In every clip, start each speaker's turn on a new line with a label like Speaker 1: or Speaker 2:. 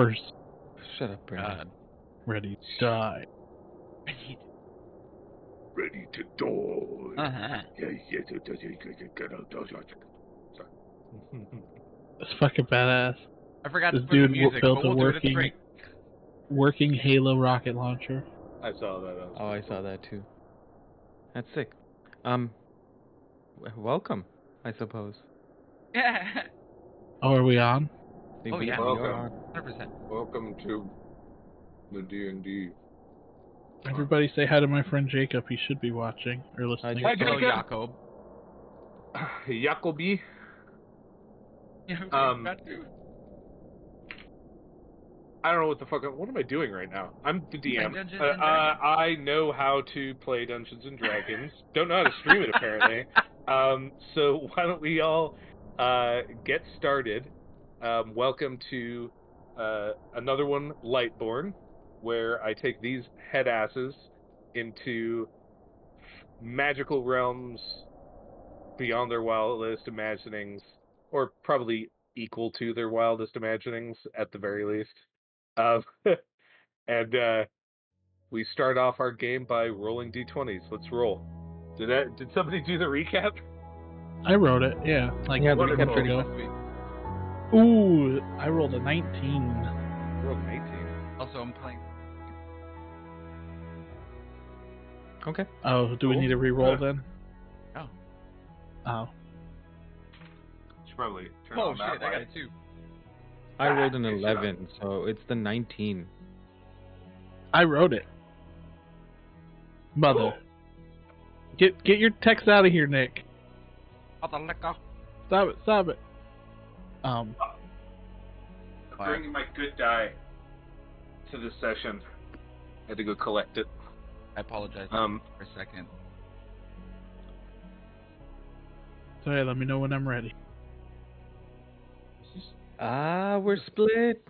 Speaker 1: doors.
Speaker 2: Shut up, Brandon.
Speaker 1: Ready to die.
Speaker 3: Ready to die.
Speaker 4: Uh-huh.
Speaker 3: Sorry.
Speaker 1: It's fucking badass.
Speaker 4: I forgot
Speaker 1: This
Speaker 4: to put the
Speaker 1: dude
Speaker 4: music,
Speaker 1: built
Speaker 4: but
Speaker 1: a
Speaker 4: we'll do it at the break.
Speaker 1: working Halo rocket launcher.
Speaker 3: I saw that.
Speaker 2: Oh, I saw that too. That's sick. Welcome, I suppose.
Speaker 4: Yeah.
Speaker 1: Oh, are we on?
Speaker 4: Oh, yeah.
Speaker 2: We are
Speaker 3: Welcome.
Speaker 2: on.
Speaker 4: 100%.
Speaker 3: Welcome to the D&D.
Speaker 1: Everybody say hi to my friend Jacob. He should be watching or listening.
Speaker 3: Hi,
Speaker 4: Hello,
Speaker 3: Jacob.
Speaker 4: Jacob.
Speaker 3: Jacobi.
Speaker 4: Yeah, got to.
Speaker 3: I don't know what the fuck. What am I doing right now? I'm the DM.
Speaker 4: Dungeons and Dragons.
Speaker 3: I know how to play Dungeons and Dragons. Don't know how to stream it apparently. So why don't we all get started? Welcome to another one, Lightborn, where I take these head asses into magical realms beyond their wildest imaginings, or probably equal to their wildest imaginings at the very least. And we start off our game by rolling d20s. Let's roll. Did somebody do the recap?
Speaker 1: I wrote it, yeah. Like
Speaker 2: Yeah,
Speaker 1: a
Speaker 2: the
Speaker 1: minute
Speaker 2: recap
Speaker 1: ago.
Speaker 4: Last week.
Speaker 1: Ooh, I rolled a 19.
Speaker 3: Roll 19.
Speaker 4: Also, I'm playing.
Speaker 2: Okay.
Speaker 1: Oh, do we
Speaker 3: Cool.
Speaker 1: need to re-roll then?
Speaker 4: Oh.
Speaker 1: Oh.
Speaker 3: Should probably turn
Speaker 4: Oh,
Speaker 3: on
Speaker 4: shit,
Speaker 3: that
Speaker 4: I got
Speaker 3: light.
Speaker 4: it too.
Speaker 2: I rolled an
Speaker 3: Okay, shut up.
Speaker 2: 11, so it's the 19.
Speaker 1: I wrote it. Mother. Get your text out of here, Nick.
Speaker 4: Other liquor.
Speaker 1: Stop it.
Speaker 3: I'm bringing my good die to this session. Had to go collect it.
Speaker 4: I apologize for a second.
Speaker 1: Sorry, let me know when I'm ready.
Speaker 2: We're split.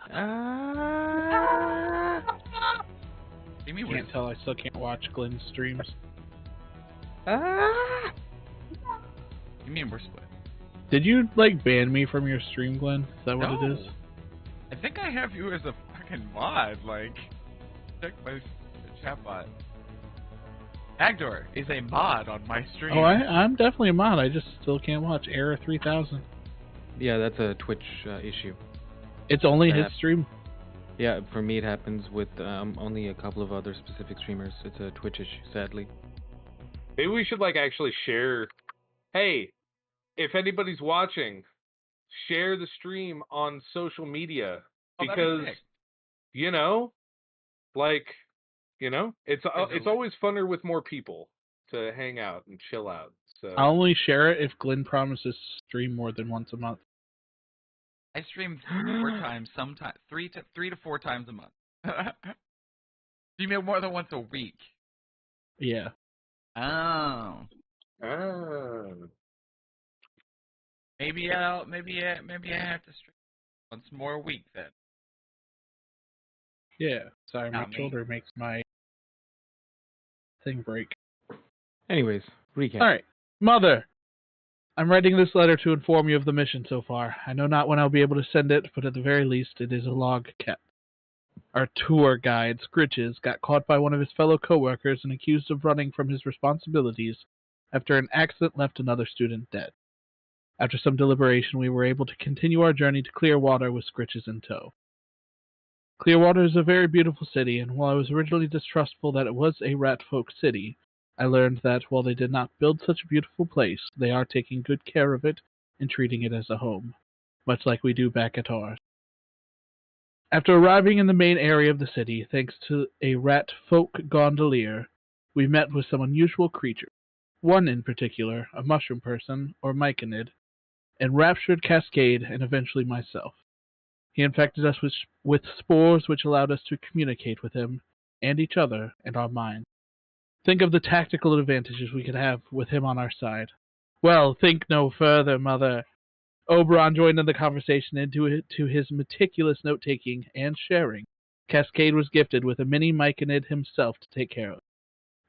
Speaker 4: You mean
Speaker 1: Can't tell, I still can't watch Glenn's streams.
Speaker 4: You mean we're split?
Speaker 1: Did you, like, ban me from your stream, Glenn? Is that what
Speaker 4: No.
Speaker 1: it is?
Speaker 4: I think I have you as a fucking mod. Like, check my chat bot. Agdor is a mod on my stream.
Speaker 1: Oh, I'm definitely a mod. I just still can't watch Error 3000.
Speaker 2: Yeah, that's a Twitch issue.
Speaker 1: It's only his stream.
Speaker 2: Yeah, for me it happens with only a couple of other specific streamers. It's a Twitch issue, sadly.
Speaker 3: Maybe we should actually share. Hey, if anybody's watching, share the stream on social media because it's always funner with more people to hang out and chill out. So
Speaker 1: I'll only share it if Glenn promises to stream more than once a month.
Speaker 4: I stream 4 times, sometimes 3 to 4 times a month. You mean more than once a week?
Speaker 1: Yeah.
Speaker 4: Oh.
Speaker 3: Oh.
Speaker 4: Maybe I have to stream once more a week then.
Speaker 1: Yeah. Sorry, my
Speaker 4: Not me.
Speaker 1: shoulder makes my thing break.
Speaker 2: Anyways, recap.
Speaker 1: Alright. Mother, I'm writing this letter to inform you of the mission so far. I know not when I'll be able to send it, but at the very least, it is a log kept. Our tour guide, Scritches, got caught by one of his fellow co-workers and accused of running from his responsibilities after an accident left another student dead. After some deliberation, we were able to continue our journey to Clearwater with Scritches in tow. Clearwater is a very beautiful city, and while I was originally distrustful that it was a rat folk city, I learned that while they did not build such a beautiful place, they are taking good care of it and treating it as a home, much like we do back at ours. After arriving in the main area of the city, thanks to a rat folk gondolier, we met with some unusual creatures. One in particular, a mushroom person, or myconid, enraptured Cascade and eventually myself. He infected us with spores which allowed us to communicate with him and each other and our minds. Think of the tactical advantages we could have with him on our side. Well, think no further, Mother. Oberon joined in the conversation and to his meticulous note-taking and sharing. Cascade was gifted with a mini myconid himself to take care of.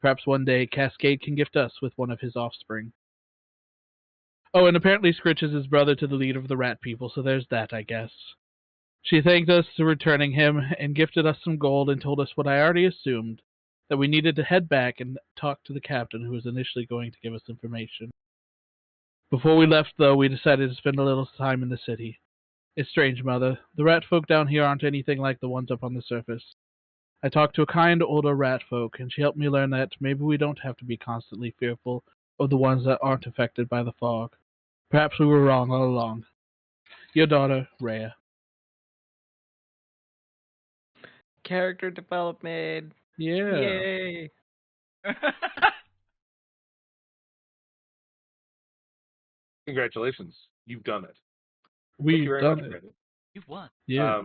Speaker 1: Perhaps one day Cascade can gift us with one of his offspring. Oh, and apparently Scritch is his brother to the leader of the rat people, so there's that, I guess. She thanked us for returning him and gifted us some gold and told us what I already assumed, that we needed to head back and talk to the captain who was initially going to give us information. Before we left, though, we decided to spend a little time in the city. It's strange, Mother. The rat folk down here aren't anything like the ones up on the surface. I talked to a kind older rat folk, and she helped me learn that maybe we don't have to be constantly fearful of the ones that aren't affected by the fog. Perhaps we were wrong all along. Your daughter, Rhea.
Speaker 2: Character development.
Speaker 1: Yeah.
Speaker 2: Yay.
Speaker 3: Congratulations, you've done it. Thank
Speaker 1: We've
Speaker 3: you very
Speaker 1: done
Speaker 3: much,
Speaker 1: it.
Speaker 3: Brandon.
Speaker 4: You've won.
Speaker 1: Yeah.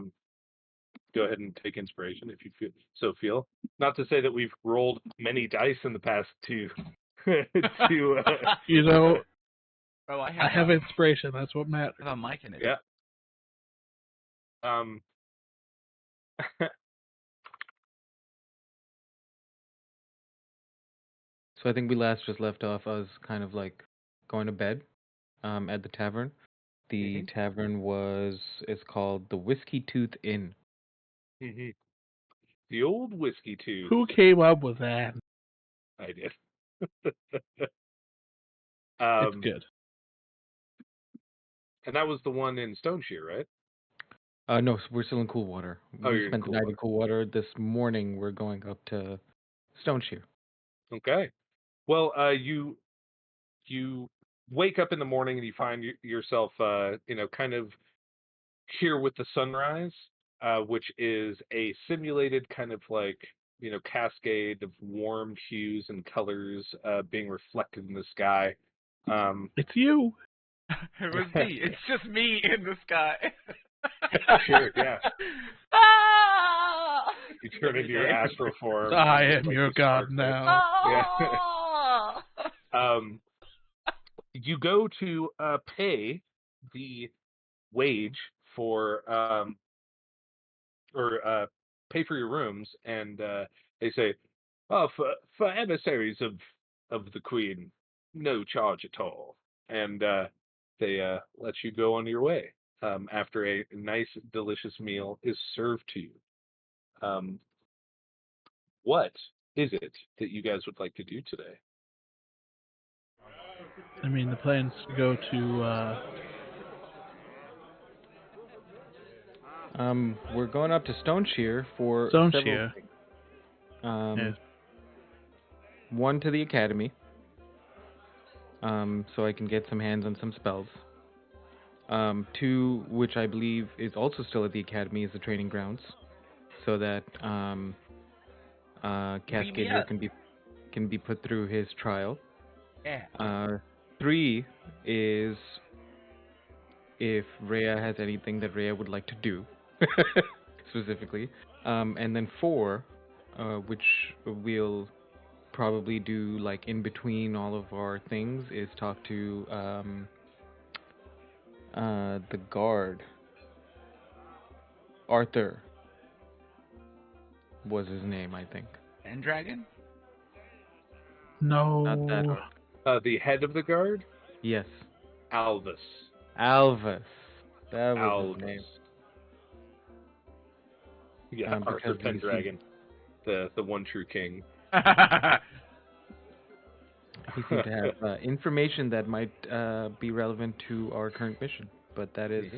Speaker 3: Go ahead and take inspiration if you feel. Not to say that we've rolled many dice in the past to
Speaker 1: You know,
Speaker 4: Oh, I
Speaker 1: I have inspiration. That's what matters.
Speaker 4: I have a mic in it.
Speaker 3: yeah.
Speaker 2: So I think we last just left off us kind of like going to bed at the tavern. The tavern is called the Whiskey Tooth Inn.
Speaker 3: The old whiskey tooth.
Speaker 1: Who came up with that?
Speaker 3: I did.
Speaker 1: It's good.
Speaker 3: And that was the one in Stone Shear, right?
Speaker 2: No, we're still in Coolwater.
Speaker 3: Oh,
Speaker 2: We
Speaker 3: you're in
Speaker 2: spent the night in Coolwater. This morning we're going up to Stone Shear.
Speaker 3: Okay. Well, you wake up in the morning and you find yourself, kind of here with the sunrise, which is a simulated kind of like, cascade of warm hues and colors being reflected in the sky.
Speaker 1: It's you.
Speaker 4: It was me. It's just me in the sky.
Speaker 3: Sure, yeah.
Speaker 4: Ah!
Speaker 3: You turn into your astral form.
Speaker 1: I
Speaker 3: and
Speaker 1: am
Speaker 3: like
Speaker 1: your
Speaker 3: the
Speaker 1: god
Speaker 3: spark
Speaker 1: now.
Speaker 4: Ah!
Speaker 3: You go to pay the wage for or pay for your rooms, and they say, "Oh, for emissaries of the Queen, no charge at all," and they let you go on your way after a nice, delicious meal is served to you. Um, what is it that you guys would like to do today?
Speaker 1: I mean, the plans go to.
Speaker 2: We're going up to Stone Shear for
Speaker 1: Stone
Speaker 2: several
Speaker 1: Shear.
Speaker 2: things.
Speaker 1: Yes.
Speaker 2: One to the academy, so I can get some hands on some spells. Two, which I believe is also still at the academy, is the training grounds, so that Cascadia can be put through his trial.
Speaker 4: Yeah.
Speaker 2: Three is if Rhea has anything that Rhea would like to do, specifically. And then four, which we'll probably do like in between all of our things, is talk to the guard. Arthur was his name, I think.
Speaker 4: And dragon?
Speaker 1: No.
Speaker 2: Not that Arthur.
Speaker 3: The head of the guard,
Speaker 2: Yes.
Speaker 3: Alvis.
Speaker 2: Alvis. That was his name.
Speaker 3: Yeah, Arthur
Speaker 2: because we
Speaker 3: Pendragon, the one true king.
Speaker 2: He seemed to have information that might be relevant to our current mission, but that is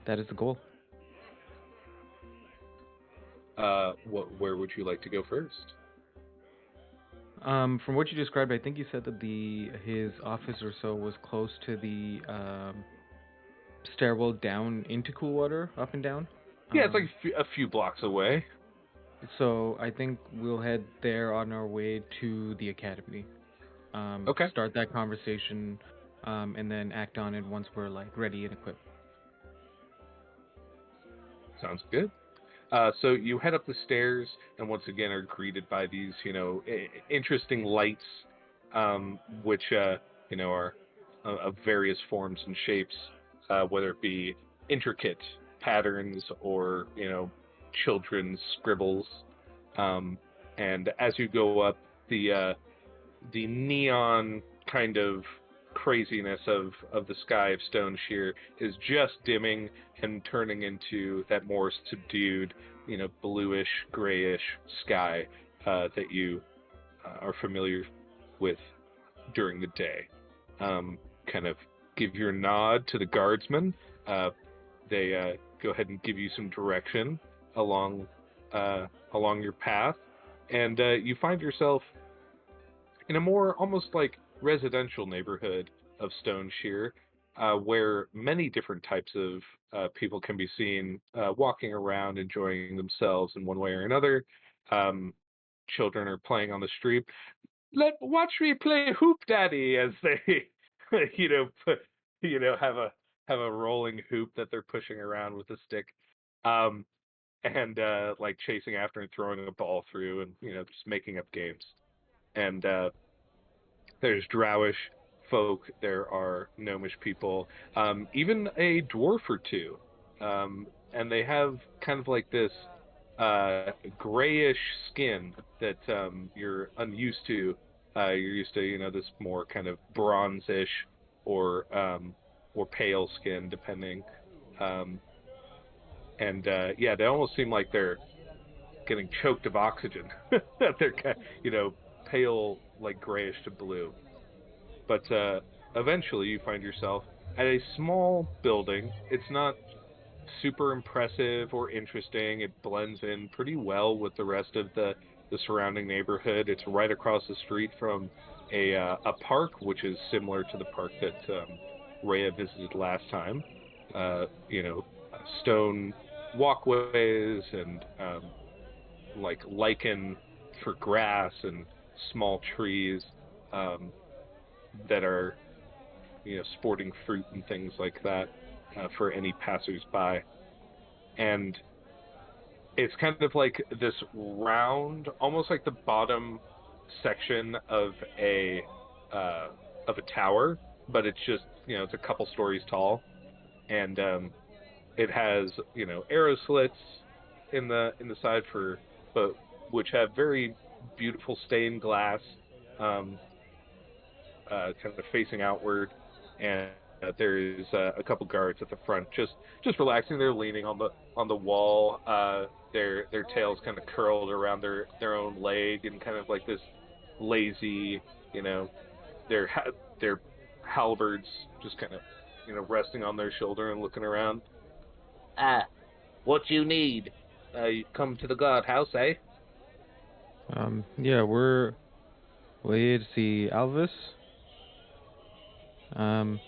Speaker 2: the goal.
Speaker 3: Where would you like to go first?
Speaker 2: From what you described, I think you said that his office or so was close to the stairwell down into Coolwater, up and down.
Speaker 3: Yeah, it's like a few blocks away.
Speaker 2: So I think we'll head there on our way to the academy.
Speaker 3: Okay.
Speaker 2: Start that conversation, and then act on it once we're like ready and equipped.
Speaker 3: Sounds good. So you head up the stairs, and once again are greeted by these, interesting lights, which are of various forms and shapes, whether it be intricate patterns or children's scribbles. And as you go up, the neon kind of craziness of the sky of Stone Shear is just dimming and turning into that more subdued, bluish, grayish sky that you are familiar with during the day. Kind of give your nod to the guardsmen. They go ahead and give you some direction along along your path, and you find yourself in a more almost like residential neighborhood of Stone Shear, where many different types of people can be seen walking around, enjoying themselves in one way or another. Um, Children are playing on the street. Watch me play hoop daddy as they, put, have a rolling hoop that they're pushing around with a stick. Um, and like chasing after and throwing a ball through and just making up games. And there's drowish folk, there are gnomish people, even a dwarf or two. And they have kind of like this grayish skin that you're unused to. You're used to, this more kind of bronzish or pale skin, depending. Um, and yeah, they almost seem like they're getting choked of oxygen. They're pale, like grayish to blue. But eventually, you find yourself at a small building. It's not super impressive or interesting. It blends in pretty well with the rest of the surrounding neighborhood. It's right across the street from a park, which is similar to the park that Rhea visited last time. Uh, you know, stone walkways and like lichen for grass and small trees um, that are sporting fruit and things like that for any passersby. And it's kind of like this round, almost like the bottom section uh, of a tower, but it's just it's a couple stories tall, and it has arrow slits in the side but which have very beautiful stained glass, um, kind of facing outward, and there's a couple guards at the front, just relaxing. They're leaning on the wall. Their tails kind of curled around their own leg, and kind of like this lazy, you know, their halberds just kind of resting on their shoulder and looking around. Ah, what you need? You come to the guardhouse, eh?
Speaker 2: Yeah, we're here to see Alvis. Um,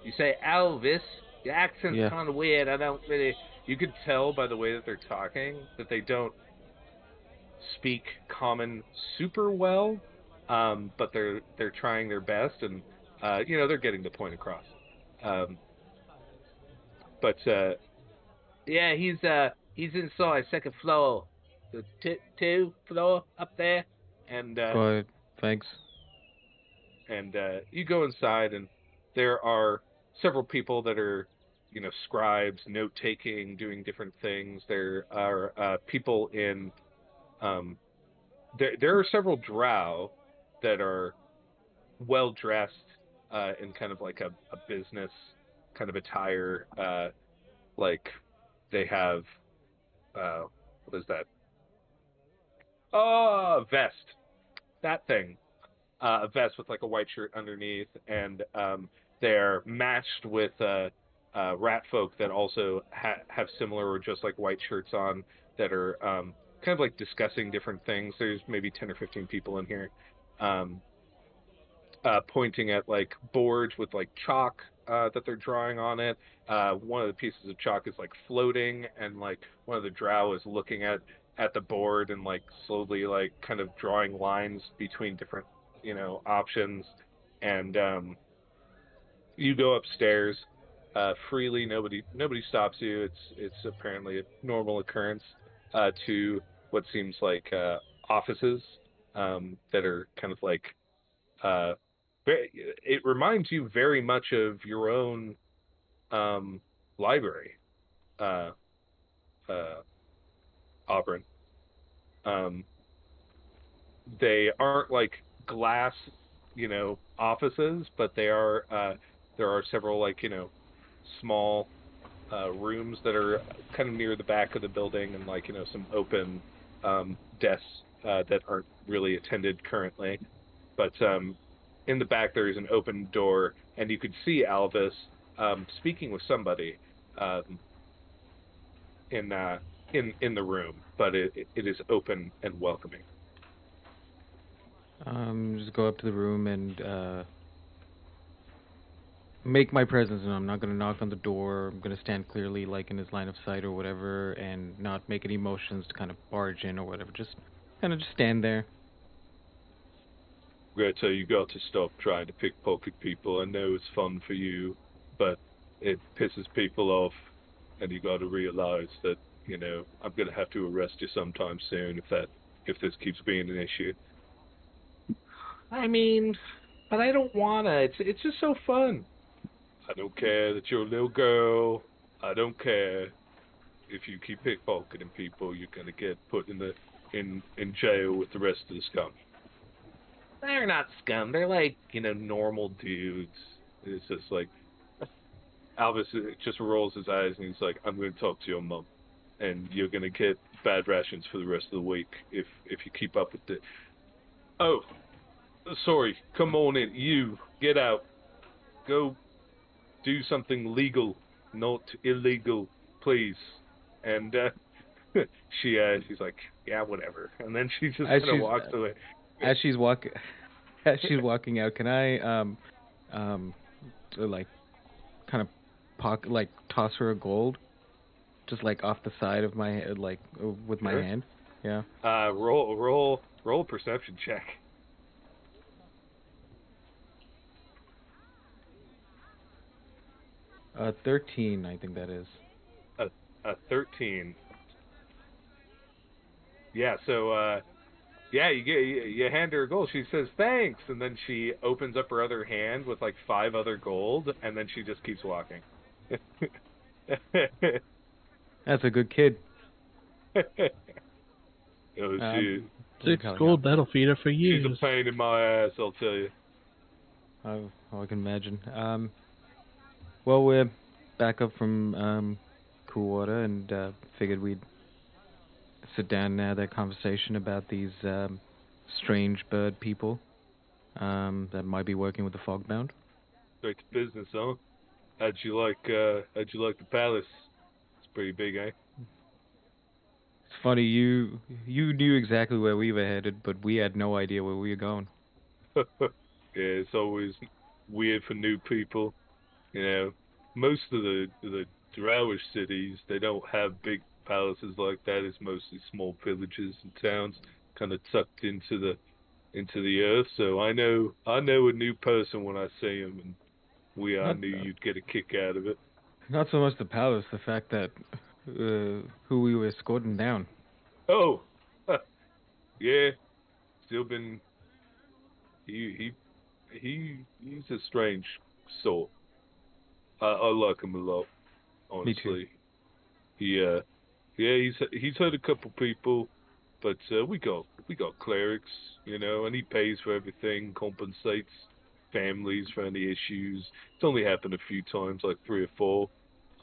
Speaker 3: You say Elvis. Your accent's
Speaker 2: yeah,
Speaker 3: kind of weird. I don't really. You could tell by the way that they're talking that they don't speak common super well, but they're trying their best, and they're getting the point across. Um, but yeah, he's inside second floor, the two floor up there, and
Speaker 2: got it. Thanks.
Speaker 3: you go inside, and there are several people that are scribes, note taking, doing different things. There are people in um, there are several drow that are well dressed in kind of like a business kind of attire. Like they have what is that? Oh, vest. That thing. A vest with like a white shirt underneath, and they're matched with rat folk that also have similar or just like white shirts on that are kind of like discussing different things. There's maybe 10 or 15 people in here. Um, Pointing at like boards with like chalk that they're drawing on it. One of the pieces of chalk is like floating, and like one of the drow is looking at the board and like slowly like kind of drawing lines between different options. And you go upstairs freely. Nobody stops you. It's apparently a normal occurrence to what seems like offices that are kind of like uh, it reminds you very much of your own um, library, uh, uh, Auburn. Um, they aren't like glass. offices, but there are several small rooms that are kind of near the back of the building, and some open desks that aren't really attended currently. But in the back there is an open door, and you could see Alvis speaking with somebody um, in in the room, but it is open and welcoming.
Speaker 2: Just go up to the room and make my presence known. I'm not gonna knock on the door. I'm gonna stand clearly, like in his line of sight or whatever, and not make any motions to kind of barge in or whatever. Just kind of just stand there.
Speaker 3: Greta, you got to stop trying to pickpocket people. I know it's fun for you, but it pisses people off, and you got to realize that I'm gonna have to arrest you sometime soon if this keeps being an issue. I mean, but I don't wanna. It's just so fun. I don't care that you're a little girl. I don't care. If you keep pickpocketing people, you're gonna get put in jail with the rest of the scum. They're not scum. They're like normal dudes. It's just like Alvis just rolls his eyes and he's like, "I'm going to talk to your mom, and you're going to get bad rations for the rest of the week if you keep up with it." Oh, sorry. Come on in. You get out. Go do something legal, not illegal, please. And she's like, "Yeah, whatever," and then she just
Speaker 2: As
Speaker 3: kind of
Speaker 2: she's
Speaker 3: walks away.
Speaker 2: as she's walk as she's walking out, can I um like kind of like toss her a gold, just like off the side of my head, like with my
Speaker 3: Sure.
Speaker 2: hand? Yeah.
Speaker 3: Roll a perception check.
Speaker 2: 13, I think that is.
Speaker 3: A a 13. Yeah. So yeah, you hand her a gold. She says thanks, and then she opens up her other hand with like five other gold, and then she just keeps walking.
Speaker 2: That's a good kid.
Speaker 3: Oh,
Speaker 1: Six
Speaker 2: Telling her.
Speaker 1: gold, that'll feed her for
Speaker 3: she's a
Speaker 1: years.
Speaker 3: pain in my ass, I'll tell you.
Speaker 2: I can imagine. Well, we're back up from Cool Water, and figured we'd sit down and have that conversation about these strange bird people that might be working with the Fogbound.
Speaker 3: Straight to business, huh? How'd you like the palace? It's pretty big, eh?
Speaker 2: It's funny you knew exactly where we were headed, but we had no idea where we were going.
Speaker 3: Yeah, it's always weird for new people. You know, most of the Drowish cities they don't have big palaces like that. It's mostly small villages and towns, kind of tucked into the earth. So I know a new person when I see him, and I
Speaker 2: Not
Speaker 3: knew you'd get a kick out of it.
Speaker 2: not so much the palace, the fact that who we were escorting down.
Speaker 3: Oh, yeah, still been he he's a strange sort. I like him a lot,
Speaker 2: Me too.
Speaker 3: honestly. He yeah, he's hurt a couple people, but we got clerics, and he pays for everything, compensates families for any issues. It's only happened a few times, like three or four.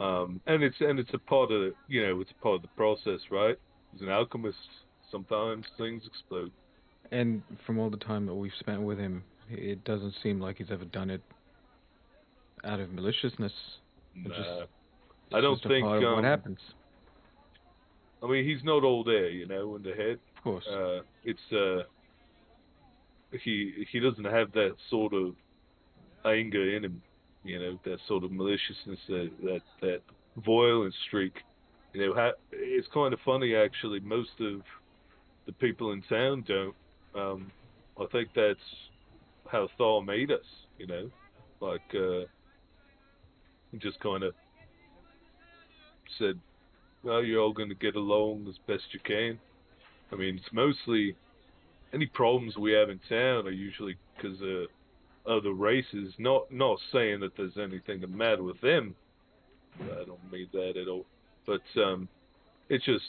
Speaker 3: And it's a part of it's a part of the process, right? As an alchemist, sometimes things explode.
Speaker 2: And from all the time that we've spent with him, it doesn't seem like he's ever done it out of maliciousness. It's just
Speaker 3: Nah, I
Speaker 2: it's
Speaker 3: don't
Speaker 2: just a
Speaker 3: think.
Speaker 2: part of what happens.
Speaker 3: I mean, he's not all there, in the head.
Speaker 2: Of course.
Speaker 3: It's he doesn't have that sort of anger in him, that sort of maliciousness, that violent streak. It's kind of funny actually. Most of the people in town don't. I think that's how Thor made us. Like he just kind of said, "Well, you're all going to get along as best you can." I mean, it's mostly any problems we have in town are usually because of other races. Not saying that there's anything the matter with them. I don't mean that at all. But it's just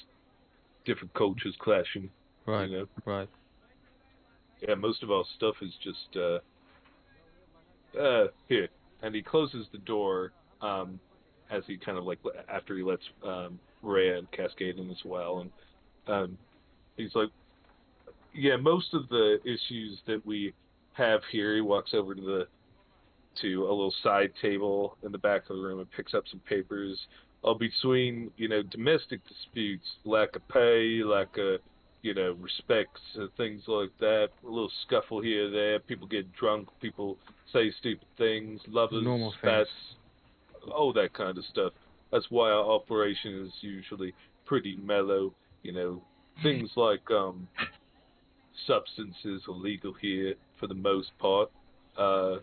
Speaker 3: different cultures clashing. You
Speaker 2: Right.
Speaker 3: know.
Speaker 2: Right.
Speaker 3: Yeah, most of our stuff is just here. And he closes the door, as he kind of like, after he lets, Rhea and Cascade in as well. And, he's like, yeah, most of the issues that we have here, he walks over to a little side table in the back of the room and picks up some papers. All between, domestic disputes, lack of pay, lack of, respects, things like that. A little scuffle here or there. People get drunk. People say stupid things. Lovers,
Speaker 2: Normal things.
Speaker 3: spats, all that kind of stuff. That's why our operation is usually pretty mellow. Things like, substances are legal here for the most part. Uh,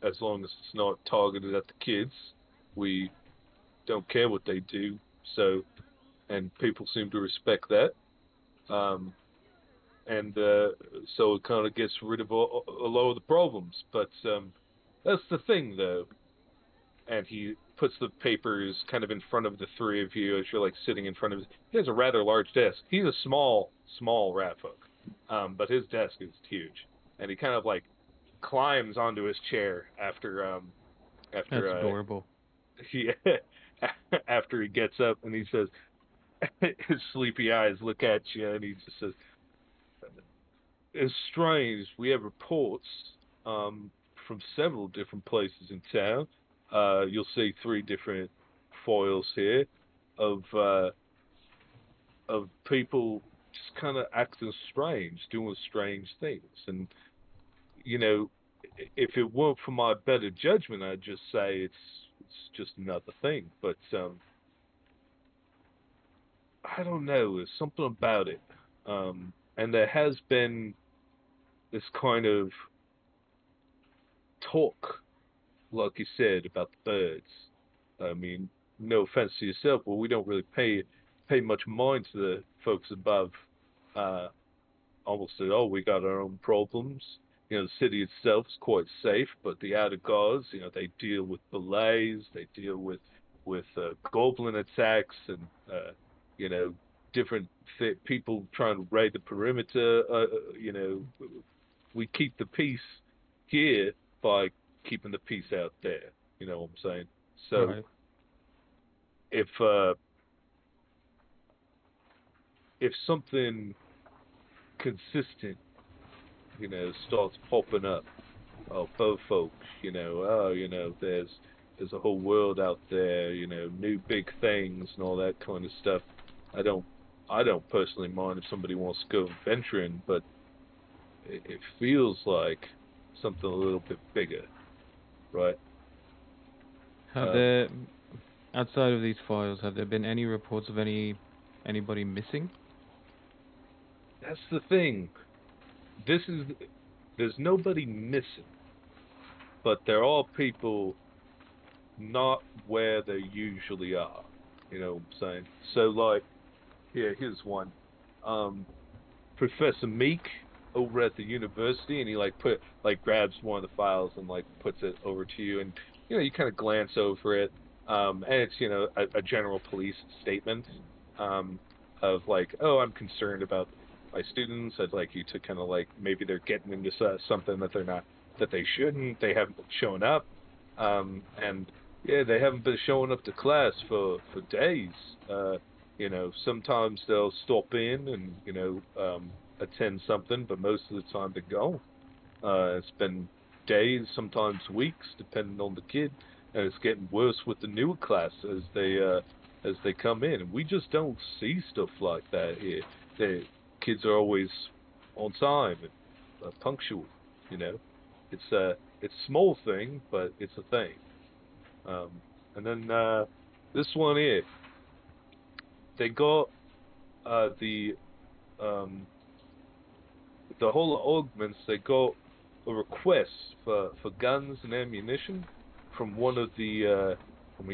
Speaker 3: as long as it's not targeted at the kids, we don't care what they do. So, and people seem to respect that. Um, and so it kind of gets rid of a lot of the problems. But that's the thing, though. And he puts the papers kind of in front of the three of you as you're like sitting in front of his. He has a rather large desk. He's a small rat folk, but his desk is huge, and he kind of like climbs onto his chair
Speaker 2: That's
Speaker 3: after
Speaker 2: adorable.
Speaker 3: he after he gets up, and he says, his sleepy eyes look at you, and he just says, "It's strange. We have reports from several different places in town. You'll see three different foils here of people just kind of acting strange, doing strange things. And you know, if it weren't for my better judgment, I'd just say it's just another thing. But I don't know. There's something about it. And there has been this kind of talk, like you said, about the birds. I mean, no offense to yourself, but we don't really pay much mind to the folks above, uh, almost at all. We got our own problems. The city itself is quite safe, but the outer guards, they deal with belays, they deal with goblin attacks, and you know, different people trying to raid the perimeter. We keep the peace here by keeping the peace out there. You know what I'm saying? So
Speaker 2: Right.
Speaker 3: if something consistent, starts popping up, oh, both folks, there's a whole world out there, new big things and all that kind of stuff. I don't I don't personally mind if somebody wants to go venturing, but it feels like something a little bit bigger, right?
Speaker 2: Have
Speaker 3: Um,
Speaker 2: there, outside of these files, have there been any reports of anybody missing?
Speaker 3: that's the thing. This is There's nobody missing, but there are people not where they usually are. You know what I'm saying? So like, here's one. Um, Professor Meek over at the university, and he grabs one of the files and like puts it over to you, and you kind of glance over it, and it's a general police statement, um, of like, oh, I'm concerned about my students. I'd like you to kind of like, maybe they're getting into something that they're not, that they shouldn't. They haven't shown up, and yeah, they haven't been showing up to class for days. Sometimes they'll stop in and attend something, but most of the time they're gone. It's been days, sometimes weeks, depending on the kid, and it's getting worse with the newer class as they come in. And we just don't see stuff like that here. The kids are always on time and punctual. You know, it's a small thing, but it's a thing. Um, and then this one here, they got uh, the um, the whole augments. They got a request for guns and ammunition from one of the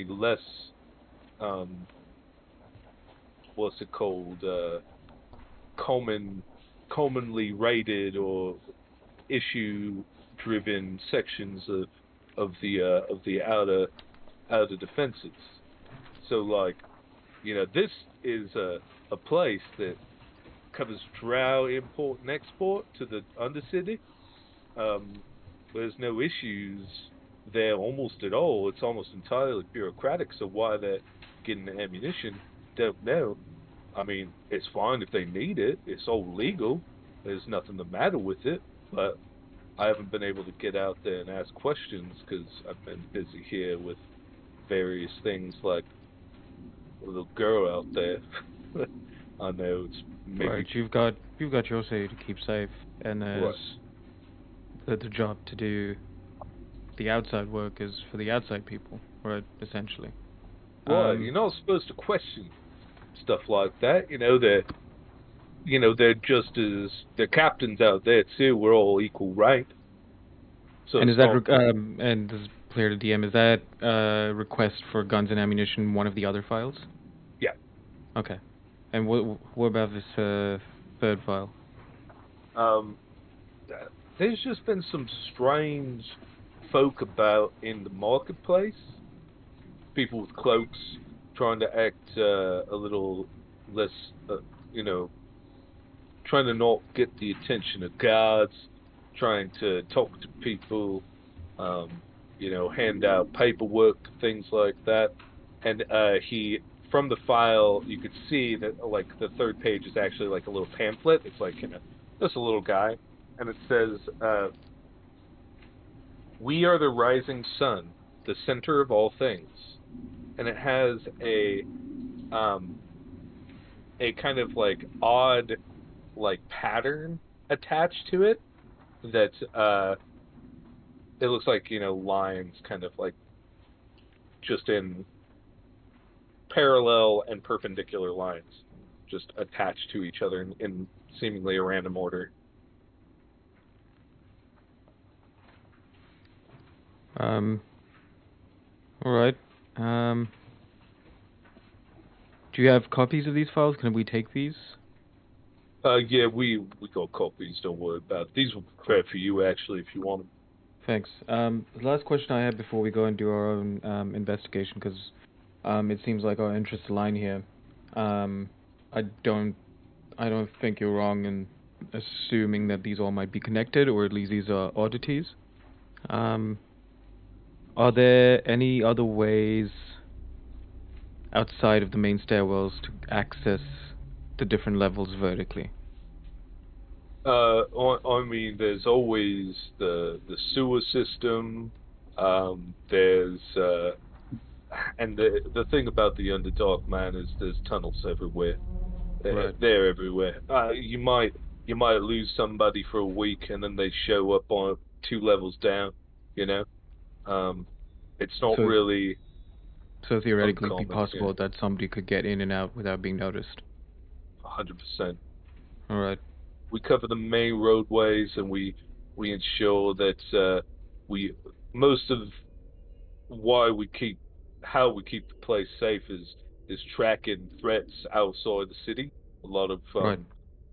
Speaker 3: less, um, what's it called, commonly rated or issue driven sections of the outer defenses. So like, this is a place that covers drow import and export to the Undercity. Um, there's no issues there almost at all. It's almost entirely bureaucratic. So why they're getting the ammunition, don't know. I mean, it's fine if they need it. It's all legal. There's nothing the matter with it. But I haven't been able to get out there and ask questions because I've been busy here with various things like a little girl out there. I know it's maybe
Speaker 2: Right, you've got your city to keep safe, and
Speaker 3: right.
Speaker 2: the job to do the outside work is for the outside people, right? Essentially.
Speaker 3: Right. You're not supposed to question stuff like that. They're just as the captains out there too. We're all equal, right? So
Speaker 2: And
Speaker 3: it's
Speaker 2: is that
Speaker 3: not.
Speaker 2: and this is clear to DM? Is that request for guns and ammunition one of the other files?
Speaker 3: Yeah.
Speaker 2: Okay. And what about this third file?
Speaker 3: Um. There's just been some strange folk about in the marketplace. People with cloaks trying to act a little less, you know, trying to not get the attention of guards, trying to talk to people, hand out paperwork, things like that. And he, from the file, you could see that like the third page is actually like a little pamphlet. It's like just a little guy, and it says, "We are the rising sun, the center of all things," and it has um a kind of like odd like pattern attached to it that it looks like lines kind of like just in parallel and perpendicular lines just attached to each other in seemingly a random order.
Speaker 2: Um. All right. Um. Do you have copies of these files? Can we take these?
Speaker 3: Yeah, we got copies, don't worry about it. These will prepare for you actually if you want them.
Speaker 2: Thanks. The last question I have before we go and do our own investigation, because it seems like our interests align here. Um, I don't, I don't think you're wrong in assuming that these all might be connected, or at least these are oddities. Um, are there any other ways outside of the main stairwells to access the different levels vertically?
Speaker 3: I mean, there's always the sewer system. There's and the thing about the Underdark, man, is there's tunnels everywhere.
Speaker 2: Right.
Speaker 3: They're everywhere. You might lose somebody for a week, and then they show up on 2 levels down. You know, um, it's not
Speaker 2: So,
Speaker 3: really
Speaker 2: so theoretically, it'd be
Speaker 3: uncommon. Yeah,
Speaker 2: possible that somebody could get in and out without being noticed.
Speaker 3: 100%.
Speaker 2: All right.
Speaker 3: We cover the main roadways, and we ensure that we most of why we keep how we keep the place safe is tracking threats outside the city. A lot of
Speaker 2: Right.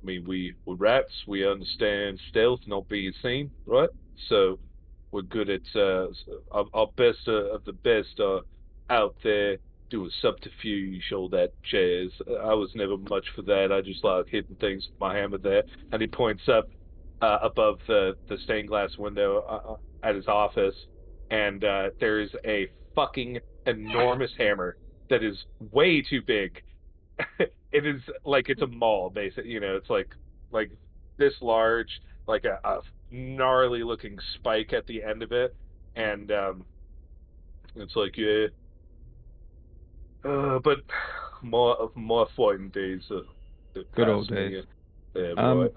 Speaker 3: I mean we're rats, we understand stealth, not being seen, right? So we're good at our best of the best are out there doing subterfuge, all that jazz. I was never much for that. I just like hitting things with my hammer there. And he points up above the stained glass window at his office, and there is a fucking enormous hammer that is way too big. It is like it's a mall, basically. It's like this large, like a gnarly looking spike at the end of it, and it's like yeah, but more fighting days that
Speaker 2: Good
Speaker 3: pass
Speaker 2: old days.
Speaker 3: me. Yeah, right.
Speaker 2: Um,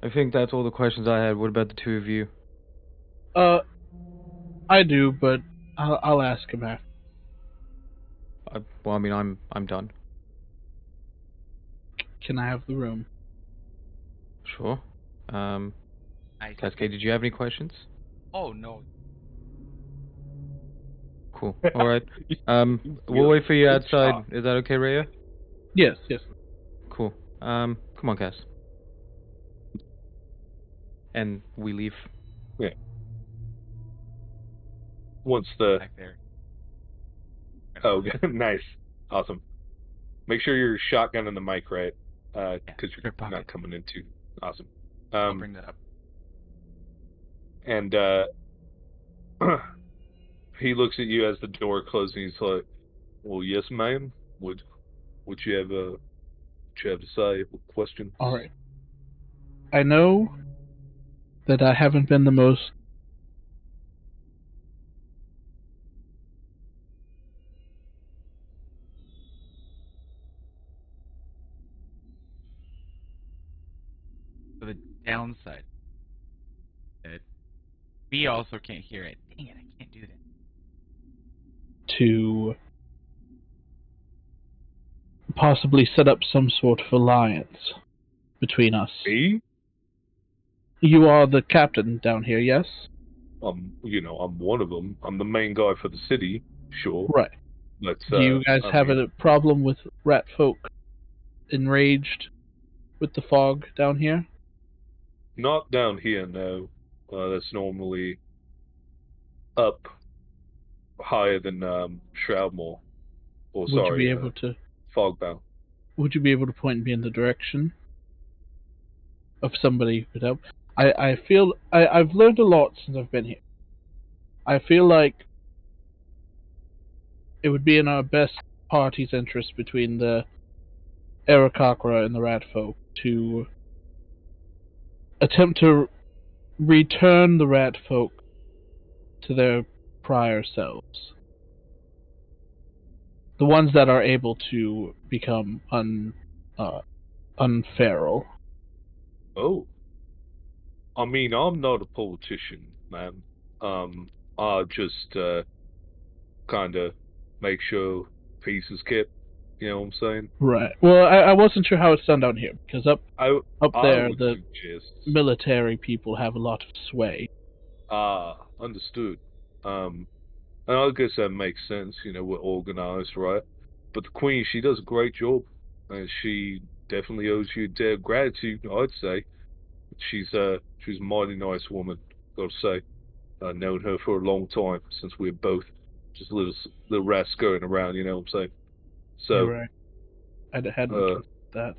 Speaker 2: I think that's all the questions I had. What about the two of you?
Speaker 1: Uh, I do, but I'll ask him after.
Speaker 2: Well, I mean, I'm done.
Speaker 1: Can I have the room?
Speaker 2: Sure. Um,
Speaker 4: I
Speaker 2: Cascade, did you have any questions?
Speaker 4: Oh no.
Speaker 2: Cool. All right.
Speaker 3: You
Speaker 2: We'll
Speaker 3: feel
Speaker 2: wait for you
Speaker 3: good
Speaker 2: outside.
Speaker 3: shot.
Speaker 2: Is that okay, Rhea?
Speaker 1: Yes, yes.
Speaker 2: Cool. Come on, Cass. And we leave.
Speaker 3: Yeah. Once the
Speaker 4: Back there.
Speaker 3: oh, nice, awesome. Make sure you're shotgunning the mic right,
Speaker 4: Yeah,
Speaker 3: because you're
Speaker 4: your pocket.
Speaker 3: not coming in too awesome.
Speaker 4: I'll bring that up.
Speaker 3: And he looks at you as the door closes, and he's like, "Well, yes, ma'am. Would you have to say? Questions?"
Speaker 1: All right. I know that I haven't been the most
Speaker 4: So the downside that we also can't hear it. Dang it, I can't do that.
Speaker 1: to possibly set up some sort of alliance between us.
Speaker 3: Me?
Speaker 1: You are the captain down here, yes?
Speaker 3: I'm one of them. I'm the main guy for the city, sure.
Speaker 1: Right.
Speaker 3: But
Speaker 1: Do you guys have a problem with rat folk enraged with the fog down here?
Speaker 3: not down here, no. That's normally up higher than Shroudmore. Or
Speaker 1: Would you be
Speaker 3: sorry,
Speaker 1: able to
Speaker 3: Fogbound.
Speaker 1: would you be able to point me in the direction of somebody who could help? I feel I've learned a lot since I've been here. I feel like it would be in our best party's interest between the Arakakra and the rat folk to attempt to return the rat folk to their prior selves. The ones that are able to become unferal.
Speaker 3: Oh. I mean, I'm not a politician, man. I just kind of make sure peace is kept. You know what I'm saying?
Speaker 1: Right. Well, I wasn't sure how it's done down here because up
Speaker 3: I
Speaker 1: there
Speaker 3: would
Speaker 1: the
Speaker 3: suggest.
Speaker 1: military people have a lot of sway.
Speaker 3: Understood. And I guess that makes sense. We're organized, right? But the Queen, she does a great job, and she definitely owes you a debt of gratitude. I'd say she's a mighty nice woman. Got to say, I've known her for a long time since we were both just little rats scurrying around. You know what I'm saying?
Speaker 1: You're
Speaker 3: So,
Speaker 1: right. I hadn't
Speaker 3: uh,
Speaker 1: considered that.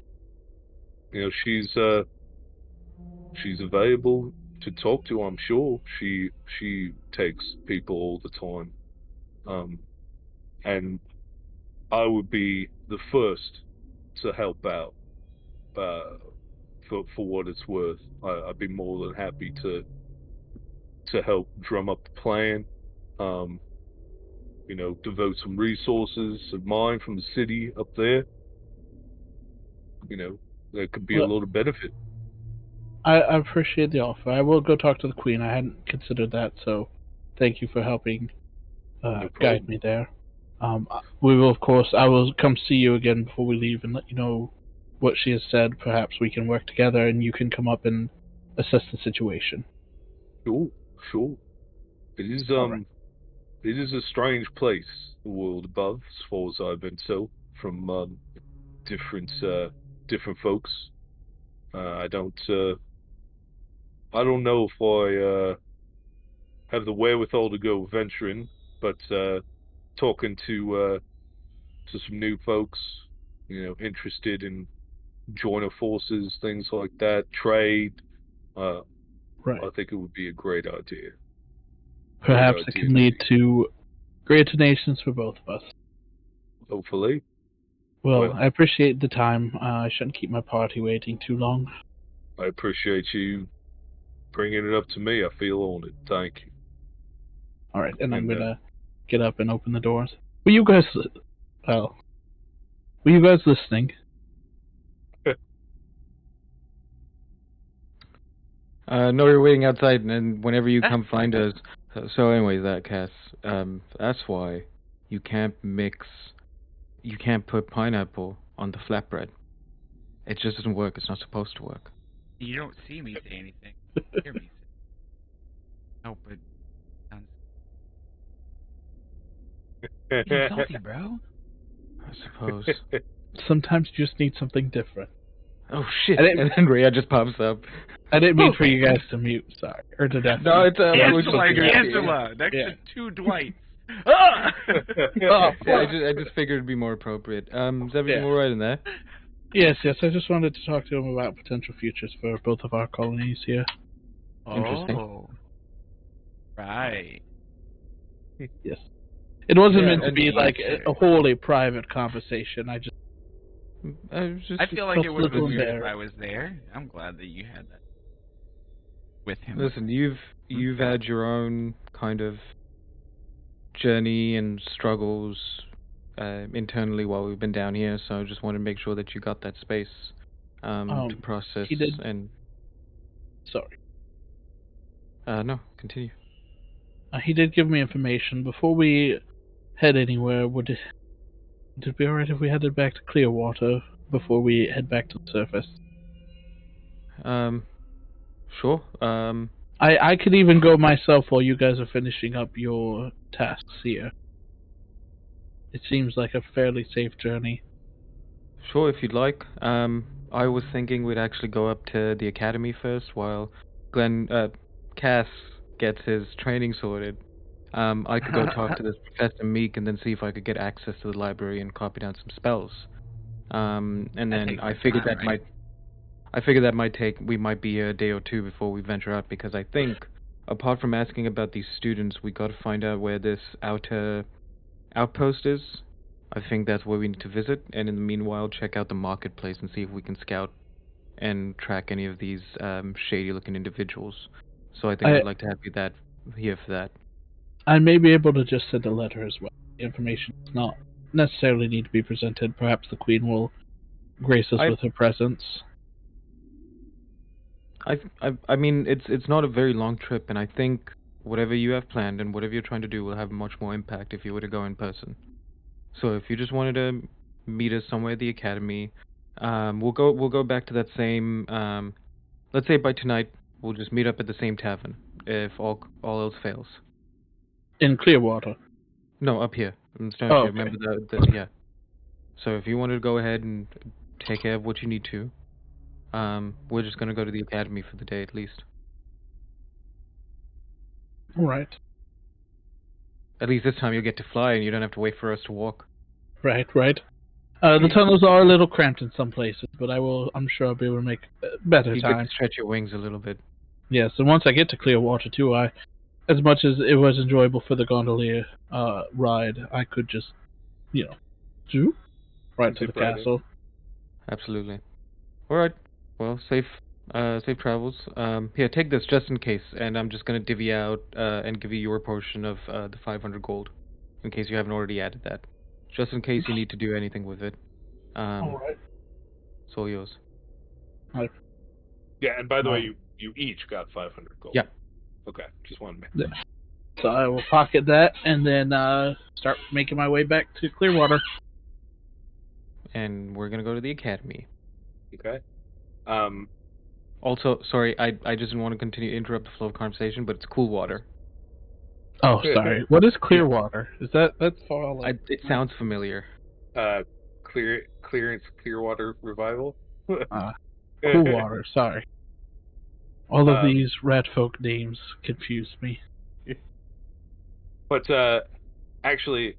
Speaker 3: she's available to talk to. I'm sure she takes people all the time. And I would be the first to help out. For what it's worth, I'd be more than happy to help drum up the plan. Um, devote some resources of mine from the city up there. There could be a
Speaker 1: Well,
Speaker 3: lot of benefit.
Speaker 1: I appreciate the offer. I will go talk to the Queen. I hadn't considered that, so thank you for helping
Speaker 3: No
Speaker 1: guide
Speaker 3: problem.
Speaker 1: me there. We will, of course, I will come see you again before we leave and let you know what she has said. Perhaps we can work together and you can come up and assess the situation.
Speaker 3: Sure, sure. It is
Speaker 1: All right.
Speaker 3: it is a strange place, the world above, as far as I've been told from different different folks. I don't know if I have the wherewithal to go venturing, but talking to some new folks, interested in joiner forces, things like that, trade. Uh,
Speaker 1: Right.
Speaker 3: I think it would be a great idea.
Speaker 1: Perhaps it
Speaker 3: idea
Speaker 1: can lead
Speaker 3: indeed.
Speaker 1: to greater nations for both of us.
Speaker 3: Hopefully.
Speaker 1: Well,
Speaker 3: Well,
Speaker 1: I appreciate the time. I shouldn't keep my party waiting too long.
Speaker 3: I appreciate you bringing it up to me. I feel honored. Thank you.
Speaker 1: All right, and I'm
Speaker 3: And
Speaker 1: gonna get up and open the doors. Were you guys? Oh, were you guys listening?
Speaker 2: No, you're waiting outside, and whenever you come find us. So, anyways, Cass, that's why you can't put pineapple on the flatbread. It just doesn't work. It's not supposed to work.
Speaker 4: You don't see me say anything. You hear me say. No, but being salty, bro.
Speaker 2: I suppose.
Speaker 1: Sometimes you just need something different.
Speaker 2: Oh shit!
Speaker 1: I didn't-
Speaker 2: And then Rhea just pops up.
Speaker 1: I didn't mean for you guys to mute. Sorry, or to death.
Speaker 2: No, it's
Speaker 4: Angela, next
Speaker 1: Yeah.
Speaker 4: to two Dwights. Ah!
Speaker 1: Oh,
Speaker 2: Yeah, I just figured it'd be more appropriate. Is everything
Speaker 1: Yeah.
Speaker 2: alright in there?
Speaker 1: Yes. I just wanted to talk to him about potential futures for both of our colonies here.
Speaker 2: Interesting.
Speaker 4: Oh. Right.
Speaker 1: Yes. It wasn't
Speaker 2: Yeah,
Speaker 1: meant to
Speaker 2: and
Speaker 1: be like a wholly private conversation. I just
Speaker 2: I was just
Speaker 4: I feel like
Speaker 1: felt
Speaker 4: it
Speaker 1: a
Speaker 4: would have been
Speaker 1: little
Speaker 4: weird if
Speaker 1: embarrassed.
Speaker 4: I was there. I'm glad that you had that with him.
Speaker 2: listen. You've had your own kind of journey and struggles internally while we've been down here, so I just want to make sure that you got that space to process
Speaker 1: He did.
Speaker 2: and
Speaker 1: Sorry.
Speaker 2: no, continue.
Speaker 1: He did give me information before we head anywhere. Would it be alright if we headed back to Clearwater before we head back to the surface?
Speaker 2: Um, sure.
Speaker 1: I could even go myself while you guys are finishing up your tasks here. It seems like a fairly safe journey.
Speaker 2: Sure, if you'd like. I was thinking we'd actually go up to the academy first while Cass gets his training sorted. I could go talk to this Professor Meek and then see if I could get access to the library and copy down some spells. And then
Speaker 4: takes
Speaker 2: I
Speaker 4: some
Speaker 2: figured
Speaker 4: time,
Speaker 2: that
Speaker 4: right?
Speaker 2: we might be here a day or two before we venture out because I think, apart from asking about these students, we got to find out where this outer outpost is. I think that's where we need to visit, and in the meanwhile, check out the marketplace and see if we can scout and track any of these shady-looking individuals. So I think I'd like to have you here for that.
Speaker 1: I may be able to just send a letter as well. The information does not necessarily need to be presented. Perhaps the Queen will grace us with her presence.
Speaker 2: I mean, it's not a very long trip, and I think whatever you have planned and whatever you're trying to do will have much more impact if you were to go in person. So if you just wanted to meet us somewhere at the academy, we'll go back to that same. Let's say by tonight we'll just meet up at the same tavern if all else fails.
Speaker 1: In Clearwater.
Speaker 2: No, up here. I'm starting
Speaker 1: Oh,
Speaker 2: to
Speaker 1: okay.
Speaker 2: remember the yeah. So if you wanted to go ahead and take care of what you need to, we're just gonna go to the academy for the day at least.
Speaker 1: All right.
Speaker 2: At least this time you'll get to fly and you don't have to wait for us to walk.
Speaker 1: Right. The tunnels are a little cramped in some places, but I'm sure I'll be able to make better
Speaker 2: You get
Speaker 1: time.
Speaker 2: to stretch your wings a little bit.
Speaker 1: Yes, and once I get to Clearwater too, as much as it was enjoyable for the gondolier ride, I could just, zoop right to the
Speaker 3: Zip right in.
Speaker 1: castle.
Speaker 2: Absolutely. All right. Well, safe travels. Here, take this just in case, and I'm just gonna divvy out and give you your portion of the 500 gold, in case you haven't already added that. Just in case you need to do anything with it.
Speaker 1: All right.
Speaker 2: It's all yours.
Speaker 3: Yeah, and by the way, you each got 500 gold.
Speaker 2: Yeah.
Speaker 3: Okay, just wanted to make
Speaker 1: So I will pocket that and then start making my way back to Clearwater.
Speaker 2: And we're gonna go to the academy.
Speaker 3: Okay.
Speaker 2: Also, sorry, I just didn't want to continue to interrupt the flow of conversation, but it's cool water.
Speaker 1: Oh, sorry. What is Clearwater? Is that's far?
Speaker 2: It sounds familiar.
Speaker 3: Clearwater Revival.
Speaker 1: Cool water. Sorry. All of these rat folk names confuse me.
Speaker 3: But actually,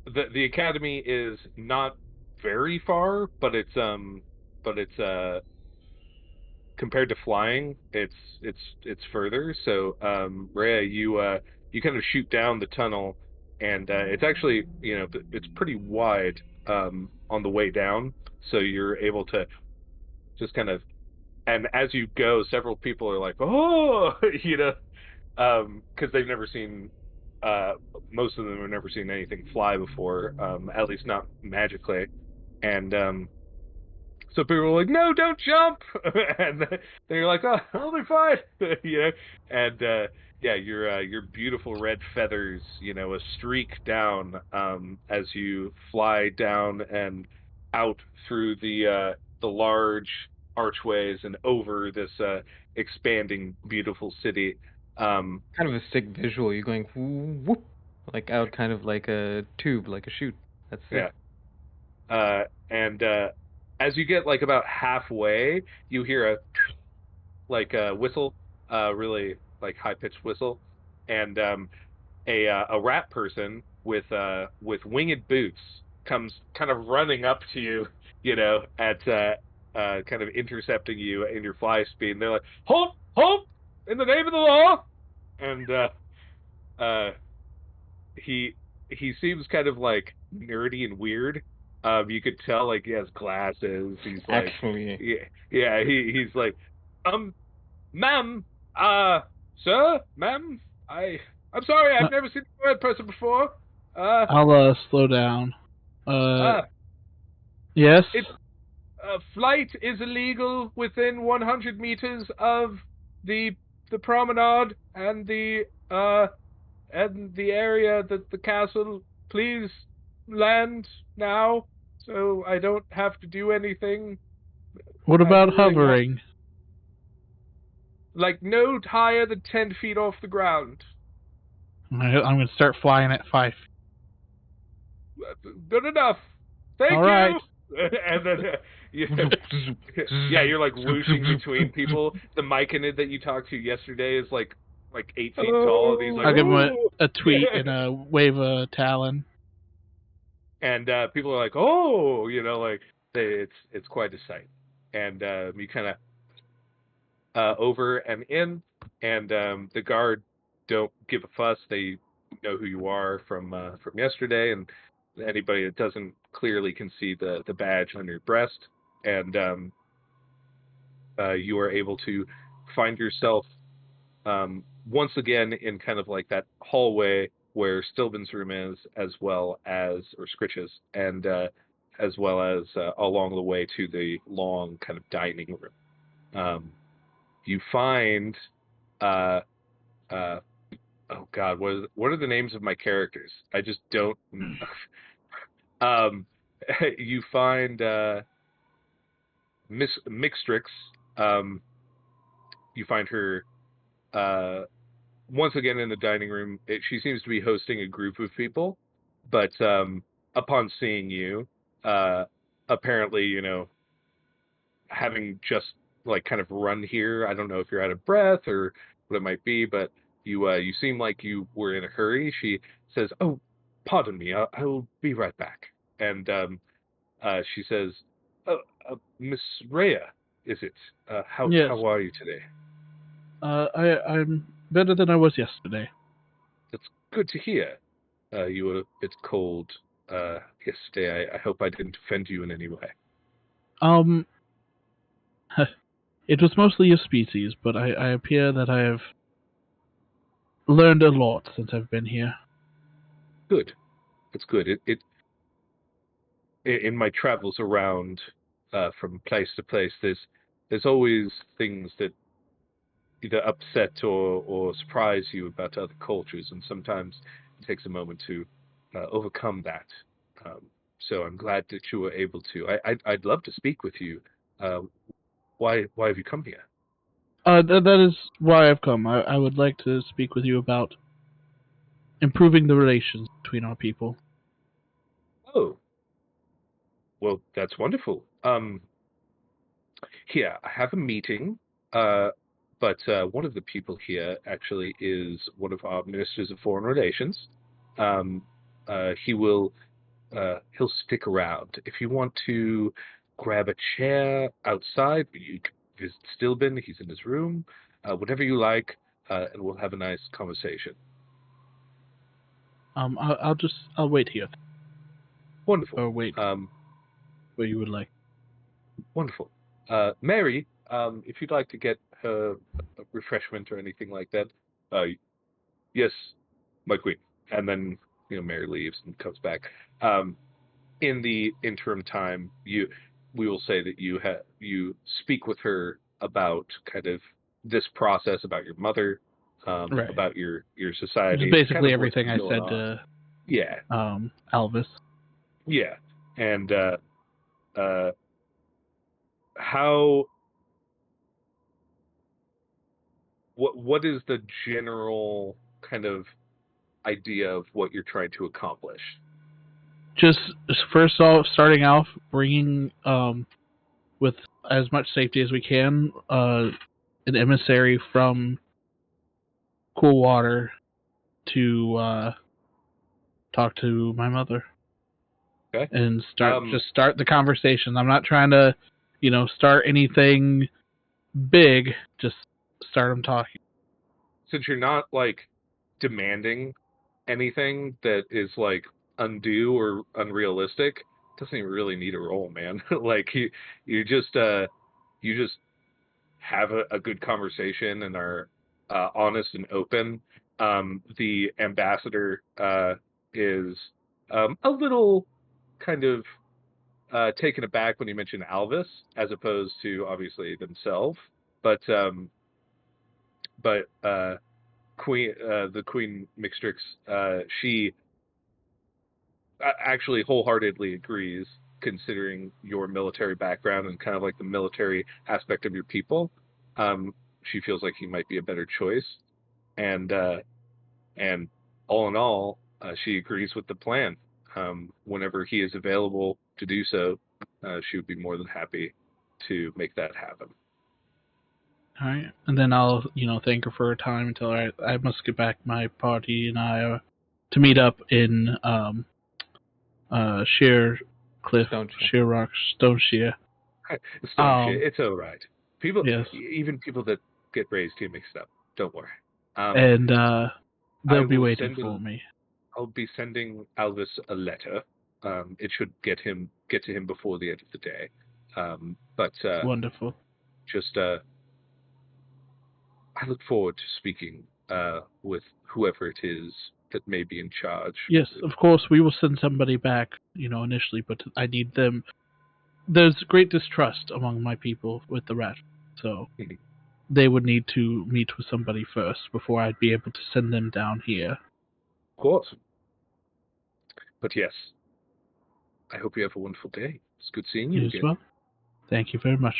Speaker 3: the academy is not very far, but it's compared to flying, it's further. So Rhea, you kind of shoot down the tunnel, and it's actually it's pretty wide on the way down. So you're able to just kind of, and as you go, several people are like, oh, because they've never seen. Most of them have never seen anything fly before, at least not magically, and so people are like, "No, don't jump," and then you're like, "Oh, I'll be fine," And yeah, your beautiful red feathers, a streak down as you fly down and out through the large archways and over this expanding, beautiful city.
Speaker 2: Kind of a sick visual. You're going whoop, like out, kind of like a tube, like a chute. That's sick.
Speaker 3: Yeah. And as you get like about halfway, you hear a whistle, really like high pitched whistle, and a rat person with winged boots comes kind of running up to you, at kind of intercepting you in your fly speed. And they're like, "Halt! Halt! In the name of the law!" And uh, he he seems kind of like nerdy and weird. You could tell like he has glasses. He's like,
Speaker 2: Actually,
Speaker 3: he's like, um, ma'am, sir, ma'am, I'm sorry,
Speaker 1: Uh,
Speaker 3: I've never seen a red person before. Uh,
Speaker 1: I'll slow down.
Speaker 3: uh,
Speaker 1: Yes.
Speaker 3: it flight is illegal within 100 meters of the the promenade and the area that the castle. Please land now, so I don't have to do anything.
Speaker 1: What
Speaker 3: I
Speaker 1: about
Speaker 3: don't really want
Speaker 1: hovering?
Speaker 3: like no higher than 10 feet off the ground.
Speaker 1: I'm going to start flying at 5.
Speaker 3: Good enough.
Speaker 1: All
Speaker 3: Thank
Speaker 1: right.
Speaker 3: you. And then you, yeah, you're like whooshing between people. The mic in it that you talked to yesterday is like 8 feet tall, and he's like,
Speaker 1: I'll give him
Speaker 3: "Ooh."
Speaker 1: a tweet and a wave a talon.
Speaker 3: And people are like, "Oh, like it's quite a sight." And you kind of over and in, and the guard don't give a fuss. They know who you are from yesterday, and anybody that doesn't clearly can see the badge on your breast, and you are able to find yourself once again in kind of like that hallway where Stilben's room is, as well as or Scritch's, and as well as along the way to the long kind of dining room. You find uh, uh, oh God, what are the names of my characters? I just don't. um, you find Miss Mixtrix. Um, you find her uh, once again in the dining room. She seems to be hosting a group of people, but upon seeing you, uh, apparently, having just like kind of run here. I don't know if you're out of breath or what it might be, but you seem like you were in a hurry. She says, "Oh, pardon me. I will be right back." And she says, "Miss Rhea, is it?
Speaker 1: Yes.
Speaker 3: How are you today?
Speaker 1: I'm better than I was yesterday.
Speaker 3: That's good to hear. You were a bit cold yesterday. I hope I didn't offend you in any way."
Speaker 1: Um, it was mostly your species, but I appear that I have learned a lot since I've been here.
Speaker 3: Good. That's good. In my travels around from place to place, there's always things that either upset or surprise you about other cultures, and sometimes it takes a moment to overcome that. Um, so I'm glad that you were able to. I'd love to speak with you. Uh, why have you come here?
Speaker 1: That is why I've come. I would like to speak with you about improving the relations between our people.
Speaker 3: Oh, well, that's wonderful. Here, I have a meeting, uh, but one of the people here actually is one of our ministers of foreign relations. Um, he will he'll stick around. If you want to grab a chair outside, you can visit Stilben. He's in his room. Whatever you like, and we'll have a nice conversation.
Speaker 1: I'll wait here,
Speaker 3: Wonderful.
Speaker 1: or wait where you would like.
Speaker 3: Wonderful. Mary, if you'd like to get her a refreshment or anything like that, yes, my queen. And then, Mary leaves and comes back. In the interim time, we will say that you speak with her about kind of this process, about your mother,
Speaker 1: Right.
Speaker 3: about your
Speaker 1: Which
Speaker 3: society,
Speaker 1: is
Speaker 3: kind
Speaker 1: basically
Speaker 3: of what's
Speaker 1: everything I
Speaker 3: going
Speaker 1: said
Speaker 3: on.
Speaker 1: to
Speaker 3: Yeah,
Speaker 1: Alvis.
Speaker 3: yeah. And uh, how what is the general kind of idea of what you're trying to accomplish?
Speaker 1: Just first off, starting off, bringing with as much safety as we can, an emissary from Cool Water to talk to my mother
Speaker 3: Okay.
Speaker 1: and
Speaker 3: Um,
Speaker 1: start the conversation. I'm not trying to, start anything big. Just start them talking.
Speaker 3: since you're not like demanding anything that is like undue or unrealistic, doesn't even really need a role, man. Like you just you just have a good conversation and are honest and open. The ambassador is a little kind of taken aback when you mention Alvis as opposed to obviously themselves, but but the Queen Mixtrix, she actually wholeheartedly agrees, considering your military background and kind of like the military aspect of your people. Um, she feels like he might be a better choice, and and all in all, she agrees with the plan. Whenever he is available to do so, she would be more than happy to make that happen.
Speaker 1: All right, and then I'll thank her for her time until I must get back. My party and I are to meet up in Sheer Cliff,
Speaker 2: Don't you?
Speaker 1: Sheer Rock, Stone Sheer.
Speaker 3: Stone shit, it's all right. People,
Speaker 1: Yes,
Speaker 3: even people that get raised here mixed up. Don't worry. Um,
Speaker 1: and
Speaker 3: I
Speaker 1: they'll be
Speaker 3: will
Speaker 1: waiting
Speaker 3: send
Speaker 1: for me.
Speaker 3: I'll be sending Alvis a letter. It should get to him before the end of the day. But
Speaker 1: Wonderful.
Speaker 3: just I look forward to speaking with whoever it is that may be in charge.
Speaker 1: Yes, of course we will send somebody back. Initially, but I need them. There's great distrust among my people with the rat, so
Speaker 3: Mhm.
Speaker 1: they would need to meet with somebody first before I'd be able to send them down here.
Speaker 3: Of course. But yes, I hope you have a wonderful day. It's good seeing you
Speaker 1: You as
Speaker 3: again.
Speaker 1: well. Thank you very much.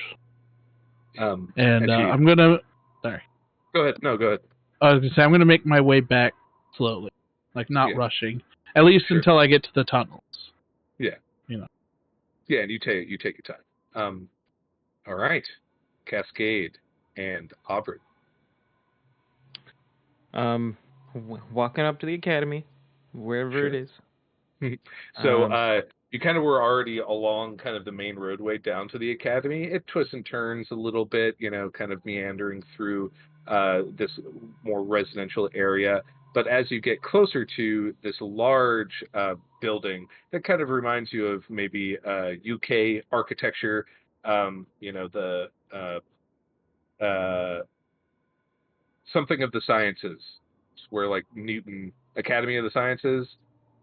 Speaker 1: And
Speaker 3: And she
Speaker 1: I'm gonna. Sorry,
Speaker 3: go ahead. No, go ahead.
Speaker 1: I was gonna say I'm gonna make my way back slowly, like not
Speaker 3: Yeah,
Speaker 1: rushing, at least
Speaker 3: sure.
Speaker 1: until I get to the tunnels.
Speaker 3: Yeah,
Speaker 1: You know.
Speaker 3: yeah. And you take your time. All right, Cascade and Aubrey.
Speaker 2: Um, walking up to the academy, wherever it
Speaker 3: Sure.
Speaker 2: is.
Speaker 3: So
Speaker 2: Um,
Speaker 3: you kind of were already along kind of the main roadway down to the academy. It twists and turns a little bit, kind of meandering through this more residential area. But as you get closer to this large building that kind of reminds you of maybe UK architecture, the uh, something of the sciences, where like Newton, Academy of the Sciences,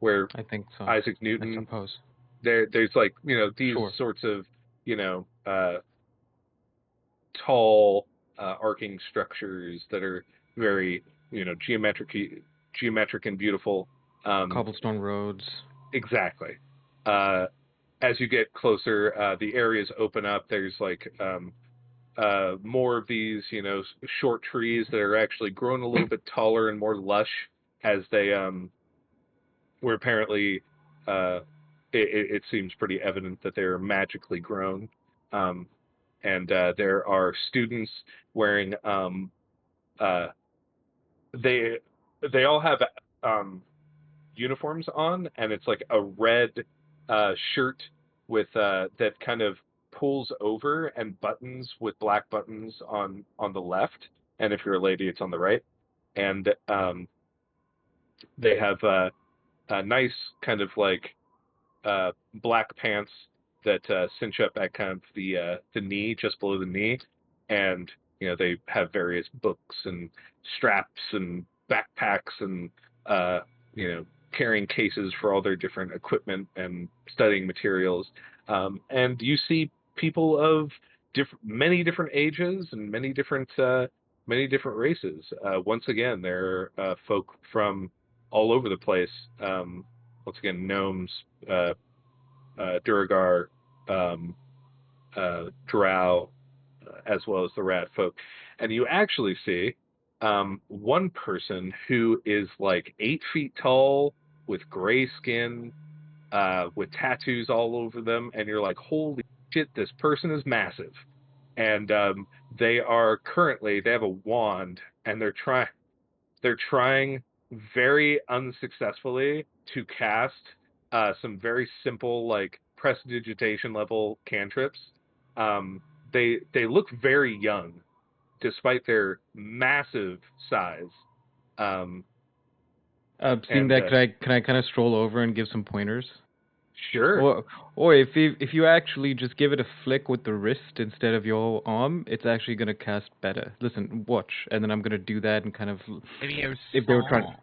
Speaker 3: where
Speaker 2: I think so.
Speaker 3: Isaac
Speaker 2: I
Speaker 3: Newton,
Speaker 2: suppose.
Speaker 3: there's like these
Speaker 2: Sure.
Speaker 3: sorts of tall arcing structures that are very geometric and beautiful. um
Speaker 2: Cobblestone roads.
Speaker 3: exactly. As you get closer, the areas open up. There's like more of these short trees that are actually grown a little bit taller and more lush as they were apparently uh it seems pretty evident that they're magically grown. Um, and there are students wearing uh, they they all have um, uniforms on, and it's like a red shirt with that kind of pulls over and buttons with black buttons on the left, and if you're a lady, it's on the right. And they have a nice kind of like black pants that cinch up at kind of the knee, just below the knee, and they have various books and straps and backpacks and uh, carrying cases for all their different equipment and studying materials. And you see people of many different ages and many different races. Once again, there are folk from all over the place. Once again, gnomes, uh, Duragar, Drow, as well as the rat folk. And you actually see one person who is like 8 feet tall with gray skin, with tattoos all over them. And you're like, holy shit, this person is massive. And they have a wand, and they're trying very unsuccessfully to cast some very simple like prestidigitation level cantrips. Um, they look very young. despite their massive size.
Speaker 2: Seeing
Speaker 3: And
Speaker 2: that, can I kind of stroll over and give some pointers?
Speaker 3: sure,
Speaker 2: Or if you actually just give it a flick with the wrist instead of your arm, it's actually gonna cast better. Listen, watch, and then I'm gonna do that and kind of
Speaker 4: Video
Speaker 2: if they were trying
Speaker 4: song.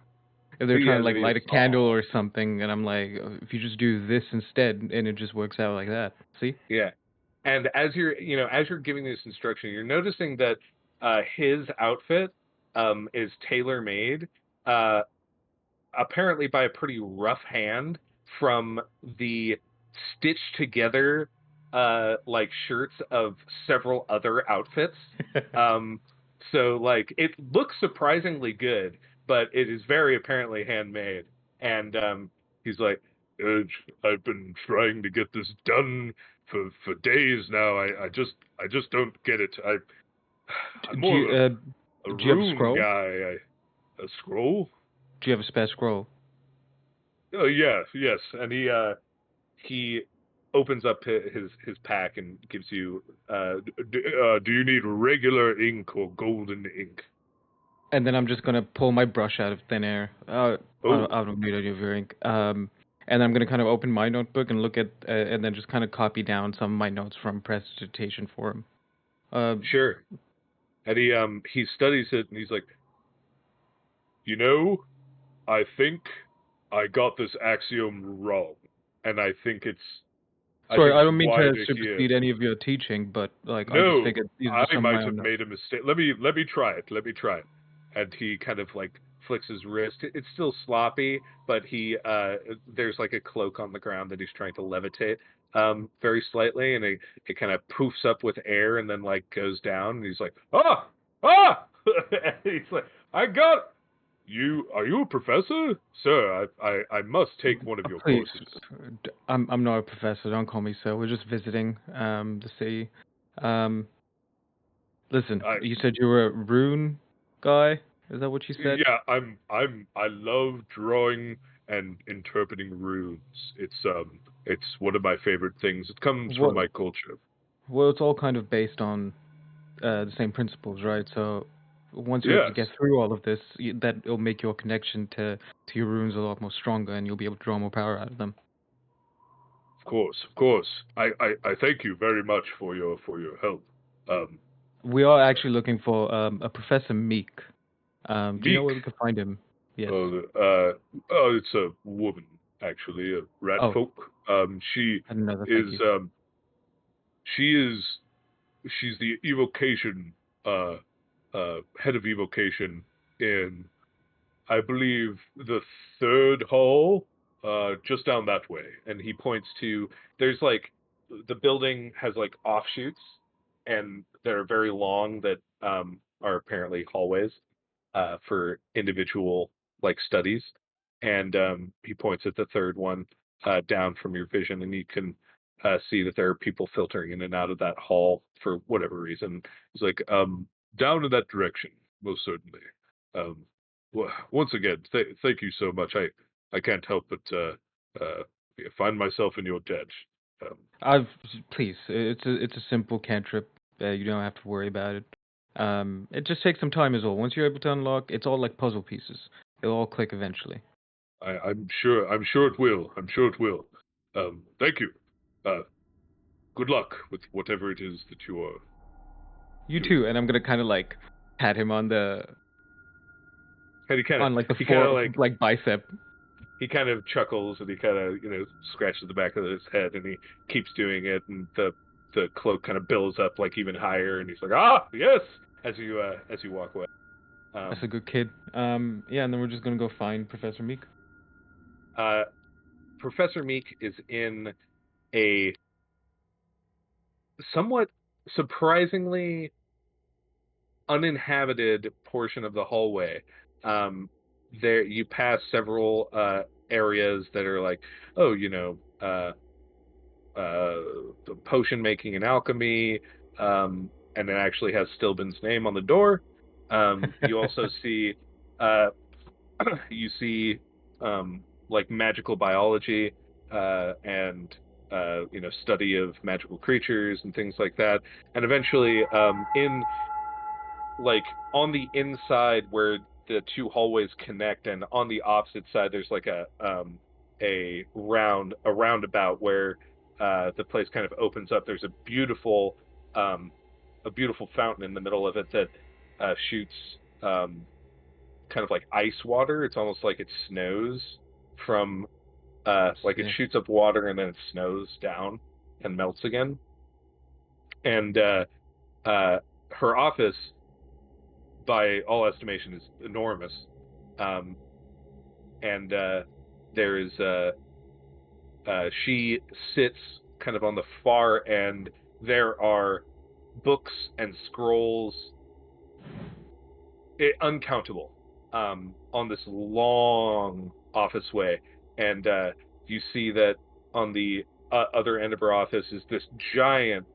Speaker 2: if they were trying to like
Speaker 3: video
Speaker 2: light a
Speaker 3: song.
Speaker 2: candle or something, and I'm like, if you just do this instead, and it just works out like that. See?
Speaker 3: Yeah. And as you're giving this instruction, you're noticing that his outfit is tailor made, uh, apparently by a pretty rough hand from the stitched together like shirts of several other outfits. Um, so like it looks surprisingly good, but it is very apparently handmade. And he's like, I've been trying to get this done for days now. I just don't get it. I'm
Speaker 2: Do
Speaker 3: more
Speaker 2: you
Speaker 3: of a
Speaker 2: do you have a
Speaker 3: rune
Speaker 2: scroll?
Speaker 3: guy. A scroll?
Speaker 2: Do you have a spare scroll?
Speaker 3: Oh yes, yes. And he opens up his pack and gives you. Do you need regular ink or golden ink?
Speaker 2: And then I'm just gonna pull my brush out of thin air.
Speaker 3: Oh,
Speaker 2: I don't need any of your ink. And I'm gonna kind of open my notebook and look at, and then just kind of copy down some of my notes from presentation for him. Uh,
Speaker 3: sure. And he studies it and he's like, you know, I think I got this axiom wrong, and I
Speaker 2: Sorry,
Speaker 3: think
Speaker 2: I
Speaker 3: it's
Speaker 2: don't mean to
Speaker 3: wider here.
Speaker 2: supersede any of your teaching, but like I just
Speaker 3: No,
Speaker 2: figured these are
Speaker 3: I
Speaker 2: some of
Speaker 3: might
Speaker 2: my own
Speaker 3: have
Speaker 2: notes.
Speaker 3: made a mistake. Let me try it. Let me try it. And he kind of like flicks his wrist. It's still sloppy, but there's like a cloak on the ground that he's trying to levitate very slightly, and it kind of poofs up with air and then like goes down. And he's like, ah, ah! And he's like, I got you. Are you a professor, sir? I must take one of your
Speaker 2: Please,
Speaker 3: courses.
Speaker 2: I'm not a professor. Don't call me so. We're just visiting the city. Um, listen,
Speaker 3: I
Speaker 2: you said you were a rune guy. Is that what you said?
Speaker 3: Yeah, I love drawing and interpreting runes. It's one of my favorite things. It comes from
Speaker 2: What?
Speaker 3: my culture.
Speaker 2: Well, it's all kind of based on the same principles, right? So once you're able to
Speaker 3: Yes,
Speaker 2: get through all of this, that will make your connection to your runes a lot more stronger, and you'll be able to draw more power out of them.
Speaker 3: of course, of course. I thank you very much for your help. Um,
Speaker 2: We are actually looking for a Professor Meek. Do you know
Speaker 3: Meek.
Speaker 2: where we can find him? Yes.
Speaker 3: It's a woman actually, a rat
Speaker 2: Oh,
Speaker 3: folk. She
Speaker 2: I didn't know that. Thank
Speaker 3: is
Speaker 2: you.
Speaker 3: she is she's the evocation head of evocation in I believe the third hall, just down that way. And he points to there's like the building has like offshoots, and they're very long that are apparently hallways for individual like studies. And he points at the third one down from your vision, and you can see that there are people filtering in and out of that hall for whatever reason. He's like, down in that direction, most certainly. Um, well, once again, thank you so much. I can't help but find myself in your debt. Um,
Speaker 2: I've please. It's a simple cantrip. You don't have to worry about it. It just takes some time, is all. Once you're able to unlock, it's all like puzzle pieces. It'll all click eventually.
Speaker 3: I'm sure it will. I'm sure it will. Thank you. Uh, good luck with whatever it is that you are
Speaker 2: You
Speaker 3: doing.
Speaker 2: too, and I'm gonna kind of like pat him on the
Speaker 3: And
Speaker 2: on like the
Speaker 3: he kind of
Speaker 2: fore like bicep.
Speaker 3: he kind of chuckles, and he kind of scratches the back of his head, and he keeps doing it, and the cloak kind of billows up like even higher, and he's like, ah, yes, as you walk away.
Speaker 2: That's
Speaker 3: Um,
Speaker 2: a good kid. Yeah, and then we're just gonna go find Professor Meek.
Speaker 3: uh, Professor Meek is in a somewhat surprisingly uninhabited portion of the hallway. Um, there you pass several areas that are like, oh, the potion making and alchemy, and it actually has Stilben's name on the door. You also see, uh, you see, like magical biology and study of magical creatures and things like that. And eventually, in like on the inside where the two hallways connect, and on the opposite side there's like a roundabout where the place kind of opens up. There's a beautiful fountain in the middle of it that shoots kind of like ice water. It's almost like it snows from like it
Speaker 2: Sick.
Speaker 3: shoots up water and then it snows down and melts again. And her office, by all estimation, is enormous. Um, and there is she sits kind of on the far end. There are books and scrolls, uncountable, on this long office way. And you see that on the other end of her office is this giant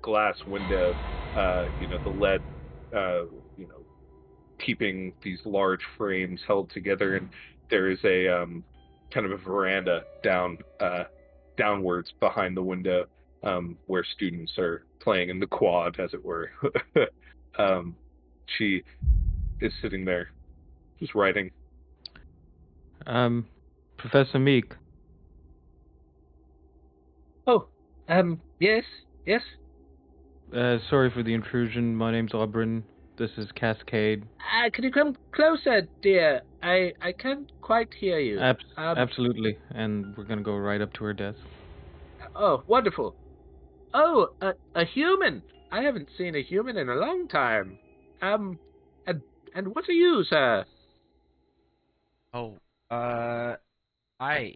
Speaker 3: glass window, the lead, keeping these large frames held together. And there is a kind of a veranda downwards behind the window, where students are playing in the quad, as it were. She is sitting there, just writing.
Speaker 2: Professor Meek.
Speaker 3: Oh, yes, yes.
Speaker 2: Sorry for the intrusion. My name's Aubryn. This is Cascade.
Speaker 3: Can you come closer, dear? I can't quite hear you.
Speaker 2: Absolutely. And we're gonna go right up to her desk.
Speaker 3: Oh, wonderful. Oh, a human. I haven't seen a human in a long time. And what are you, sir?
Speaker 4: Oh, I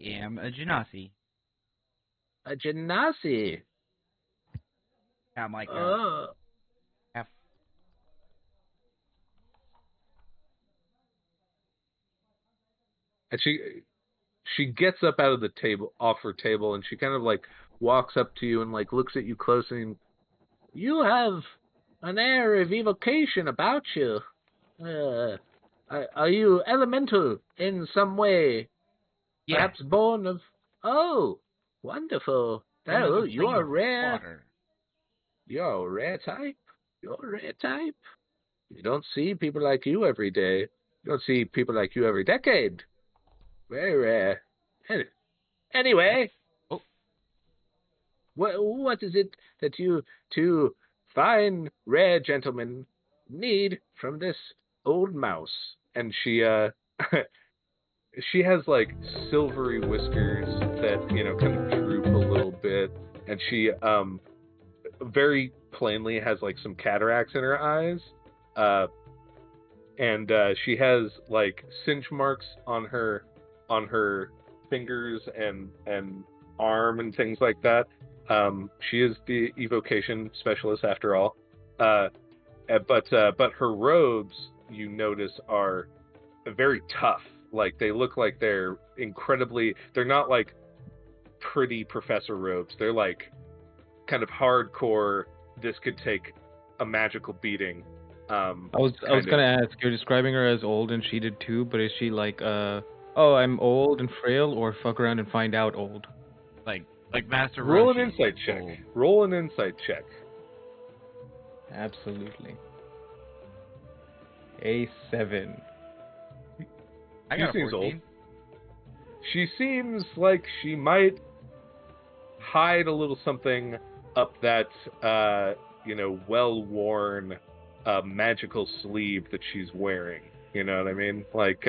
Speaker 4: am a Genasi.
Speaker 3: A genasi.
Speaker 4: Yeah, I'm like
Speaker 3: Oh.
Speaker 4: half.
Speaker 3: And she gets up out of the table, off her table, and she kind of like walks up to you and like looks at you closely. And you have an air of evocation about you. Are you elemental in some way?
Speaker 4: Yeah,
Speaker 3: Perhaps born of... Oh, wonderful.
Speaker 4: from the
Speaker 3: Oh,
Speaker 4: plane
Speaker 3: you're
Speaker 4: of
Speaker 3: rare.
Speaker 4: water.
Speaker 3: You're a rare type. You're a rare type. You don't see people like you every day. You don't see people like you every decade. Very rare. Anyway,
Speaker 4: Oh,
Speaker 3: what is it that you two fine, rare gentlemen need from this old mouse? And she she has like silvery whiskers that kind of droop a little bit, and she very plainly has like some cataracts in her eyes, and she has like cinch marks on her fingers and arm and things like that. She is the evocation specialist after all, but her robes, you notice, are very tough. Like they look like they're not like pretty professor robes. They're like kind of hardcore. This could take a magical beating.
Speaker 2: I was gonna ask. You're describing her as old, and she did too. But is she like, oh, I'm old and frail, or fuck around and find out old?
Speaker 4: like Master
Speaker 3: Roll an
Speaker 4: Roshi.
Speaker 3: insight check.
Speaker 4: Oh.
Speaker 3: Roll an insight check.
Speaker 2: Absolutely. A7.
Speaker 4: I got a
Speaker 3: seems
Speaker 4: 14.
Speaker 3: old. She seems like she might hide a little something up that well-worn magical sleeve that she's wearing. You know what I mean? Like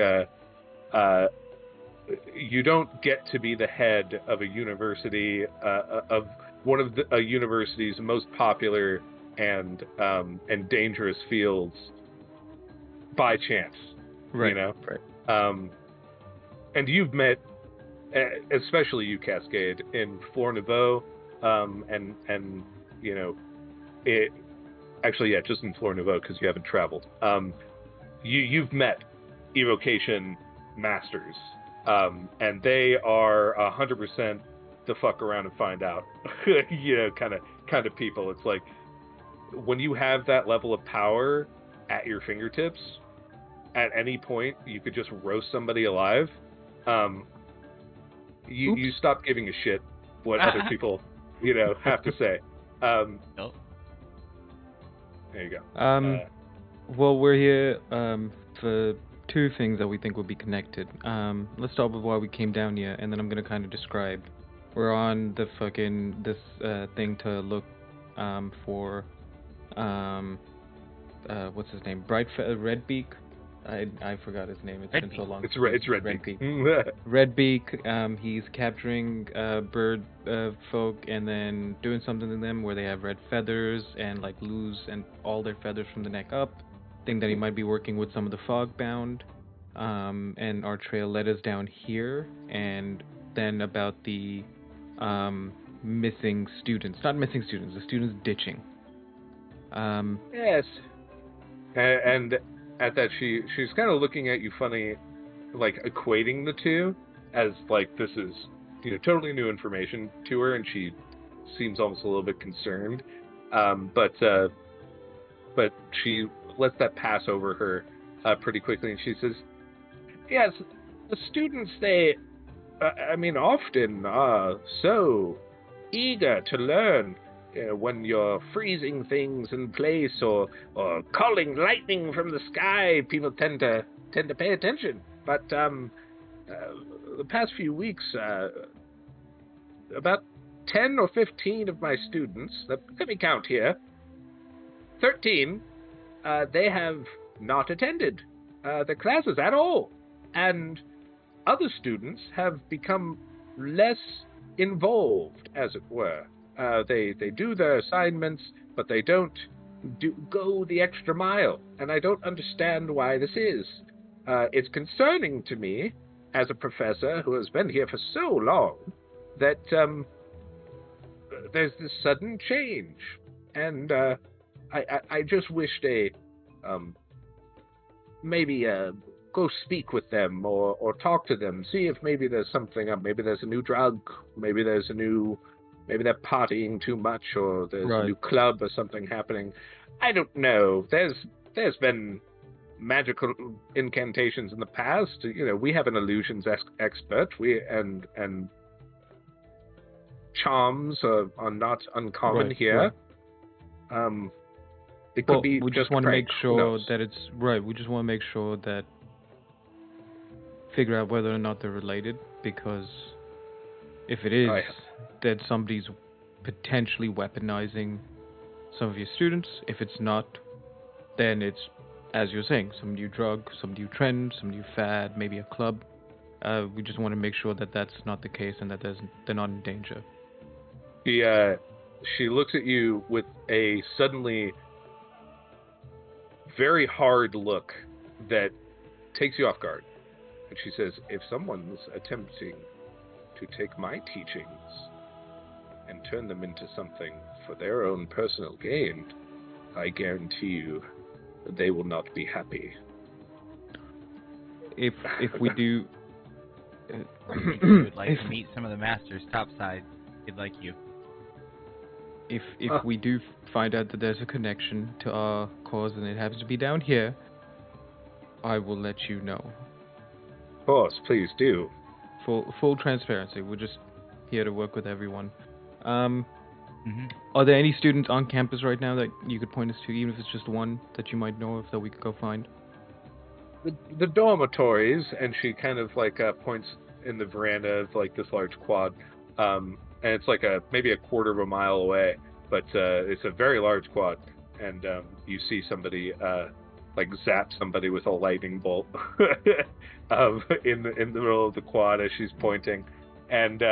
Speaker 3: you don't get to be the head of a university, of one of a university's most popular and dangerous fields by chance.
Speaker 2: Right.
Speaker 3: You know?
Speaker 2: Right.
Speaker 3: And you've met, especially you, Cascade, in Flor Nouveau, and it actually, yeah, just in Flor Nouveau because you haven't traveled. You've met evocation masters, and they are 100% to fuck around and find out, kind of people. It's like when you have that level of power at your fingertips, at any point you could just roast somebody alive. You stop giving a shit what other people have to say.
Speaker 4: Nope.
Speaker 3: There you go.
Speaker 2: Well, we're here for two things that we think will be connected. Let's start with why we came down here, and then I'm gonna kind of describe. We're on the fucking this thing to look for what's his name? Redbeak. I forgot his name. It's been so
Speaker 4: Redbeak.
Speaker 2: long.
Speaker 3: It's Redbeak.
Speaker 2: Redbeak. He's capturing bird folk and then doing something to them where they have red feathers and like lose and all their feathers from the neck up. Think that he might be working with some of the fogbound. And our trail led us down here, and then about the missing students. Not missing students. The students ditching.
Speaker 3: Yes. And at that, she's kind of looking at you funny, like equating the two as like this is totally new information to her, and she seems almost a little bit concerned. But she lets that pass over her pretty quickly, and she says, "Yes, the students they, I mean, often are so eager to learn." When you're freezing things in place or calling lightning from the sky, people tend to pay attention. But the past few weeks, about 10 or 15 of my students, let me count here, 13, they have not attended the classes at all. And other students have become less involved, as it were. They do their assignments, but they don't go the extra mile, and I don't understand why this is. It's concerning to me, as a professor who has been here for so long, that there's this sudden change, and I just wish they maybe go speak with them or talk to them, see if maybe there's something up, maybe there's a new drug, maybe they're partying too much, or there's a new club or something happening. I don't know. There's been magical incantations in the past. We have an illusions expert. And charms are not uncommon here. Right. It could be.
Speaker 2: We just want to make sure that it's right. We just want to make sure that figure out whether or not they're related, because if it is, that somebody's potentially weaponizing some of your students. If it's not, then it's, as you're saying, some new drug, some new trend, some new fad, maybe a club. We just want to make sure that that's not the case and that they're not in danger.
Speaker 3: She looks at you with a suddenly very hard look that takes you off guard. And she says, if someone's attempting to take my teachings and turn them into something for their own personal gain, I guarantee you they will not be happy.
Speaker 2: If we do...
Speaker 4: If you would like to meet some of the masters topside, he'd like you.
Speaker 2: If we do find out that there's a connection to our cause and it happens to be down here, I will let you know.
Speaker 3: Of course, please do.
Speaker 2: Full transparency. We're just here to work with everyone. Are there any students on campus right now that you could point us to, even if it's just one that you might know of that we could go find?
Speaker 3: The dormitories, and she kind of like points in the veranda of like this large quad, and it's like maybe a quarter of a mile away, but it's a very large quad, and you see somebody like zap somebody with a lightning bolt in the middle of the quad as she's pointing, and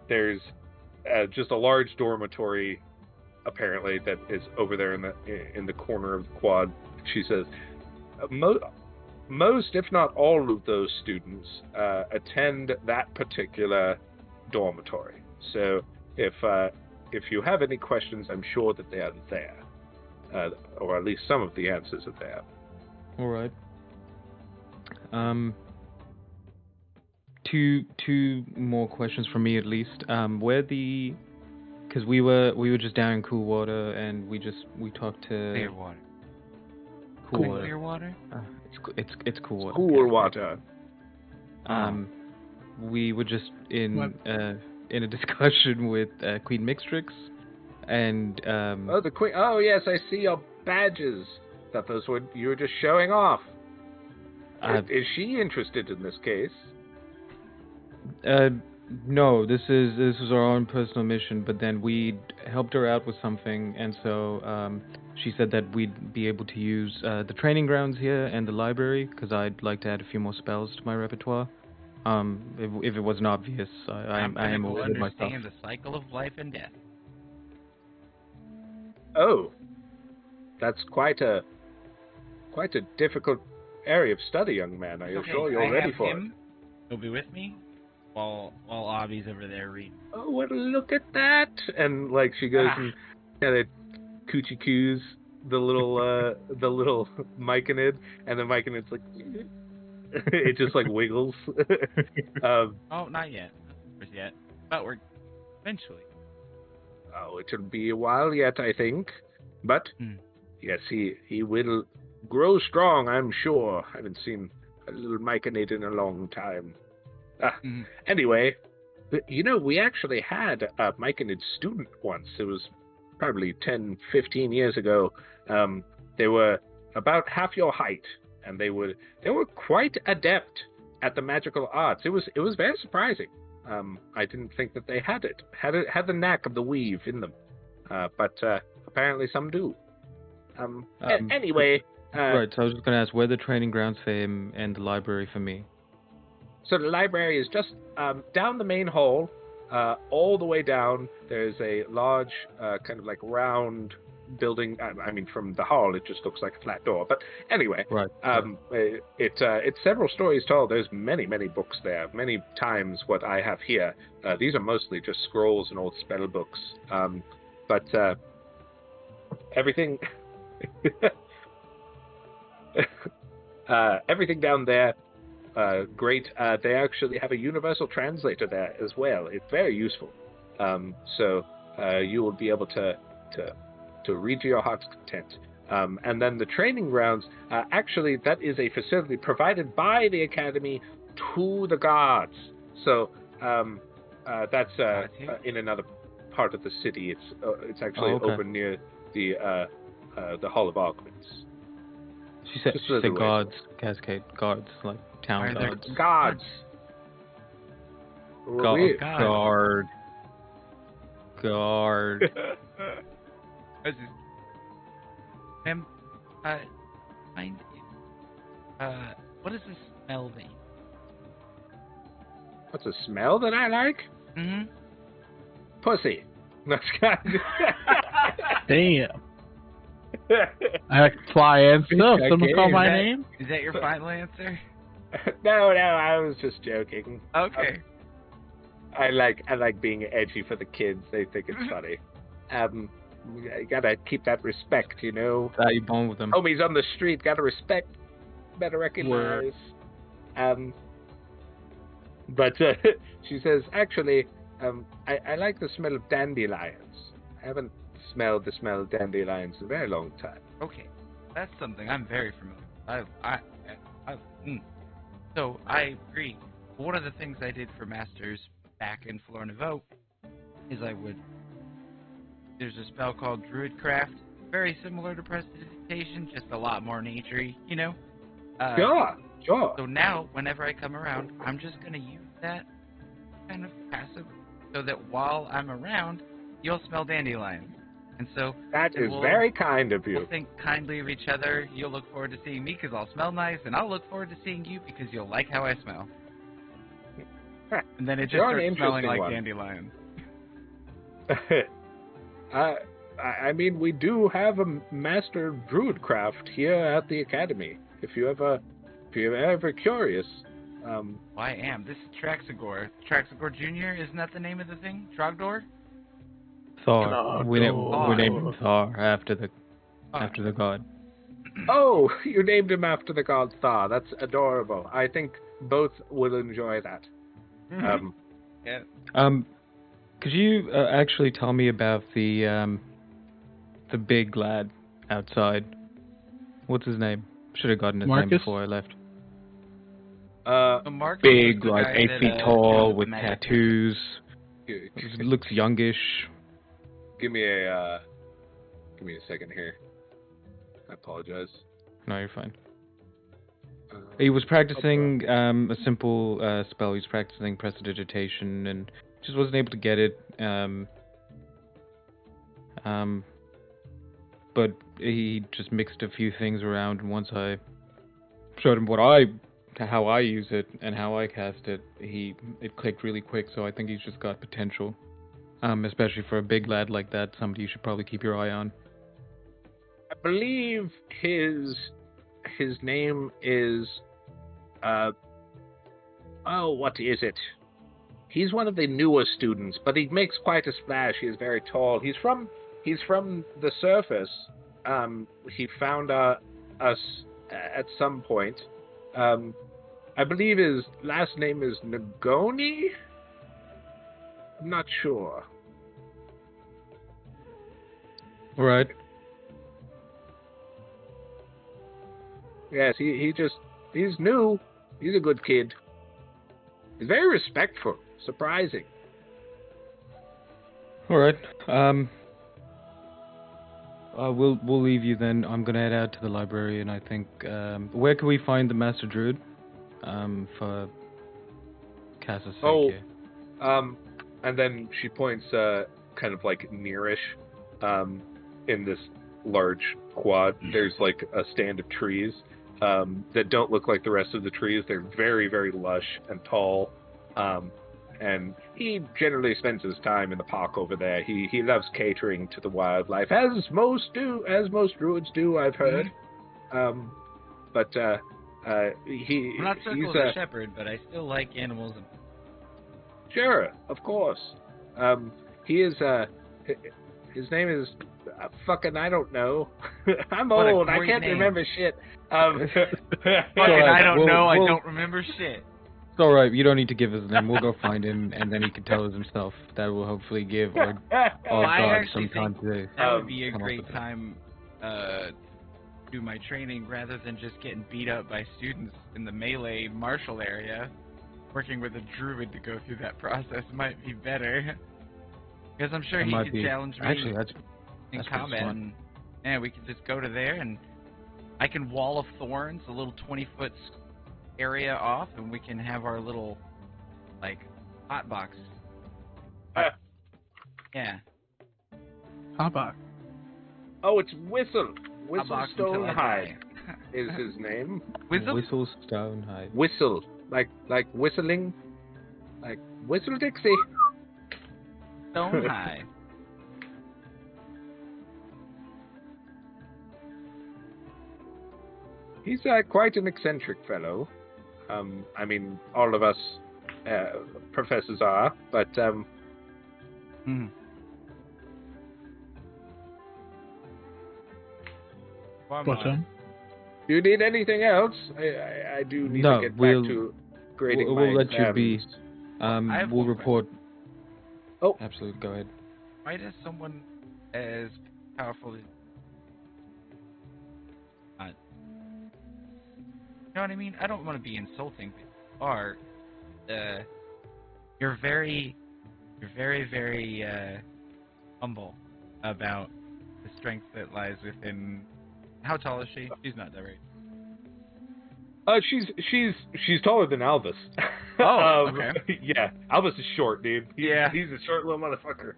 Speaker 3: there's just a large dormitory apparently that is over there in the corner of the quad. She says, most, if not all, of those students attend that particular dormitory. So if you have any questions, I'm sure that they are there, or at least some of the answers are there.
Speaker 2: All right. Two more questions from me at least. Because we were just down in Cool Water and we talked to
Speaker 4: Clear water.
Speaker 2: Cool Water.
Speaker 4: Clear water?
Speaker 2: It's Cool Water.
Speaker 3: Cool Water.
Speaker 2: We were just in a discussion with Queen Mixtrix, and
Speaker 3: oh, the Queen. Oh yes, I see your badges. thought you were just showing off.
Speaker 2: I've-
Speaker 3: Is she interested in this case?
Speaker 2: No, this is our own personal mission. But then we helped her out with something, and so she said that we'd be able to use the training grounds here and the library because I'd like to add a few more spells to my repertoire. If it wasn't obvious, I am aware of myself.
Speaker 4: understand the cycle of life and death.
Speaker 3: Oh, that's quite a difficult area of study, young man. Are you
Speaker 4: Okay,
Speaker 3: sure you're
Speaker 4: I
Speaker 3: ready
Speaker 4: have
Speaker 3: for
Speaker 4: him. He'll be with me while Obby's over there reading.
Speaker 3: it? Oh, well, look at that! And like she goes and kind of coochie coos the little myconid, and the myconid's like it just like wiggles.
Speaker 4: Oh, not yet. Not yet. But we're eventually.
Speaker 3: Oh, it'll be a while yet, I think. But yes, he will grow strong, I'm sure. I haven't seen a little myconid in a long time. Anyway, we actually had a myconid student once. It was probably 10, 15 years ago. They were about half your height, and they were quite adept at the magical arts. It was very surprising. I didn't think that they had the knack of the weave in them, but apparently some do. Anyway,
Speaker 2: right. So I was just going to ask where the training grounds for him and the library for me.
Speaker 3: So the library is just down the main hall, all the way down. There's a large, kind of like round building. I mean, from the hall, it just looks like a flat door. But anyway,
Speaker 2: Right.
Speaker 3: It's several stories tall. There's many, many books there. Many times what I have here. These are mostly just scrolls and old spell books. But everything, everything down there. Great. They actually have a universal translator there as well. It's very useful. So you will be able to read to your heart's content. And then the training grounds, actually, that is a facility provided by the Academy to the guards. So that's in another part of the city. It's actually over near the Hall of Arguments.
Speaker 2: She said guards, Cascade guards, like town guards.
Speaker 3: Guards.
Speaker 2: Guard.
Speaker 4: Ma'am, mind you, what is the smell that you...
Speaker 3: What's a smell that I like?
Speaker 4: Mm-hmm.
Speaker 3: Pussy.
Speaker 1: Damn. I like to fly in. So, someone call my name?
Speaker 4: Is that your final answer?
Speaker 3: No, I was just joking.
Speaker 4: Okay.
Speaker 3: I like being edgy for the kids. They think it's funny. You gotta keep that respect, you know.
Speaker 2: You born with them.
Speaker 3: Homies on the street, gotta respect, better recognize. But she says, actually, I like the smell of dandelions. I haven't smelled the smell of dandelions in a very long time.
Speaker 4: Okay, that's something I'm very familiar with. So I agree. One of the things I did for Masters back in Fleur Nouveau is there's a spell called Druidcraft, very similar to Prestidigitation, just a lot more naturey, you know?
Speaker 3: Sure.
Speaker 4: So now, whenever I come around, I'm just going to use that kind of passive so that while I'm around, you'll smell dandelions. And so
Speaker 3: that is very kind of you.
Speaker 4: We'll think kindly of each other. You'll look forward to seeing me because I'll smell nice, and I'll look forward to seeing you because you'll like how I smell. And then it just starts smelling like dandelions.
Speaker 3: I mean, we do have a master druidcraft here at the Academy. If you're ever curious.
Speaker 4: Well, I am. This is Traxagor. Traxagor Jr., isn't that the name of the thing? Trogdor?
Speaker 2: Thor. We named him Thor after the god.
Speaker 3: Oh, you named him after the god Thor. That's adorable. I think both will enjoy that.
Speaker 4: Mm-hmm. Yeah.
Speaker 2: Could you actually tell me about the big lad outside? What's his name? Should have gotten his
Speaker 1: Marcus?
Speaker 2: name before I left.
Speaker 4: Marcus
Speaker 2: Big, like 8 feet tall, with tattoos. Looks youngish.
Speaker 3: Give me a second here. apologize.
Speaker 2: No, you're fine.
Speaker 3: Uh,
Speaker 2: He was practicing a simple spell. He was practicing prestidigitation and just wasn't able to get it. But he just mixed a few things around, and once I showed him how I use it and how I cast it, it clicked really quick. So I think he's just got potential. Especially for a big lad like that, somebody you should probably keep your eye on.
Speaker 3: I believe his name is what is it? He's one of the newer students, but he makes quite a splash. He is very tall. He's from the surface. He found us at some point. I believe his last name is Nagoni. I'm not sure.
Speaker 2: All right.
Speaker 3: Yes, he's new. He's a good kid. He's very respectful. Surprising.
Speaker 2: All right. We'll leave you then. I'm gonna head out to the library, and I think where can we find the Master Druid? For Cass's sake here.
Speaker 3: And then she points kind of like nearish in this large quad. There's like a stand of trees that don't look like the rest of the trees. They're very, very lush and tall. And he generally spends his time in the park over there. He loves catering to the wildlife, as most druids do, I've heard.
Speaker 4: I'm not
Speaker 3: he's
Speaker 4: Circle as a shepherd, but I still like animals.
Speaker 3: Sure, of course. He is his name is fucking I don't know. I'm
Speaker 4: What a
Speaker 3: old. I
Speaker 4: great
Speaker 3: can't
Speaker 4: name.
Speaker 3: remember shit.
Speaker 4: Fucking
Speaker 2: Alright,
Speaker 4: I don't know. I
Speaker 2: we'll-
Speaker 4: don't remember shit.
Speaker 2: It's all right. You don't need to give us his name. We'll go find him, and then he can tell us himself. That will hopefully give our
Speaker 4: I
Speaker 2: God
Speaker 4: actually
Speaker 2: some time
Speaker 4: think
Speaker 2: to.
Speaker 4: that would be a
Speaker 2: come up
Speaker 4: great
Speaker 2: with it.
Speaker 4: time to do my training rather than just getting beat up by students in the melee martial area. Working with a druid to go through that process might be better. Because I'm sure
Speaker 2: That
Speaker 4: he
Speaker 2: might
Speaker 4: could
Speaker 2: be-
Speaker 4: challenge me
Speaker 2: Actually, that's
Speaker 4: in
Speaker 2: that's pretty
Speaker 4: combat.
Speaker 2: smart.
Speaker 4: And yeah, we can just go to there and I can wall of thorns, a little 20-foot area off, and we can have our little, like, hot box. Yeah.
Speaker 1: Hotbox.
Speaker 3: Oh, it's Whistle.
Speaker 4: Hot
Speaker 3: Whistle
Speaker 4: box until I
Speaker 3: Stonehide
Speaker 4: die.
Speaker 3: is his name.
Speaker 4: Wisdom?
Speaker 2: Whistle Stonehide.
Speaker 3: Whistle, like whistling, like Whistle Dixie.
Speaker 4: Stone high.
Speaker 3: He's quite an eccentric fellow. I mean, all of us professors are, but
Speaker 4: Hmm.
Speaker 1: What's up?
Speaker 3: do you need anything else? I do need
Speaker 2: No,
Speaker 3: to get
Speaker 2: we'll-
Speaker 3: back to grading
Speaker 2: we'll
Speaker 3: my
Speaker 2: let you be.
Speaker 3: exams.
Speaker 4: I have
Speaker 2: We'll
Speaker 4: one
Speaker 2: report.
Speaker 3: Oh.
Speaker 2: Absolutely. Go ahead.
Speaker 4: Why does someone as powerful as you know what I mean? I don't want to be insulting, but you are. You're very, very humble about the strength that lies within. How tall is she? She's not that right.
Speaker 3: She's taller than Albus.
Speaker 4: Oh, okay.
Speaker 3: Yeah, Albus is short, dude. He's a short little motherfucker.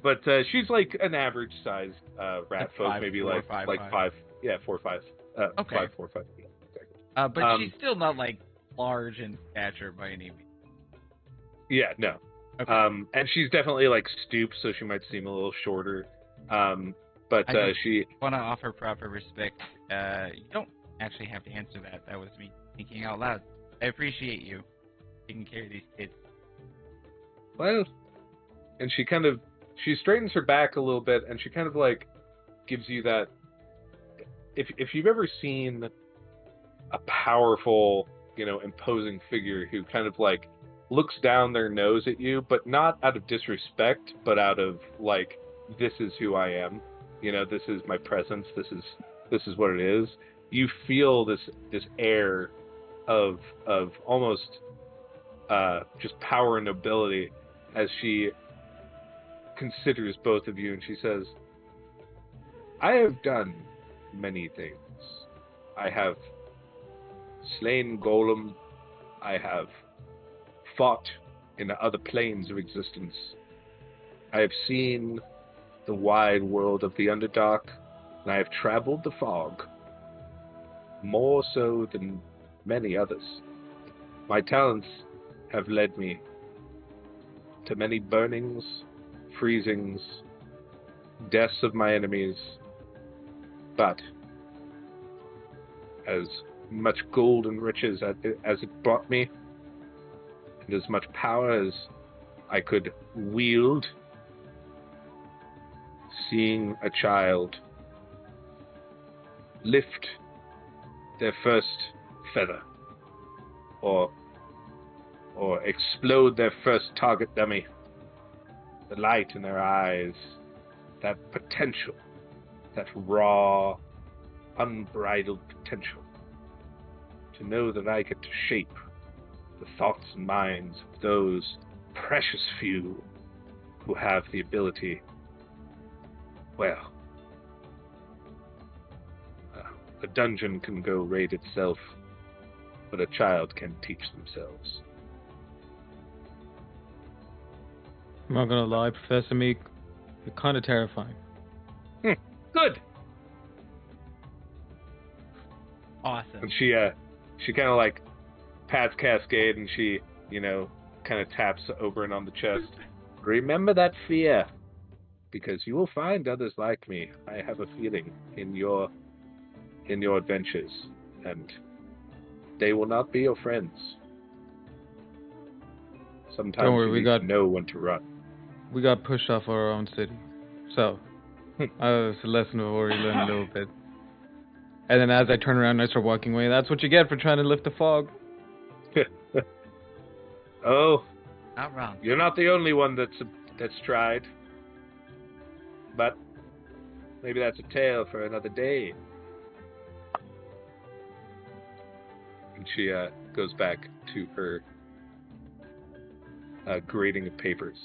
Speaker 3: But she's like an average sized rat
Speaker 4: Like
Speaker 3: folk,
Speaker 4: 5'4",
Speaker 3: maybe like
Speaker 4: 5'5".
Speaker 3: 5, yeah, 4 or 5.
Speaker 4: Okay.
Speaker 3: 5, 4, 5. Yeah, exactly.
Speaker 4: But she's still not like large in stature by any means.
Speaker 3: Yeah, no.
Speaker 4: Okay.
Speaker 3: And she's definitely like stooped, so she might seem a little shorter. But
Speaker 4: I just-
Speaker 3: she.
Speaker 4: Want to offer proper respect. You don't actually have to answer that. That was me thinking out loud. I appreciate you taking care of these kids.
Speaker 3: Well, and she straightens her back a little bit, and she kind of like gives you that. If you've ever seen a powerful, imposing figure who kind of like looks down their nose at you, but not out of disrespect, but out of like, this is who I am. This is my presence. This is what it is. You feel this air of almost just power and nobility as she considers both of you, and she says, I have done many things. I have slain Golem. I have fought in other planes of existence. I have seen the wide world of the Underdark, and I have traveled the fog, more so than many others. My talents have led me to many burnings, freezings, deaths of my enemies, but as much gold and riches as it brought me, and as much power as I could wield, seeing a child lift their first feather, or explode their first target dummy, the light in their eyes, that potential, that raw, unbridled potential, to know that I get to shape the thoughts and minds of those precious few who have the ability, well, a dungeon can go raid itself, but a child can teach themselves.
Speaker 2: I'm not gonna lie, Professor Meek, you're kind of terrifying.
Speaker 3: Good.
Speaker 4: Awesome.
Speaker 3: And she kind of like pats Cascade, and she, kind of taps Oberon on the chest. Remember that fear, because you will find others like me. I have a feeling in your adventures, and they will not be your friends. Sometimes
Speaker 2: Don't worry,
Speaker 3: you
Speaker 2: we
Speaker 3: need
Speaker 2: got-
Speaker 3: to know when to run.
Speaker 2: We got pushed off our own city, so it's a lesson I've already learned a little bit. And then as I turn around and I start walking away, that's what you get for trying to lift the fog.
Speaker 3: Oh,
Speaker 4: Not wrong.
Speaker 3: you're not the only one that's tried. But maybe that's a tale for another day. And she goes back to her grading of papers.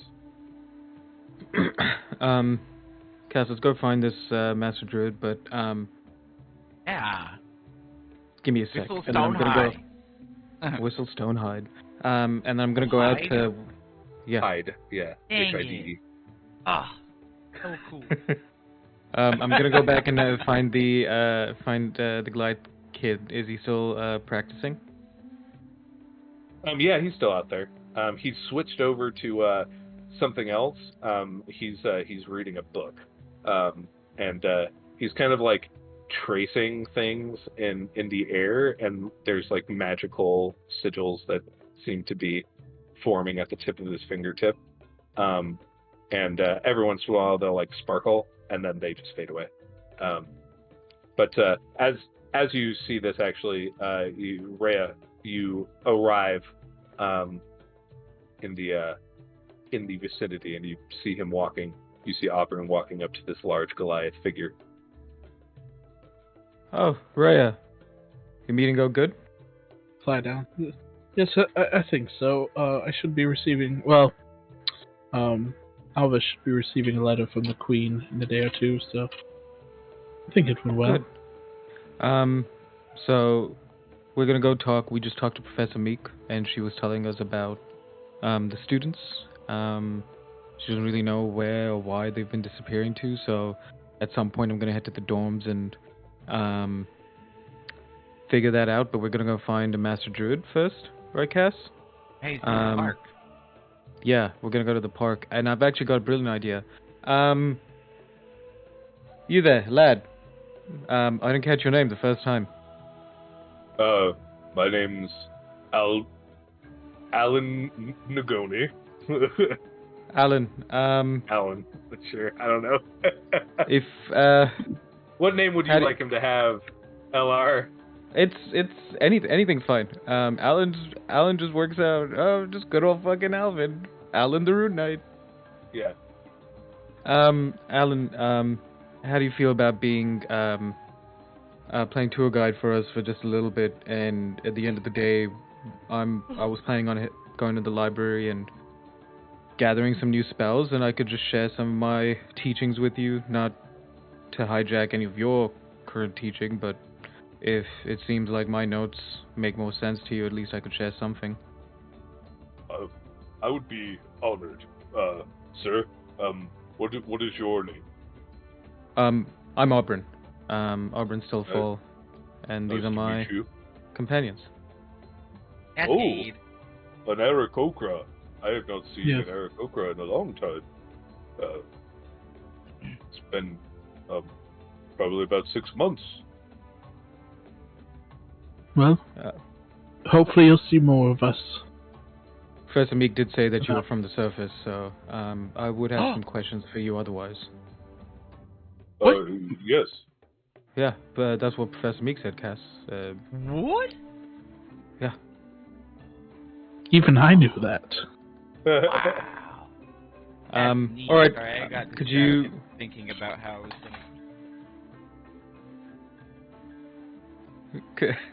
Speaker 2: Cass, let's go find this Master Druid, but
Speaker 4: Yeah.
Speaker 2: give me a sec.
Speaker 4: Whistle
Speaker 2: And then I'm
Speaker 4: stone
Speaker 2: gonna
Speaker 4: high.
Speaker 2: go Whistle Stone Hide. And then I'm gonna go out
Speaker 4: Hide?
Speaker 2: to
Speaker 3: Hide, yeah.
Speaker 4: Dang
Speaker 3: Hide.
Speaker 4: Ah, so cool.
Speaker 2: I'm gonna go back and find the Glide kid. Is he still practicing?
Speaker 3: Yeah, he's still out there. He's switched over to something else. He's reading a book, and he's kind of like tracing things in the air, and there's like magical sigils that seem to be forming at the tip of his fingertip. And every once in a while they'll like sparkle, and then they just fade away. But as you see this, actually, Rhea, you arrive in the vicinity, and you see him walking. You see Oberon walking up to this large Goliath figure.
Speaker 2: Oh, Rhea, your meeting go good?
Speaker 1: Fly down. Yes, I think so. I should be receiving. Well, Alva should be receiving a letter from the Queen in a day or two, so I think it went well.
Speaker 2: Good. So we're gonna go talk. We just talked to Professor Meek, and she was telling us about the students. She doesn't really know where or why they've been disappearing to. So at some point, I'm gonna head to the dorms and figure that out. But we're gonna go find a Master Druid first, right, Cass?
Speaker 4: Hey, it's in the park.
Speaker 2: Yeah, we're gonna go to the park, and I've actually got a brilliant idea. You there, lad? I didn't catch your name the first time.
Speaker 3: My name's Alan Nagoni.
Speaker 2: Alan.
Speaker 3: Alan, sure. I don't know.
Speaker 2: If
Speaker 3: what name would you like him to have, LR?
Speaker 2: It's anything's fine. Alan just works out. Oh, just good old fucking Alvin. Alan the Rune Knight.
Speaker 3: Yeah.
Speaker 2: Alan, how do you feel about being playing tour guide for us for just a little bit? And at the end of the day, I was planning on going to the library and gathering some new spells, and I could just share some of my teachings with you, not to hijack any of your current teaching, but if it seems like my notes make more sense to you, at least I could share something.
Speaker 5: I would be honored, sir. What is your name?
Speaker 2: I'm Auburn. Auburn Stillfall, and these
Speaker 5: Nice
Speaker 2: are
Speaker 5: to
Speaker 2: my
Speaker 5: meet you.
Speaker 2: companions.
Speaker 4: Indeed.
Speaker 5: An Aarakocra. I have not seen
Speaker 1: Yes.
Speaker 5: an Aarakocra in a long time. It's been probably about 6 months.
Speaker 1: Well,
Speaker 2: Uh,
Speaker 1: hopefully you'll see more of us.
Speaker 2: Professor Meek did say that you were from the surface, so I would have some questions for you otherwise.
Speaker 1: What?
Speaker 5: Yes.
Speaker 2: Yeah, but that's what Professor Meek said, Cass.
Speaker 4: What?
Speaker 2: Yeah.
Speaker 1: Even I knew that.
Speaker 4: Wow. That's neat.
Speaker 2: All right.
Speaker 4: Sorry, I got
Speaker 2: Could
Speaker 4: distracted
Speaker 2: you
Speaker 4: thinking about how I was gonna.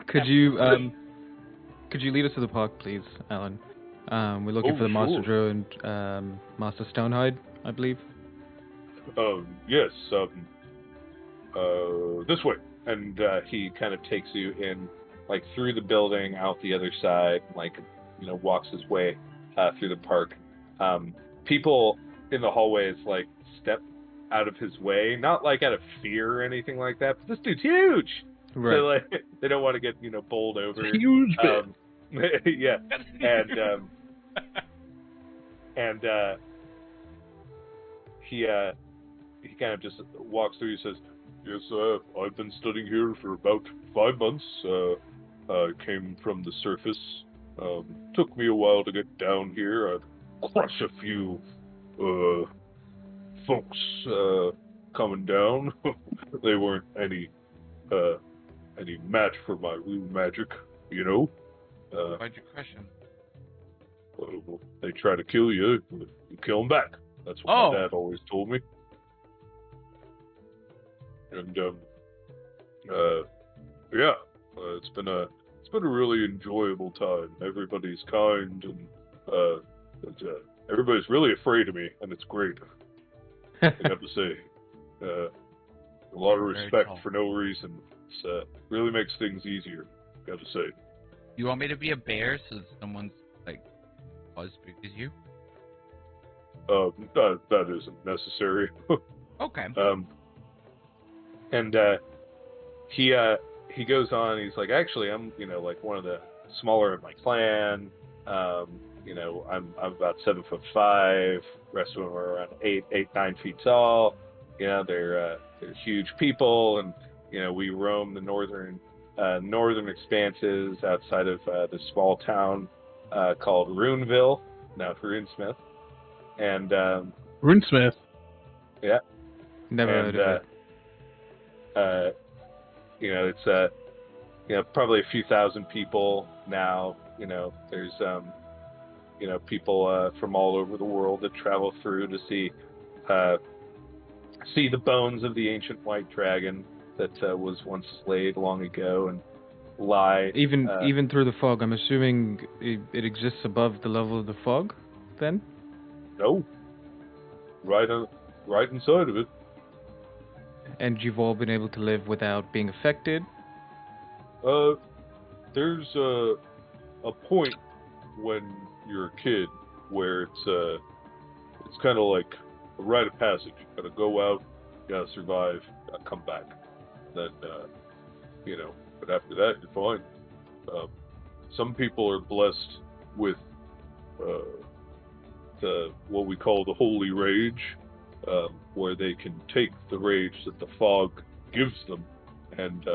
Speaker 2: could you lead us to the park, please, Alan? We're looking for the Master
Speaker 5: Sure.
Speaker 2: Drow and Master Stonehide, I believe.
Speaker 5: Yes. This way. And he kind of takes you in, like, through the building, out the other side, like, walks his way through the park. People in the hallways, like, step out of his way, not like out of fear or anything like that, but this dude's huge.
Speaker 2: Right.
Speaker 5: So, like, they don't want to get, bowled over.
Speaker 1: Huge bit.
Speaker 5: Yeah. And he kind of just walks through. He says, "Yes, I've been studying here for about 5 months. Came from the surface. Took me a while to get down here. I'd crush a few folks coming down. They weren't any match for my rune magic,
Speaker 4: Why'd you crush him?
Speaker 5: Well, they try to kill you, you kill them back. That's what
Speaker 4: Oh.
Speaker 5: my dad always told me. And yeah, it's been a really enjoyable time. Everybody's kind, and everybody's really afraid of me, and it's great. I have to say, a lot of
Speaker 4: You're very
Speaker 5: respect
Speaker 4: tall.
Speaker 5: for no reason. It really makes things easier. Got to say.
Speaker 4: You want me to be a bear so that someone's like as big as you?
Speaker 5: That isn't necessary.
Speaker 4: Okay.
Speaker 5: And he goes on. He's like, actually, I'm like one of the smaller in my clan. I'm about 7'5". Rest of them are around 9 feet tall. They're huge people, and we roam the northern expanses outside of this small town called Runeville, now Runesmith. And
Speaker 1: Runesmith.
Speaker 5: yeah,
Speaker 2: Never heard of it.
Speaker 5: it's probably a few thousand people now. There's people from all over the world that travel through to see the bones of the ancient white dragon that was once slayed long ago and lie.
Speaker 2: Even through the fog, I'm assuming it exists above the level of the fog, then?
Speaker 5: No, right inside of it.
Speaker 2: And you've all been able to live without being affected?
Speaker 5: There's a point when you're a kid where it's kind of like a rite of passage. You gotta go out, you gotta survive, you gotta come back. Then, but after that, you're fine. Some people are blessed with what we call the holy rage, where they can take the rage that the fog gives them and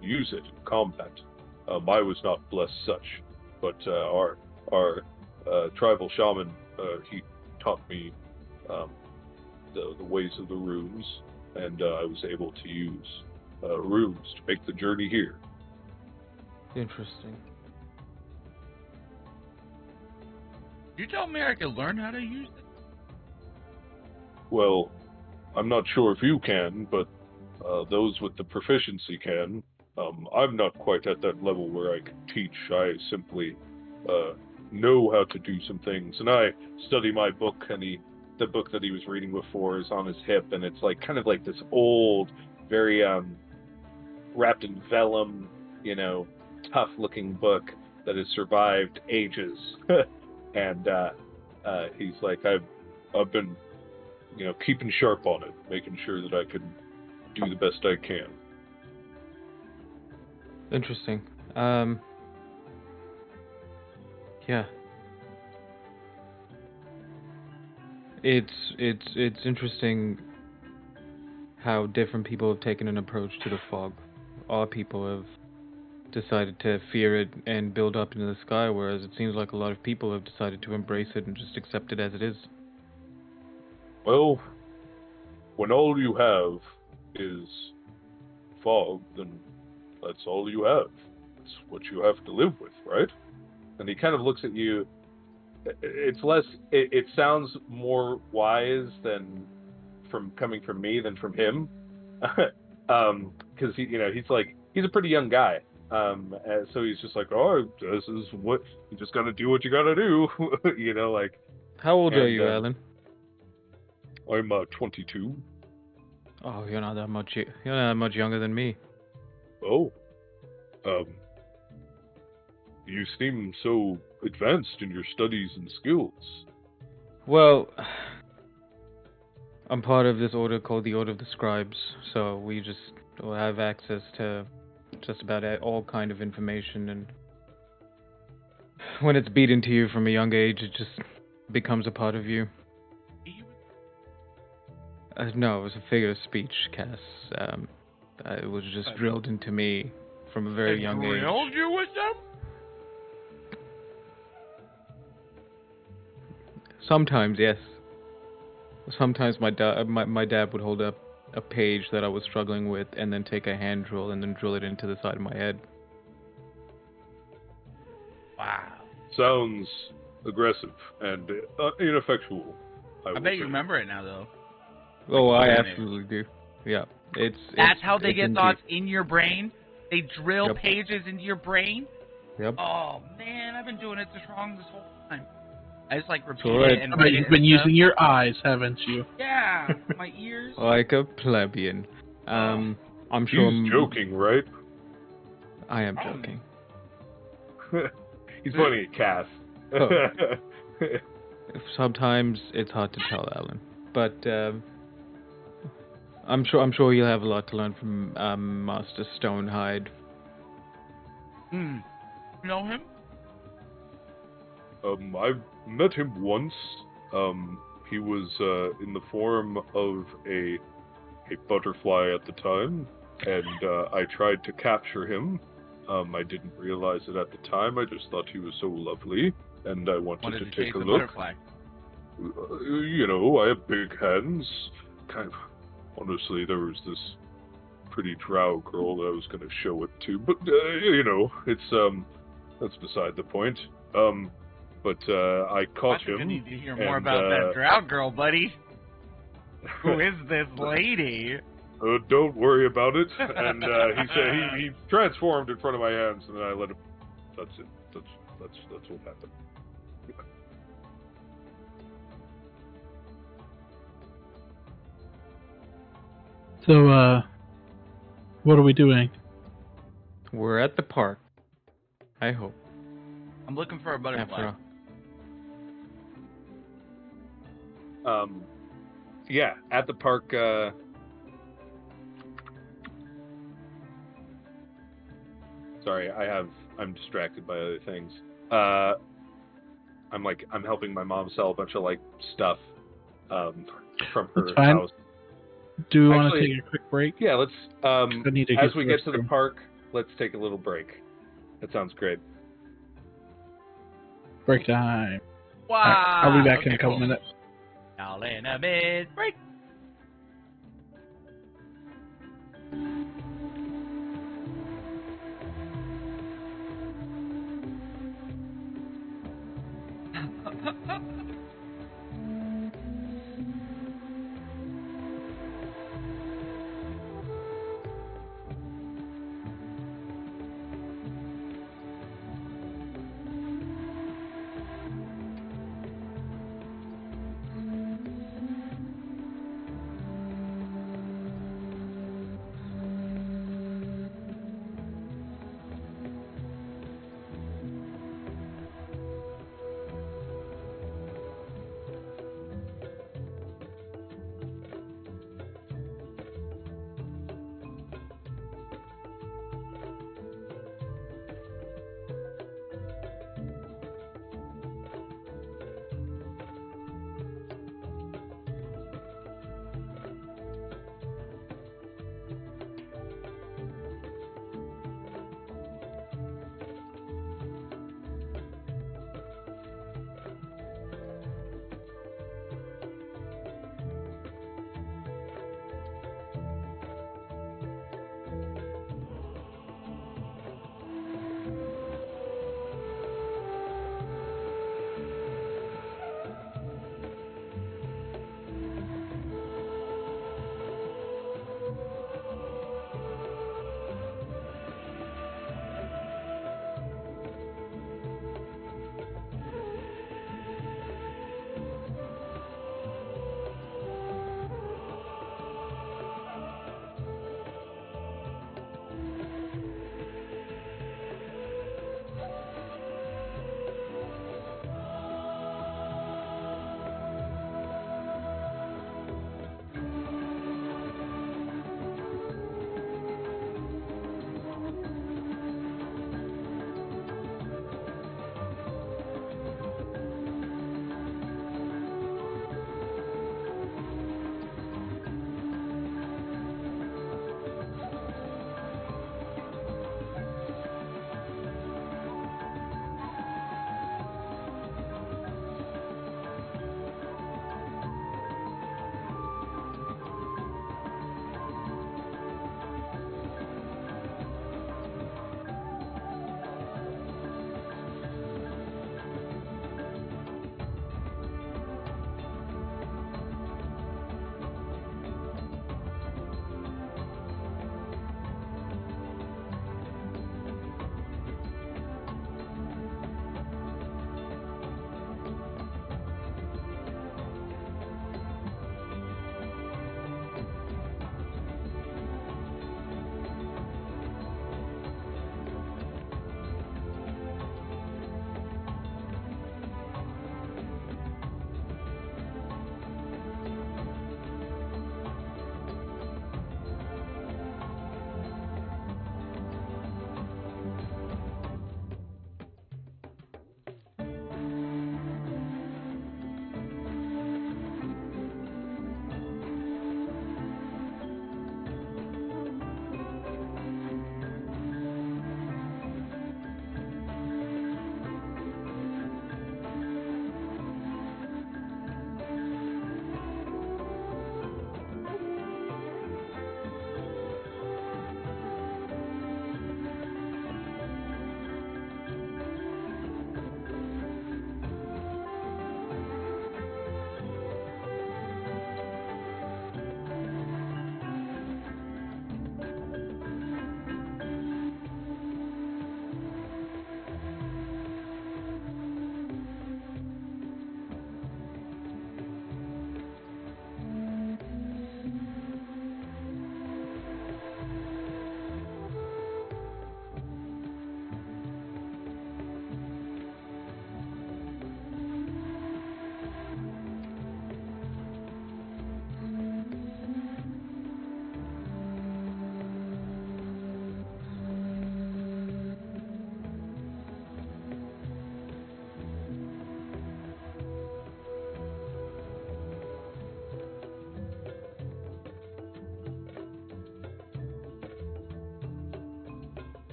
Speaker 5: use it in combat. I was not blessed such, but our tribal shaman, he taught me the ways of the runes, and I was able to use runes to make the journey here.
Speaker 2: Interesting.
Speaker 4: You told me I could learn how to use it.
Speaker 5: Well, I'm not sure if you can, but those with the proficiency can. I'm not quite at that level where I can teach. I simply know how to do some things. And I study my book, and the book that he was reading before is on his hip, and it's like kind of like this old, very wrapped in vellum, tough-looking book that has survived ages. And he's like, I've been, keeping sharp on it, making sure that I can do the best I can.
Speaker 2: Interesting. Yeah. It's interesting how different people have taken an approach to the fog. All people have decided to fear it and build up into the sky, whereas it seems like a lot of people have decided to embrace it and just accept it as it is.
Speaker 5: Well, when all you have is fog, then that's all you have. It's what you have to live with, right? And he kind of looks at you. It's less. It sounds more wise than coming from me than from him, because he's a pretty young guy. And so he's just like, oh, this is what you just gotta do. What you gotta do, like.
Speaker 2: How old are you, Alan?
Speaker 5: I'm 22.
Speaker 2: Oh, you're not that much. You're not that much younger than me.
Speaker 5: Oh, you seem so advanced in your studies and skills.
Speaker 2: Well, I'm part of this order called the Order of the Scribes, so we just have access to just about all kind of information, and when it's beaten to you from a young age, it just becomes a part of you. No, it was a figure of speech, Cass. It was just drilled into me from a very young age.
Speaker 4: Drilled you with them?
Speaker 2: Sometimes, yes. Sometimes my dad would hold up a page that I was struggling with, and then take a hand drill and then drill it into the side of my head.
Speaker 4: Wow.
Speaker 5: Sounds aggressive and ineffectual.
Speaker 4: I bet you remember it now, though.
Speaker 2: Oh, I absolutely do. Yeah,
Speaker 4: That's how they get
Speaker 2: deep.
Speaker 4: thoughts in your brain? They drill
Speaker 2: Yep.
Speaker 4: pages into your brain?
Speaker 2: Yep.
Speaker 4: Oh, man, I've been doing it this wrong this whole time. I just, repeat
Speaker 2: Alright.
Speaker 4: it and
Speaker 1: I bet
Speaker 4: write it
Speaker 1: you've been
Speaker 4: and
Speaker 1: using
Speaker 4: stuff.
Speaker 1: your eyes, haven't you?
Speaker 4: Yeah, my ears.
Speaker 2: Like a plebeian. I'm sure.
Speaker 5: He's joking, right?
Speaker 2: I am joking.
Speaker 5: He's pointing at Cass.
Speaker 2: Oh. Sometimes it's hard to tell, Alan, but I'm sure you'll have a lot to learn from Master Stonehide.
Speaker 4: You know him?
Speaker 5: I've met him once. He was in the form of a butterfly at the time, and I tried to capture him. I didn't realize it at the time. I just thought he was so lovely, and I wanted to
Speaker 4: chase
Speaker 5: take a
Speaker 4: the
Speaker 5: look.
Speaker 4: butterfly.
Speaker 5: I have big hands. Kind of. Honestly, there was this pretty drow girl that I was going to show it to, but it's that's beside the point. But I caught him.
Speaker 4: I need to hear more about that drow girl, buddy. Who is this lady?
Speaker 5: Don't worry about it. And he said he transformed in front of my hands, and then I let him. That's it. That's what happened.
Speaker 1: So, what are we doing?
Speaker 2: We're at the park. I hope.
Speaker 4: I'm looking for a butterfly.
Speaker 5: Yeah, at the park. Sorry, I'm distracted by other things. I'm helping my mom sell a bunch of stuff from her house.
Speaker 1: Do we want to take a quick break?
Speaker 5: Yeah, let's. As we get to the
Speaker 1: room.
Speaker 5: park, let's take a little break. That sounds great.
Speaker 1: Break time.
Speaker 4: Wow.
Speaker 1: Right, I'll be back in a couple minutes.
Speaker 4: Now in a mid break.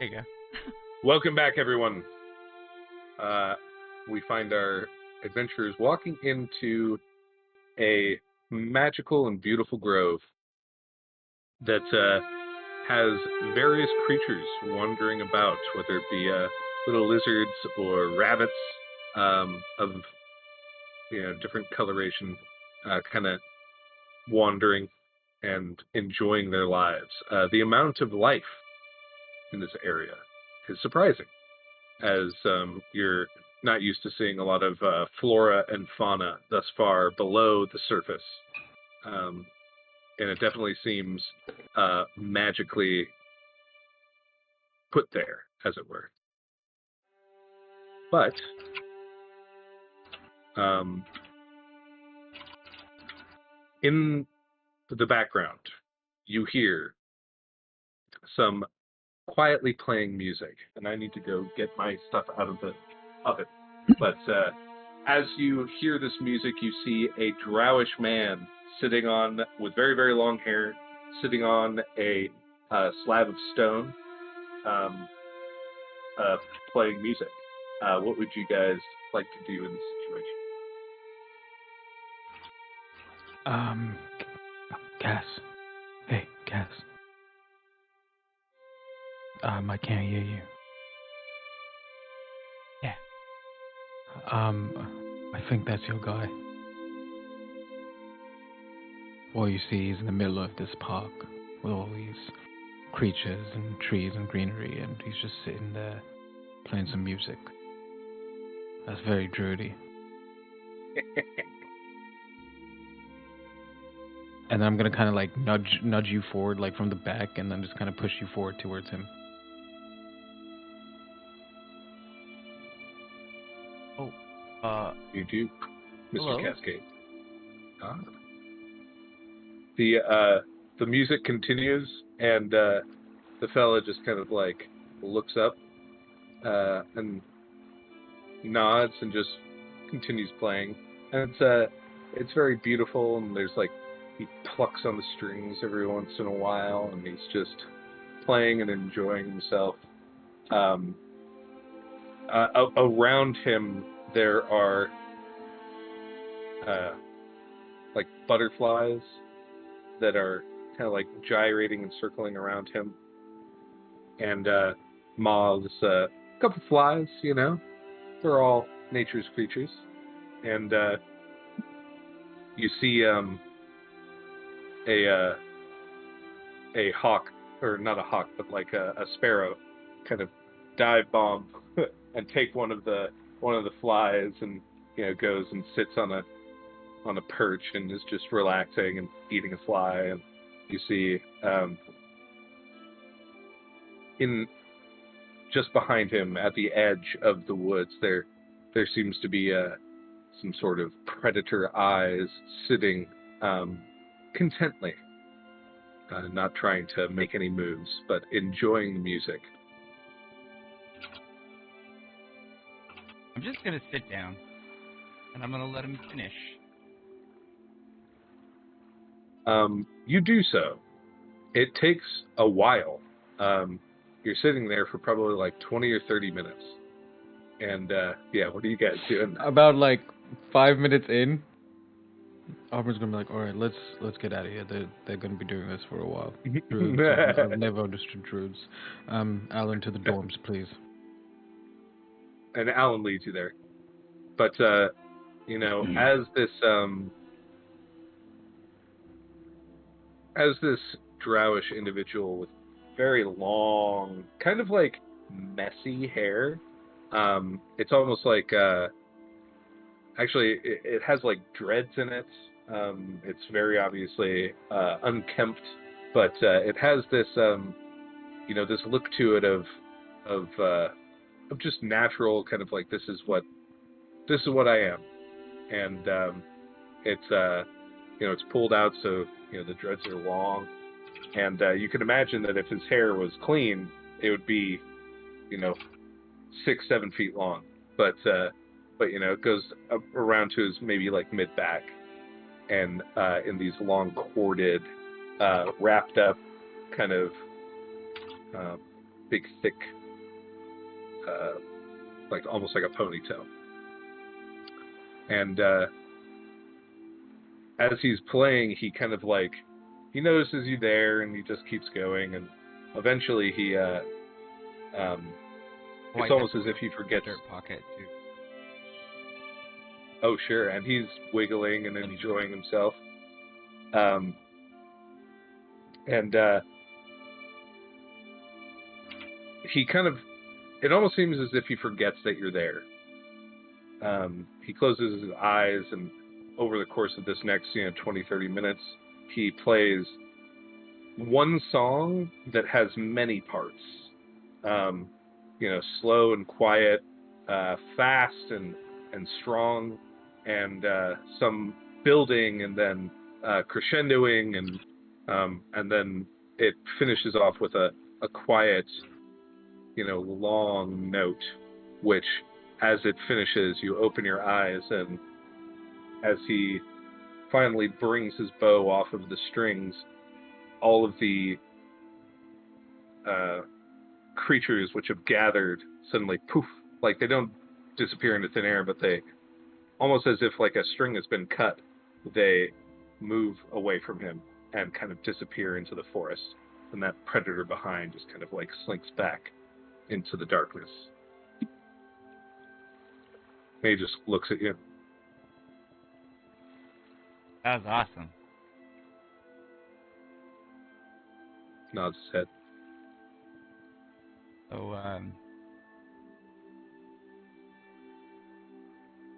Speaker 4: There you go.
Speaker 5: Welcome back, everyone. We find our adventurers walking into a magical and beautiful grove that has various creatures wandering about, whether it be little lizards or rabbits of different coloration, kind of wandering and enjoying their lives. The amount of life in this area is surprising, as you're not used to seeing a lot of flora and fauna thus far below the surface. And it definitely seems magically put there, as it were. But in the background, you hear some quietly playing music, and I need to go get my stuff out of the oven. But as you hear this music, you see a drowish man sitting on, with very, very long hair, sitting on a slab of stone, playing music. What would you guys like to do in this situation?
Speaker 2: Cass. Hey, Cass. I can't hear you.
Speaker 4: Yeah.
Speaker 2: I think that's your guy. Well, you see, he's in the middle of this park with all these creatures and trees and greenery, and he's just sitting there playing some music. That's very druidy. And then I'm gonna kind of like nudge you forward, like from the back, and then just kind of push you forward towards him.
Speaker 4: Oh,
Speaker 5: You do, Mr.
Speaker 4: Hello?
Speaker 5: Cascade. The music continues, and the fella just kind of like looks up and nods and just continues playing. And it's very beautiful, and there's like, he plucks on the strings every once in a while, and he's just playing and enjoying himself. Around him there are like butterflies that are kind of like gyrating and circling around him, and moths, a couple flies, they're all nature's creatures. And you see a hawk, or not a hawk, but like a sparrow, kind of dive bomb and take one of the flies, and goes and sits on a perch and is just relaxing and eating a fly. And you see in just behind him, at the edge of the woods, there seems to be some sort of predator eyes sitting contently, not trying to make any moves, but enjoying the music.
Speaker 4: I'm just gonna sit down, and I'm gonna let him finish.
Speaker 5: You do so. It takes a while. You're sitting there for probably like 20 or 30 minutes. And yeah, what are you guys doing?
Speaker 2: About like 5 minutes in, Auburn's gonna be like, "All right, let's get out of here. They're gonna be doing this for a while." Druids, I've never understood druids. Alan, to the dorms, please.
Speaker 5: And Alan leads you there. But as this drowish individual with very long, kind of like messy hair, it's almost like actually it has like dreads in it. It's very obviously unkempt, but it has this this look to it of just natural, kind of like, this is what I am. And it's it's pulled out, so the dreads are long, and you can imagine that if his hair was clean, it would be 6-7 feet long, but it goes up around to his maybe like mid back, and in these long corded, wrapped up kind of big, thick, like almost like a ponytail. And as he's playing, he kind of like he notices you there, and he just keeps going, and eventually he it's almost as if he forgets.
Speaker 4: Dirt pocket too.
Speaker 5: Oh, sure, and he's wiggling and enjoying himself. And he kind of, it almost seems as if he forgets that you're there. He closes his eyes, and over the course of this next, 20, 30 minutes, he plays one song that has many parts. Slow and quiet, fast and strong, and some building, and then crescendoing, and then it finishes off with a quiet, long note, which, as it finishes, you open your eyes, and as he finally brings his bow off of the strings, all of the creatures which have gathered suddenly poof, like they don't disappear into thin air, but they, almost as if like a string has been cut, they move away from him and kind of disappear into the forest. And that predator behind just kind of like slinks back into the darkness. And he just looks at you.
Speaker 4: That was awesome.
Speaker 5: Nods his head.
Speaker 4: So,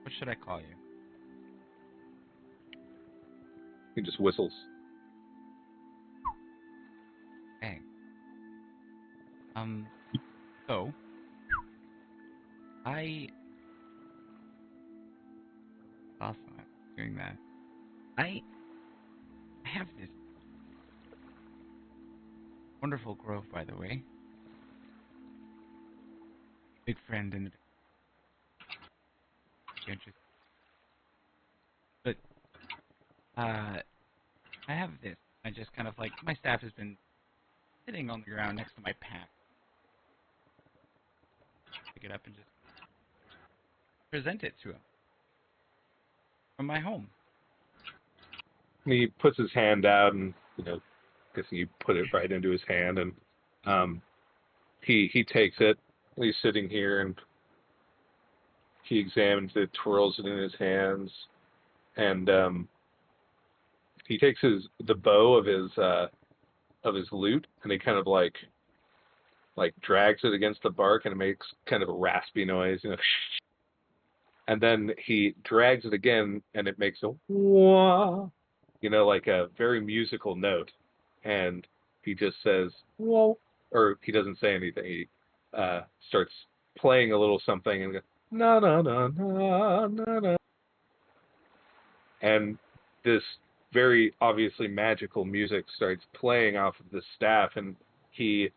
Speaker 4: what should I call you?
Speaker 5: He just whistles.
Speaker 4: Dang. So, awesome, I'm doing that. I have this wonderful grove, by the way. Big friend in the interest. But, I have this. I just kind of like, my staff has been sitting on the ground next to my pack. Pick it up and just present it to him. From my home.
Speaker 5: He puts his hand out, and guessing you put it right into his hand, and he takes it. And he's sitting here, and he examines it, twirls it in his hands, and he takes the bow of his lute, and he kind of like drags it against the bark, and it makes kind of a raspy noise, and then he drags it again, and it makes a wah, like a very musical note, and he just says whoa, or he doesn't say anything. He starts playing a little something, and goes na na na na na na, and this very obviously magical music starts playing off of the staff, and he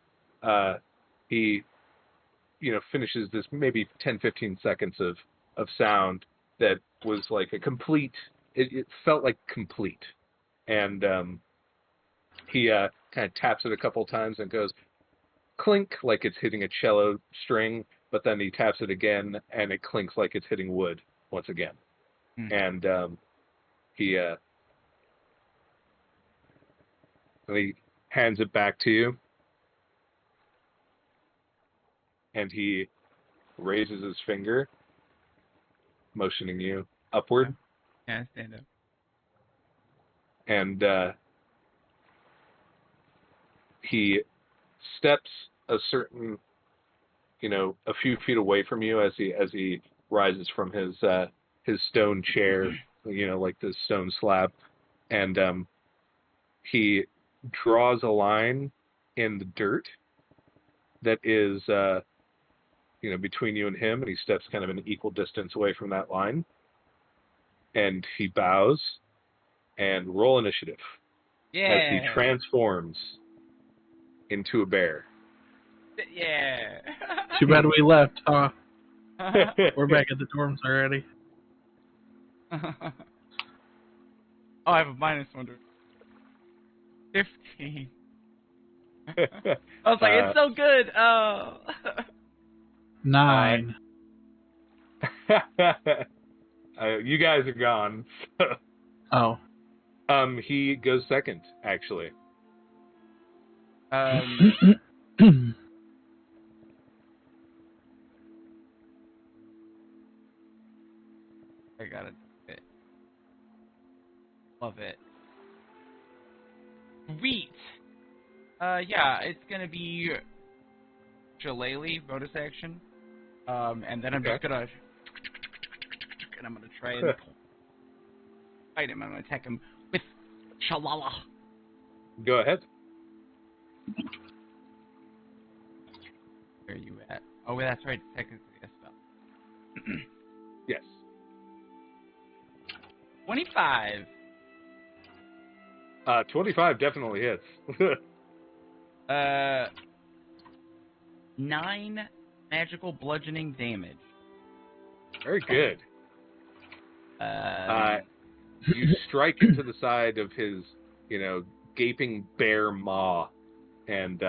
Speaker 5: finishes this maybe 10-15 seconds of sound that was like a complete, it felt like complete, and he kind of taps it a couple times and goes clink, like it's hitting a cello string, but then he taps it again and it clinks like it's hitting wood once again. And he hands it back to you, and he raises his finger, motioning you upward.
Speaker 4: Yeah, stand up.
Speaker 5: And he steps a certain, a few feet away from you as he rises from his stone chair, like this stone slab, and he draws a line in the dirt that is, between you and him, and he steps kind of an equal distance away from that line, and he bows and roll initiative.
Speaker 4: Yeah.
Speaker 5: As he transforms into a bear.
Speaker 4: Yeah.
Speaker 1: Too bad we left, huh? We're back at the dorms already.
Speaker 4: Oh, I have a -1. 15. I was like, it's so good. Oh.
Speaker 1: 9.
Speaker 5: You guys are gone.
Speaker 1: Oh.
Speaker 5: He goes second, actually.
Speaker 4: I gotta do it. Love it. Sweet. Yeah, it's gonna be Shillelagh bonus action. And then I'm
Speaker 5: Okay.
Speaker 4: just gonna and I'm gonna try and fight him. I'm gonna attack him with Shalala.
Speaker 5: Go ahead.
Speaker 4: Where are you at? Oh, that's right. Technically a spell.
Speaker 5: Yes.
Speaker 4: 25.
Speaker 5: 25 definitely hits.
Speaker 4: 9 magical bludgeoning damage.
Speaker 5: Very good.
Speaker 4: Um,
Speaker 5: You strike into the side of his, gaping bear maw, and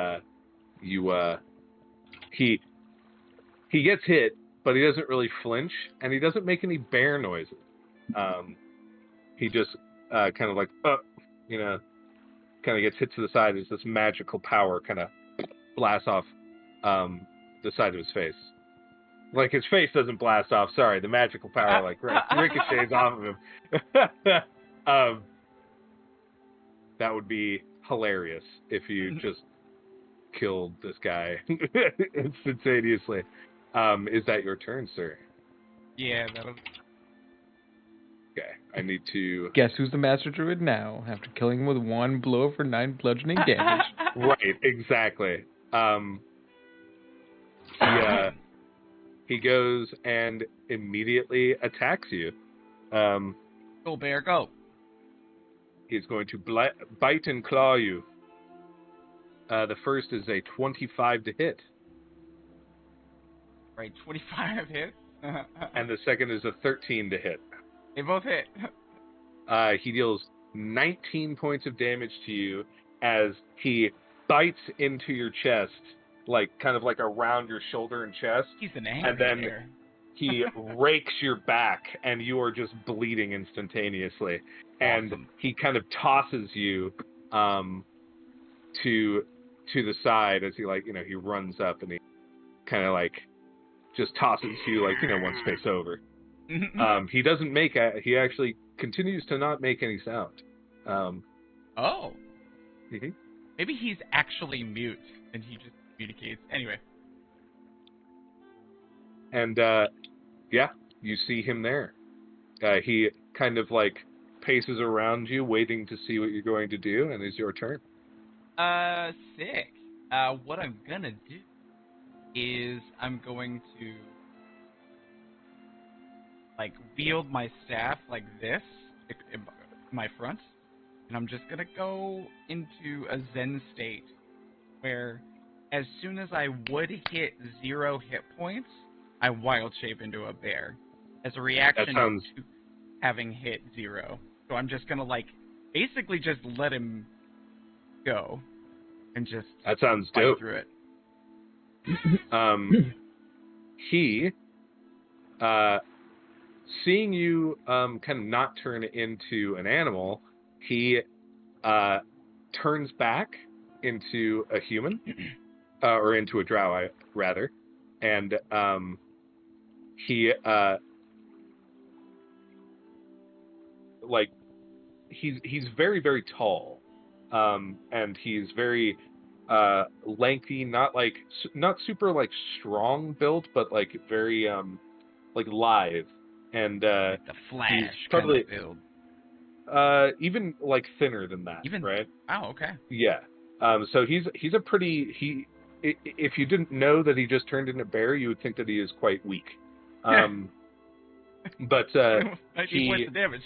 Speaker 5: he gets hit, but he doesn't really flinch, and he doesn't make any bear noises. He just kind of like, kind of gets hit to the side as this magical power kind of blasts off the side of his face. Like, his face doesn't blast off, sorry, the magical power, ricochets off of him. That would be hilarious if you just killed this guy instantaneously. Is that your turn, sir?
Speaker 4: yeah, that'll.
Speaker 5: Okay, I need to...
Speaker 2: Guess who's the Master Druid now, after killing him with 1 blow for 9 bludgeoning damage?
Speaker 5: Right, exactly. He goes and immediately attacks you.
Speaker 4: Go, bear, go.
Speaker 5: He's going to bite and claw you. The first is a 25 to hit.
Speaker 4: Right, 25 hit.
Speaker 5: And the second is a 13 to hit.
Speaker 4: They both hit.
Speaker 5: He deals 19 points of damage to you as he bites into your chest, kind of around your shoulder and chest.
Speaker 4: He's an angry
Speaker 5: And then
Speaker 4: bear.
Speaker 5: he rakes your back, and you are just bleeding instantaneously. And
Speaker 4: Awesome.
Speaker 5: he kind of tosses you to the side as he he runs up, and he kind of just tosses you one space over. He doesn't he actually continues to not make any sound.
Speaker 4: Oh.
Speaker 5: Mhm.
Speaker 4: Maybe he's actually mute and he just communicates. Anyway.
Speaker 5: And you see him there. He kind of paces around you, waiting to see what you're going to do, and it's your turn.
Speaker 4: Sick. What I'm gonna do is I'm going to wield my staff like this in my front, and I'm just gonna go into a Zen state where as soon as I would hit 0 hit points, I wild shape into a bear as a reaction to having hit 0. So I'm just gonna basically just let him go and just
Speaker 5: That sounds
Speaker 4: fight
Speaker 5: dope.
Speaker 4: through it.
Speaker 5: He, seeing you kind of not turn into an animal, he turns back into a human, or into a drow, rather, and he he's very, very tall, and he's very lengthy, not super strong built, but very lithe, and
Speaker 4: The Flash
Speaker 5: he's probably
Speaker 4: kind of build.
Speaker 5: even thinner than that,
Speaker 4: Even
Speaker 5: right?
Speaker 4: Oh, okay.
Speaker 5: Yeah. So he's a pretty if you didn't know that he just turned into a bear, you would think that he is quite weak. But
Speaker 4: 19
Speaker 5: he
Speaker 4: points of damage.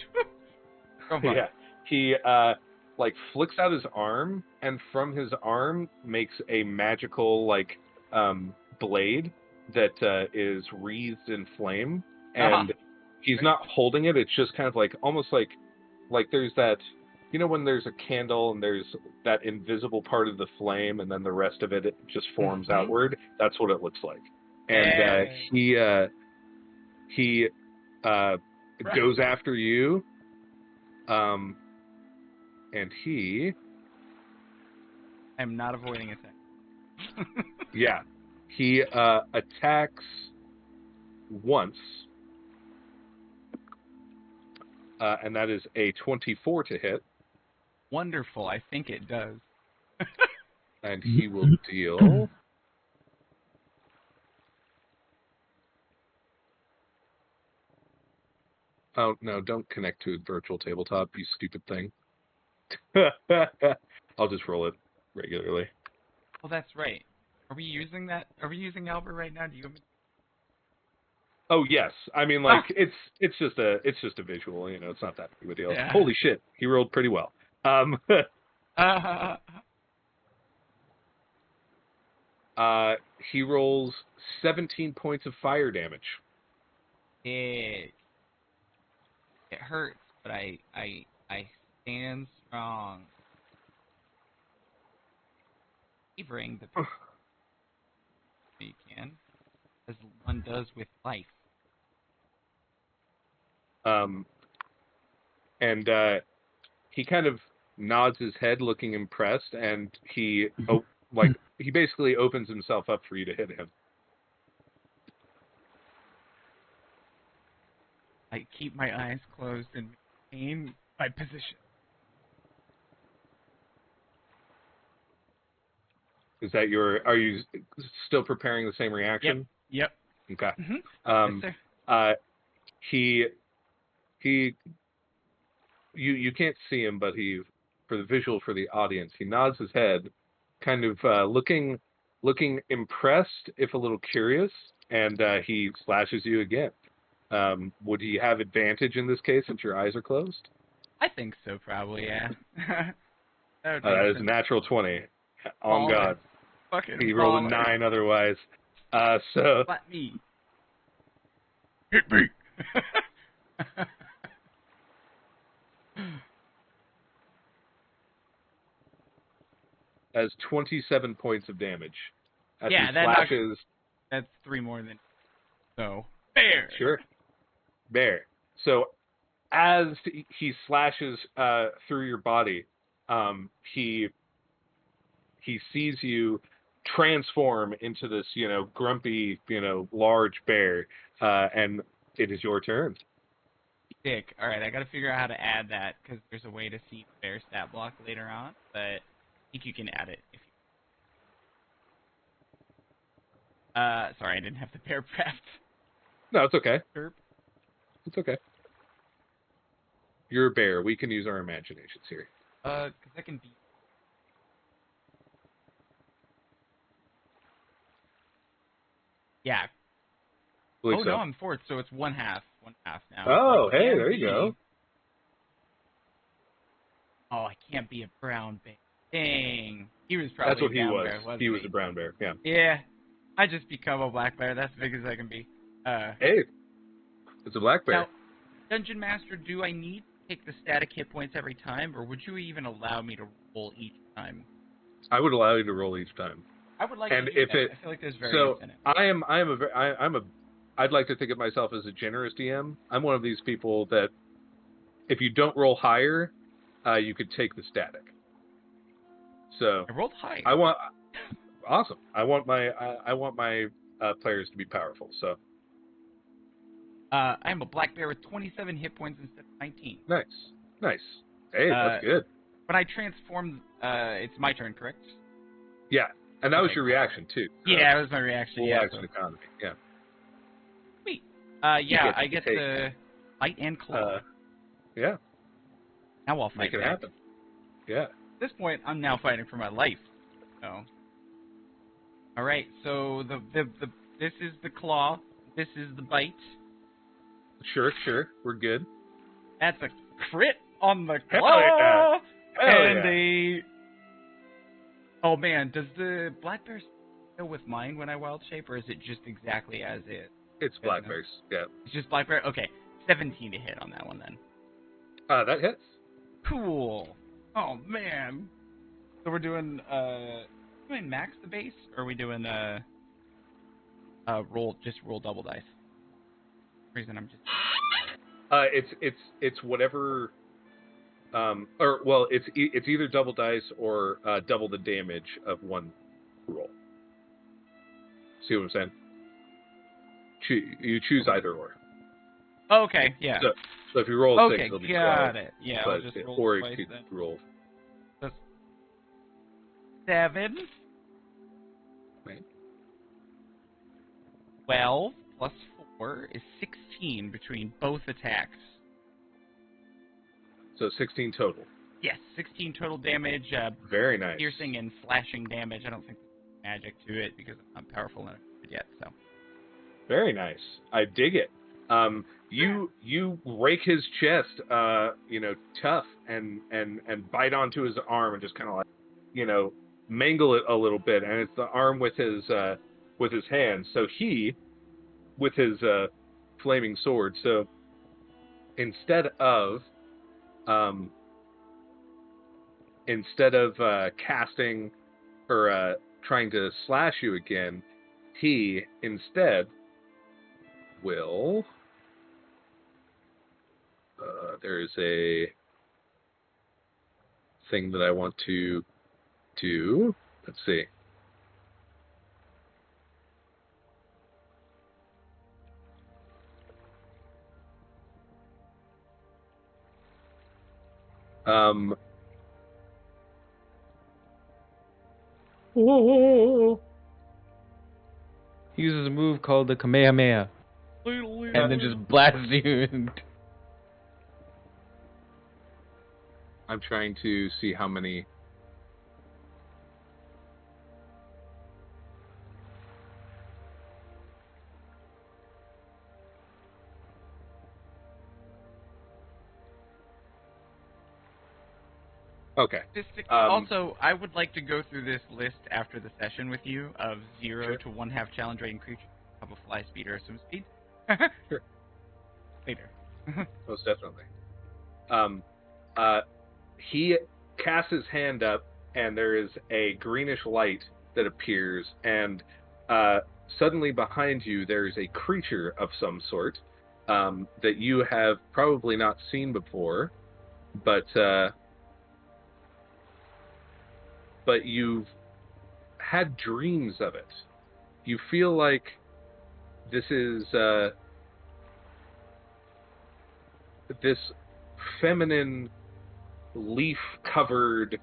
Speaker 4: Go on.
Speaker 5: yeah, he flicks out his arm, and from his arm makes a magical blade that is wreathed in flame, and he's not holding it. It's just kind of almost like there's that you know when there's a candle and there's that invisible part of the flame, and then the rest of it just forms
Speaker 4: Mhm.
Speaker 5: outward. That's what it looks like. And
Speaker 4: Yeah.
Speaker 5: he goes after you, and he
Speaker 4: I'm not avoiding attack.
Speaker 5: yeah he attacks once, and that is a 24 to hit,
Speaker 4: Wonderful. I think it does.
Speaker 5: and he will deal. Oh no! Don't connect to a virtual tabletop, you stupid thing. I'll just roll it regularly.
Speaker 4: Well, that's right. Are we using that? Are we using Albert right now? Do you want me?
Speaker 5: Oh yes, I mean like it's just a visual, you know, it's not that big of a deal.
Speaker 4: Yeah.
Speaker 5: Holy shit, he rolled pretty well.
Speaker 4: Uh,
Speaker 5: He rolls 17 points of fire damage.
Speaker 4: it hurts, but I stand strong. Savoring the pain you can, as one does with life.
Speaker 5: Um, and he kind of nods his head, looking impressed, and he he basically opens himself up for you to hit him.
Speaker 4: I keep my eyes closed and maintain my position.
Speaker 5: Is that your? Are you still preparing the same reaction?
Speaker 4: Yep.
Speaker 5: Okay.
Speaker 4: Yes, sir.
Speaker 5: He you can't see him, but for the visual for the audience, he nods his head, kind of looking impressed, if a little curious, and he slashes you again. Would he have advantage in this case since your eyes are closed?
Speaker 4: I think so, probably. Yeah. That would
Speaker 5: That
Speaker 4: make
Speaker 5: is a
Speaker 4: sense.
Speaker 5: natural 20. On
Speaker 4: Baller.
Speaker 5: God.
Speaker 4: Fucking
Speaker 5: He rolled a
Speaker 4: baller.
Speaker 5: 9 otherwise. So
Speaker 4: Let me. Hit me.
Speaker 5: has 27 points of damage. As
Speaker 4: Yeah,
Speaker 5: he
Speaker 4: that knocks.
Speaker 5: slashes.
Speaker 4: That's 3 more than. So. Fair.
Speaker 5: Sure. There. So as he slashes through your body, he sees you transform into this, grumpy, large bear, and it is your turn.
Speaker 4: Sick. Alright, I gotta figure out how to add that, because there's a way to see the bear stat block later on, but I think you can add it if you... sorry, I didn't have the bear prepped.
Speaker 5: No, it's okay.
Speaker 4: Derp.
Speaker 5: It's okay. You're a bear. We can use our imaginations here.
Speaker 4: Because I can be... Yeah.
Speaker 5: Believe
Speaker 4: Oh,
Speaker 5: so.
Speaker 4: no, I'm fourth, so it's one half. One half now.
Speaker 5: Oh,
Speaker 4: So I
Speaker 5: hey,
Speaker 4: can
Speaker 5: there you
Speaker 4: be-
Speaker 5: go.
Speaker 4: Oh, I can't be a brown bear. Dang. He was probably
Speaker 5: That's what
Speaker 4: a
Speaker 5: he
Speaker 4: brown
Speaker 5: was.
Speaker 4: bear, wasn't
Speaker 5: He was a brown bear. Yeah.
Speaker 4: Yeah. I just become a black bear. That's as big as I can be.
Speaker 5: Hey, it's a black bear.
Speaker 4: Now, Dungeon Master, do I need to take the static hit points every time, or would you even allow me to roll each time?
Speaker 5: I would allow you to roll each time.
Speaker 4: I would like
Speaker 5: And
Speaker 4: to do
Speaker 5: if
Speaker 4: that.
Speaker 5: it,
Speaker 4: I feel like there's variance
Speaker 5: so
Speaker 4: in it.
Speaker 5: I'd like to think of myself as a generous DM. I'm one of these people that if you don't roll higher, you could take the static. So
Speaker 4: I rolled high.
Speaker 5: awesome. I want my players to be powerful. So
Speaker 4: I'm a black bear with 27 hit points instead of 19.
Speaker 5: nice. Hey, that's good.
Speaker 4: When I transform, it's my turn, correct?
Speaker 5: Yeah, and that was
Speaker 4: Okay,
Speaker 5: your
Speaker 4: cool.
Speaker 5: reaction too. So
Speaker 4: Yeah, that was my reaction.
Speaker 5: full
Speaker 4: Yeah.
Speaker 5: action economy. Yeah.
Speaker 4: Sweet.
Speaker 5: get
Speaker 4: I
Speaker 5: to
Speaker 4: get
Speaker 5: take,
Speaker 4: to fight and claw.
Speaker 5: Yeah.
Speaker 4: Now I'll fight
Speaker 5: Make it
Speaker 4: back.
Speaker 5: happen. Yeah.
Speaker 4: At this point, I'm now fighting for my life. So. All right. So this is the claw. This is the bite.
Speaker 5: Sure. We're good.
Speaker 4: That's a crit on the
Speaker 5: Hell
Speaker 4: claw.
Speaker 5: yeah. Hell
Speaker 4: and
Speaker 5: yeah.
Speaker 4: Oh man, does the black bear go with mine when I wild shape, or is it just exactly as is?
Speaker 5: It's black bears. Yeah.
Speaker 4: It's just black bear. Okay, 17 to hit on that one then.
Speaker 5: That hits.
Speaker 4: Cool. Oh man. So we're doing max the base, or are we doing roll double dice? Reason I'm just
Speaker 5: It's whatever. Or well, it's either double dice or double the damage of one roll. See what I'm saying? You choose either or.
Speaker 4: okay. Yeah.
Speaker 5: So if you roll a 6,
Speaker 4: Okay,
Speaker 5: it'll be 12.
Speaker 4: got it. Yeah, I'll
Speaker 5: But
Speaker 4: just roll
Speaker 5: or
Speaker 4: twice
Speaker 5: if you
Speaker 4: then.
Speaker 5: roll.
Speaker 4: That's 7.
Speaker 5: Right.
Speaker 4: 12 plus 4 is 16 between both attacks.
Speaker 5: So 16 total.
Speaker 4: Yes, 16 total damage,
Speaker 5: Very nice.
Speaker 4: piercing and slashing damage. I don't think there's magic to it because I'm not powerful enough yet, so.
Speaker 5: Very nice. I dig it. You rake his chest, tough and bite onto his arm and just kind of like, mangle it a little bit. And it's the arm with his hand. So he, with his flaming sword. So instead of casting or trying to slash you again, he instead will. There's a thing that I want to do. Let's see.
Speaker 2: He uses a move called the Kamehameha, and then just blasts you.
Speaker 5: I'm trying to see how many. Okay.
Speaker 4: Also, I would like to go through this list after the session with you of 0
Speaker 5: Sure.
Speaker 4: to 1/2 challenge rating creature of a fly speed or swim speed.
Speaker 5: Sure.
Speaker 4: Later.
Speaker 5: Most definitely. He casts his hand up, and there is a greenish light that appears, and suddenly behind you there is a creature of some sort that you have probably not seen before, but you've had dreams of it. You feel like this is this feminine, leaf-covered,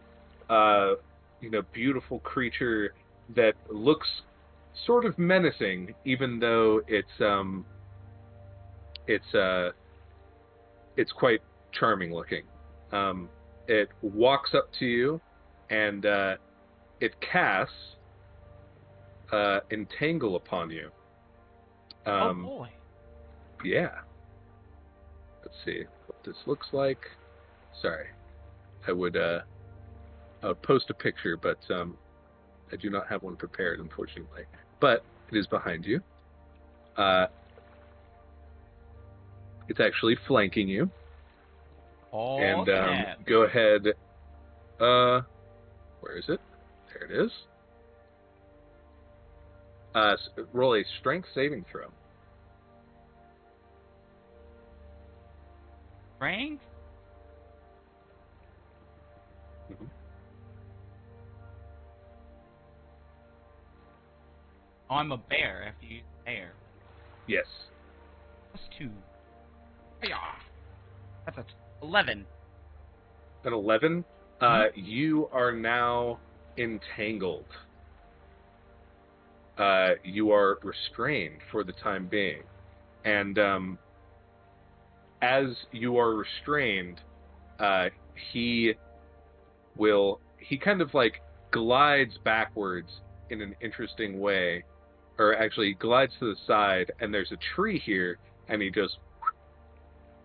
Speaker 5: beautiful creature that looks sort of menacing, even though it's quite charming looking. It walks up to you, and it casts entangle upon you.
Speaker 4: Oh boy.
Speaker 5: Yeah. Let's see what this looks like. Sorry, I would post a picture, but I do not have one prepared, unfortunately. But it is behind you. It's actually flanking you.
Speaker 4: Oh,
Speaker 5: And
Speaker 4: snap.
Speaker 5: go ahead. Where is it? There it is. Roll a strength saving throw.
Speaker 4: Frank?
Speaker 5: Mm-hmm.
Speaker 4: Oh, I'm a bear after you use bear.
Speaker 5: Yes.
Speaker 4: +2. Yeah. That's a 11.
Speaker 5: An 11. You are now entangled. You are restrained for the time being. And as you are restrained, he kind of like glides backwards in an interesting way, or actually glides to the side, and there's a tree here, and he just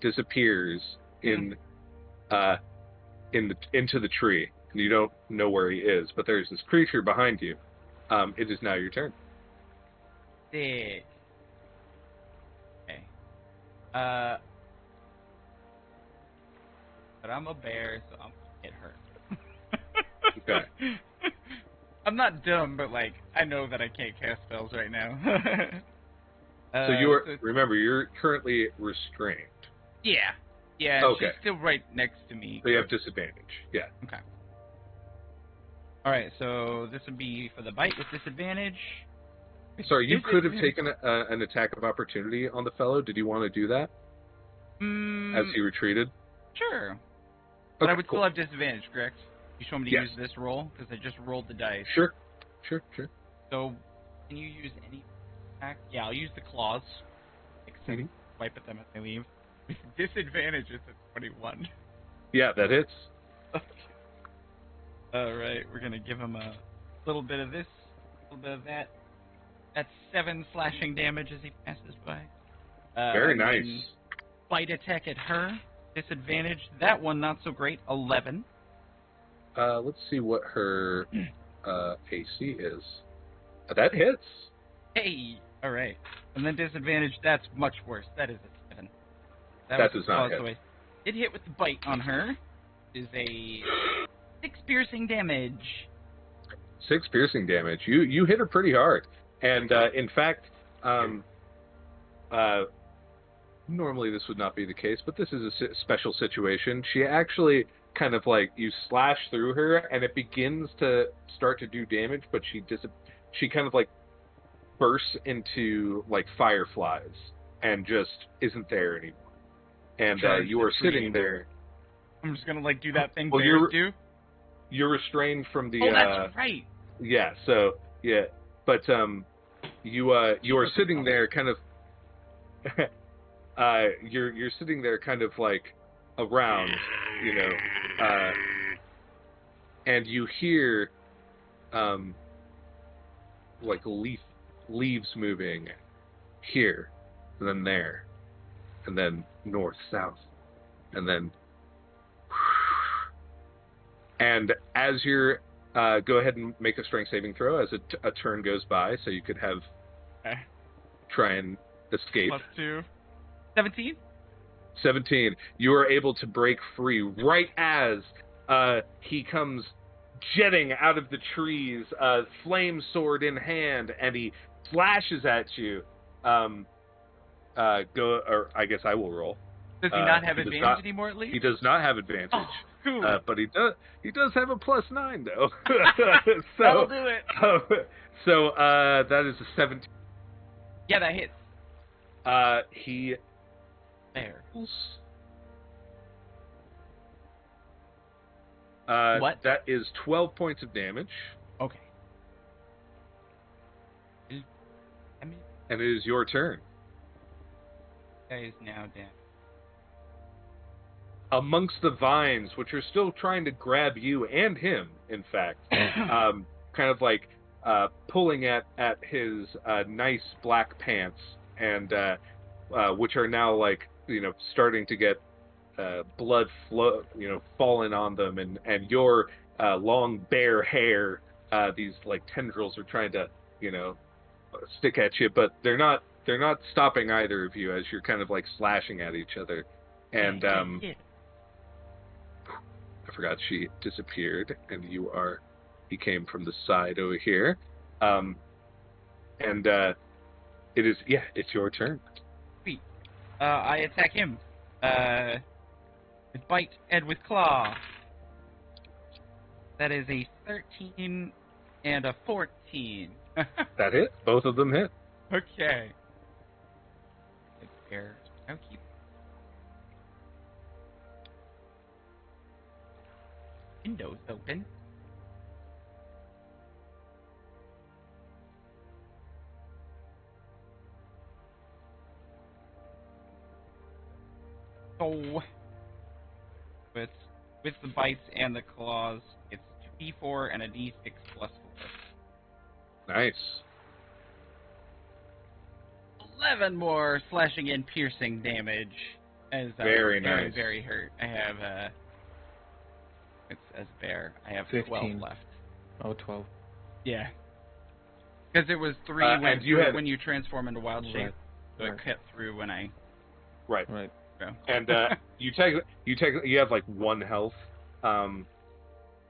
Speaker 5: disappears into the tree, and you don't know where he is, but there's this creature behind you. It is now your turn.
Speaker 4: Sick. Okay. But I'm a bear, so I'm gonna get hurt.
Speaker 5: Okay.
Speaker 4: I'm not dumb, but like I know that I can't cast spells right now.
Speaker 5: So you're
Speaker 4: so-
Speaker 5: remember you're currently restrained.
Speaker 4: yeah, and
Speaker 5: Okay.
Speaker 4: she's still right next to me.
Speaker 5: So you have disadvantage. Yeah.
Speaker 4: Okay. All right, so this would be for the bite with disadvantage.
Speaker 5: Sorry, you could have
Speaker 4: Disadvantage.
Speaker 5: taken an attack of opportunity on the fellow. Did you want to do that as he retreated?
Speaker 4: Sure. But I
Speaker 5: Okay,
Speaker 4: would
Speaker 5: cool.
Speaker 4: still have disadvantage, correct? You show me to
Speaker 5: Yes.
Speaker 4: use this roll because I just rolled the dice.
Speaker 5: Sure.
Speaker 4: So, can you use any attack? Yeah, I'll use the claws. Except
Speaker 5: Mhm.
Speaker 4: wipe at them as I leave. Disadvantage is a 21.
Speaker 5: Yeah, that hits.
Speaker 4: Alright, we're gonna give him a little bit of this, a little bit of that. That's 7 slashing damage as he passes by.
Speaker 5: Very
Speaker 4: and
Speaker 5: nice.
Speaker 4: then Bite attack at her. Disadvantage. That one not so great. 11.
Speaker 5: Let's see what her AC is. That hits.
Speaker 4: Hey! Alright. And then disadvantage, that's much worse. That is a 7.
Speaker 5: That
Speaker 4: was
Speaker 5: does not
Speaker 4: the
Speaker 5: hit.
Speaker 4: way. It hit with the bite on her. Is a 6 piercing damage.
Speaker 5: 6 piercing damage. You hit her pretty hard. And in fact, normally this would not be the case, but this is a special situation. She actually kind of like, you slash through her, and it begins to start to do damage, but she kind of like bursts into like fireflies and just isn't there anymore. And
Speaker 4: Charge
Speaker 5: you
Speaker 4: the
Speaker 5: are sitting
Speaker 4: tree.
Speaker 5: there.
Speaker 4: I'm just gonna like do that thing
Speaker 5: Well,
Speaker 4: bears do.
Speaker 5: You're restrained from the.
Speaker 4: Oh, that's right.
Speaker 5: Yeah. So yeah, but you are sitting there, kind of. You're sitting there, kind of like around, you know, and you hear like leaves moving here, and then there, and then north, south, and then. And as you're, go ahead and make a strength saving throw as a turn goes by, so you could have
Speaker 4: Okay.
Speaker 5: try and escape.
Speaker 4: +2. 17?
Speaker 5: 17. You are able to break free right as he comes jetting out of the trees, flame sword in hand, and he slashes at you. Or I guess I will roll.
Speaker 4: Does he not have
Speaker 5: he does
Speaker 4: advantage
Speaker 5: not-
Speaker 4: anymore at least?
Speaker 5: He does not have advantage.
Speaker 4: Oh, cool.
Speaker 5: But he does have a +9 though.
Speaker 4: That'll do it.
Speaker 5: That is a 17.
Speaker 4: Yeah, that hits.
Speaker 5: He
Speaker 4: There. What?
Speaker 5: That is 12 points of damage,
Speaker 4: Okay. I mean,
Speaker 5: and it is your turn.
Speaker 4: guy is now down.
Speaker 5: Amongst the vines, which are still trying to grab you and him, in fact, kind of like pulling at his nice black pants, and which are now like, you know, starting to get blood flow, you know, falling on them, and your long bare hair, these like tendrils are trying to, you know, stick at you, but they're not stopping either of you as you're kind of like slashing at each other. And I forgot she disappeared, and he came from the side over here. It's your turn.
Speaker 4: Sweet. I attack him. With bite and with claw. That is a 13 and a 14.
Speaker 5: That hit. Both of them hit.
Speaker 4: Okay. It's fair. I'll keep. Windows open. So, with the bites and the claws, it's 2d4 and a d6 plus 4.
Speaker 5: Nice.
Speaker 4: 11 more slashing and piercing damage. As
Speaker 5: Very
Speaker 4: very,
Speaker 5: nice.
Speaker 4: very hurt. I have it's as bear. I have
Speaker 2: 15.
Speaker 4: 12 left.
Speaker 2: Oh, 12.
Speaker 4: Yeah. Because it was 3
Speaker 5: and you had-
Speaker 4: when you transform into wild shape.
Speaker 2: Right.
Speaker 4: So it
Speaker 2: Right.
Speaker 4: cut through when I
Speaker 5: Right.
Speaker 2: Right.
Speaker 4: go.
Speaker 5: And you have like 1 health.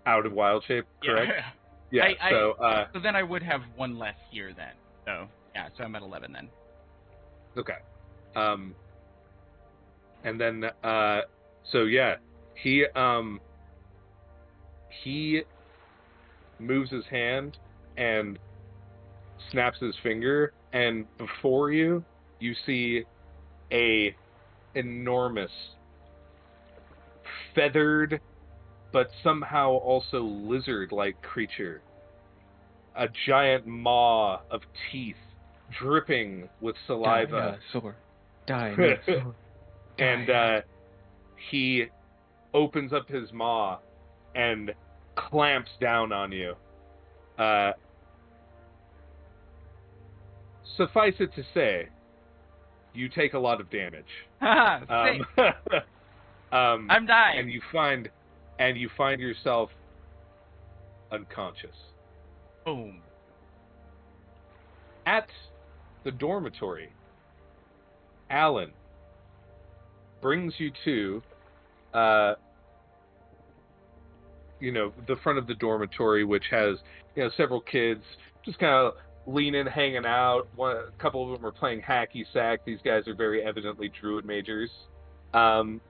Speaker 5: Out of wild shape, correct? Yeah.
Speaker 4: So then I would have one less here then. So yeah, so I'm at 11 then.
Speaker 5: Okay. And then so yeah, he moves his hand and snaps his finger, and before you see a enormous feathered but somehow also lizard-like creature. A giant maw of teeth dripping with saliva.
Speaker 2: Dinosaur. Dinosaur.
Speaker 5: And he opens up his maw and clamps down on you. Suffice it to say, you take a lot of damage.
Speaker 4: I'm dying.
Speaker 5: And you find yourself unconscious.
Speaker 4: Boom.
Speaker 5: At the dormitory, Alan brings you to, the front of the dormitory, which has, several kids just kind of leaning, hanging out. A couple of them are playing hacky sack. These guys are very evidently druid majors. And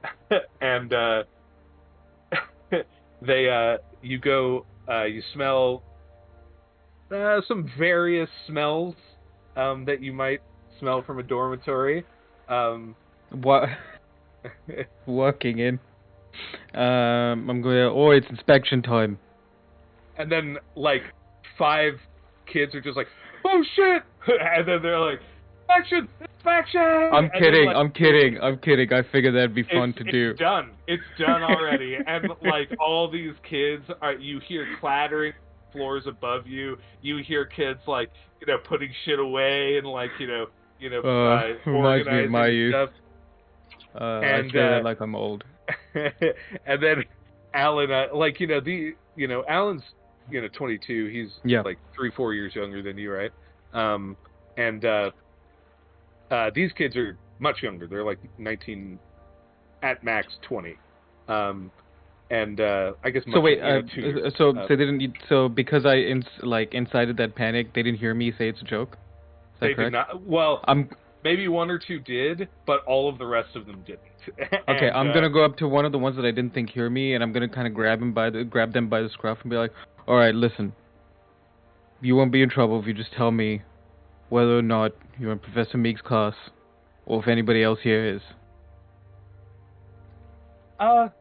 Speaker 5: you smell some various smells that you might smell from a dormitory.
Speaker 2: What? Walking in. I'm going, it's inspection time.
Speaker 5: And then, 5 kids are just like, oh shit! And then they're like, inspection!
Speaker 2: I'm kidding. I figured that'd be fun to do.
Speaker 5: It's done already. And, all these kids, you hear clattering floors above you. You hear kids, putting shit away and,
Speaker 2: reminds me of my youth.
Speaker 5: Stuff.
Speaker 2: I say that like I'm old.
Speaker 5: And then Alan, Alan's, 22. He's 3-4 years younger than you, right? These kids are much younger. They're 19, at max 20. I guess.
Speaker 2: So wait, so they didn't. So because I incited that panic, they didn't hear me say it's a joke. Is that correct?
Speaker 5: Did not. Well, maybe 1 or 2 did, but all of the rest of them didn't.
Speaker 2: Okay, I'm gonna go up to one of the ones that I didn't think hear me, and I'm gonna kind of grab them by the scruff and be like, "All right, listen. You won't be in trouble if you just tell me whether or not you're in Professor Meek's class, or if anybody else here is."
Speaker 5: And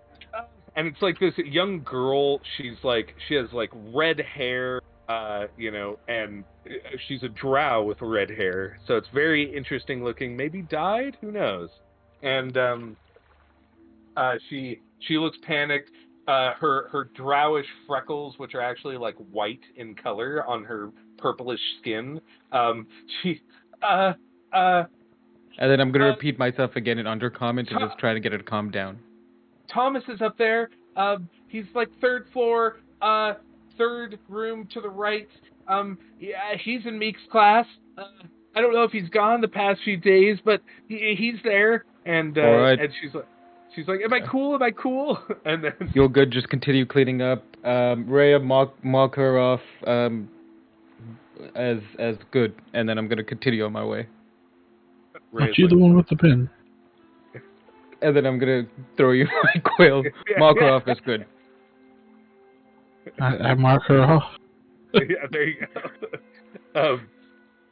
Speaker 5: it's this young girl. She has red hair, and she's a drow with red hair, so it's very interesting looking. Maybe dyed, who knows? And she looks panicked. Her drowish freckles, which are actually white in color on her purplish skin. And
Speaker 2: then I'm gonna repeat myself again in undercomment and just try to get her to calm down.
Speaker 5: Thomas is up there. He's 3rd floor, 3rd room to the right. Yeah, he's in Meek's class. I don't know if he's gone the past few days, but he's there. And
Speaker 2: right.
Speaker 5: And she's like, "Am I cool? Am I cool?" And then
Speaker 2: you're good. Just continue cleaning up. Rhea, mark her off as good, and then I'm gonna continue on my way.
Speaker 1: Aren't you the one with the pin?
Speaker 2: And then I'm gonna throw you my quill. Mark her off as good.
Speaker 1: I mark her off.
Speaker 5: Yeah, there you go.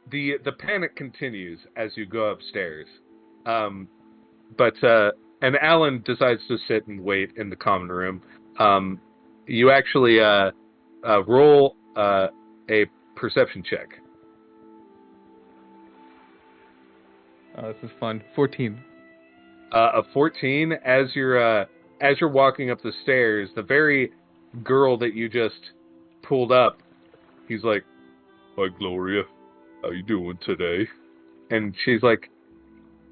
Speaker 5: The panic continues as you go upstairs. And Alan decides to sit and wait in the common room. You actually roll a perception check.
Speaker 2: Oh, this is fun. 14.
Speaker 5: A 14. As you're walking up the stairs, the very girl that you just pulled up, he's like, "Hi, Gloria. How you doing today?" And she's like,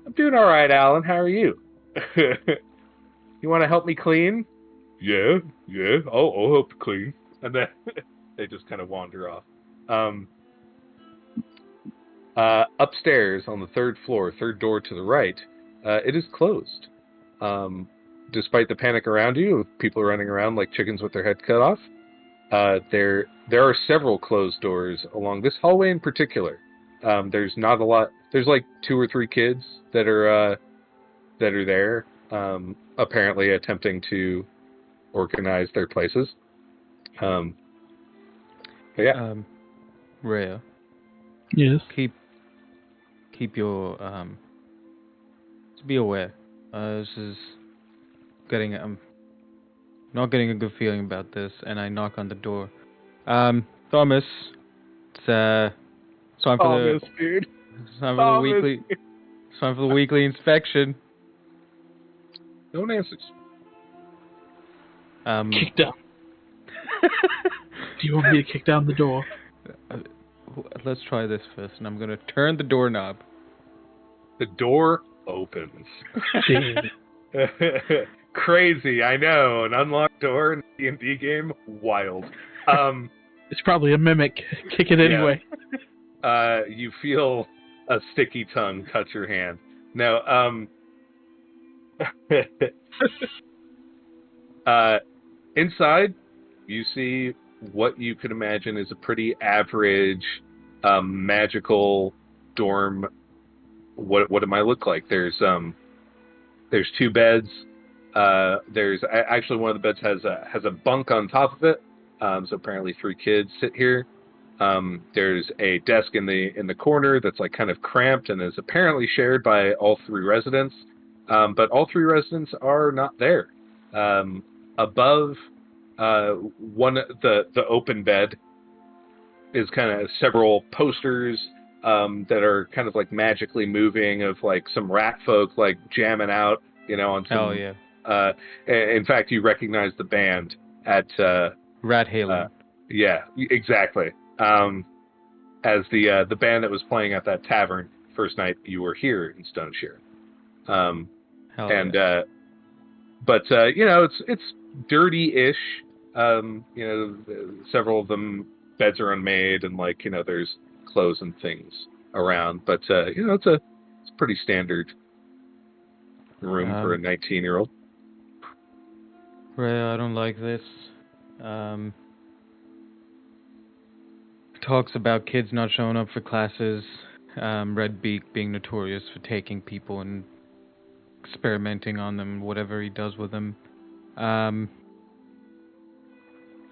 Speaker 5: "I'm doing all right, Alan. How are you?" "You want to help me clean?" Yeah. I'll help you clean. And then they just kind of wander off. Upstairs on the 3rd floor, 3rd door to the right, it is closed. Despite the panic around you, people are running around like chickens with their heads cut off. There are several closed doors along this hallway in particular. There's not a lot. There's like 2 or 3 kids that are there, apparently attempting to organize their places. But yeah,
Speaker 2: Rhea,
Speaker 1: Yes.
Speaker 2: keep your just be aware. This is getting not getting a good feeling about this, and I knock on the door. Thomas, it's time for
Speaker 5: Thomas, dude.
Speaker 2: it's time for the
Speaker 5: Thomas.
Speaker 2: weekly it's time for the weekly inspection.
Speaker 5: No one answers.
Speaker 1: Kick down. Do you want me to kick down the door?
Speaker 2: Let's try this first, and I'm gonna turn the doorknob.
Speaker 5: The door opens.
Speaker 1: Dude.
Speaker 5: Crazy, I know. An unlocked door in a D&D game, wild.
Speaker 1: It's probably a mimic. Kick it anyway.
Speaker 5: You feel a sticky tongue touch your hand. No, inside, you see what you could imagine is a pretty average magical dorm. What it might look like. There's 2 beds. There's actually one of the beds has a bunk on top of it. So apparently 3 kids sit here. There's a desk in the corner that's like kind of cramped and is apparently shared by all 3 residents. But all 3 residents are not there. Above the open bed is kind of several posters that are kind of like magically moving of like some rat folk like jamming out, on some.
Speaker 2: Hell yeah.
Speaker 5: In fact, you recognize the band at
Speaker 2: Rat Halen.
Speaker 5: yeah, exactly. As the band that was playing at that tavern first night you were here in Stone Shear.
Speaker 2: Hell
Speaker 5: And
Speaker 2: yeah.
Speaker 5: but it's dirty-ish. Several of them beds are unmade and there's clothes and things around, but it's a pretty standard room for a 19-year-old.
Speaker 2: Rhea, I don't like this. Talks about kids not showing up for classes. Redbeak being notorious for taking people and experimenting on them, whatever he does with them.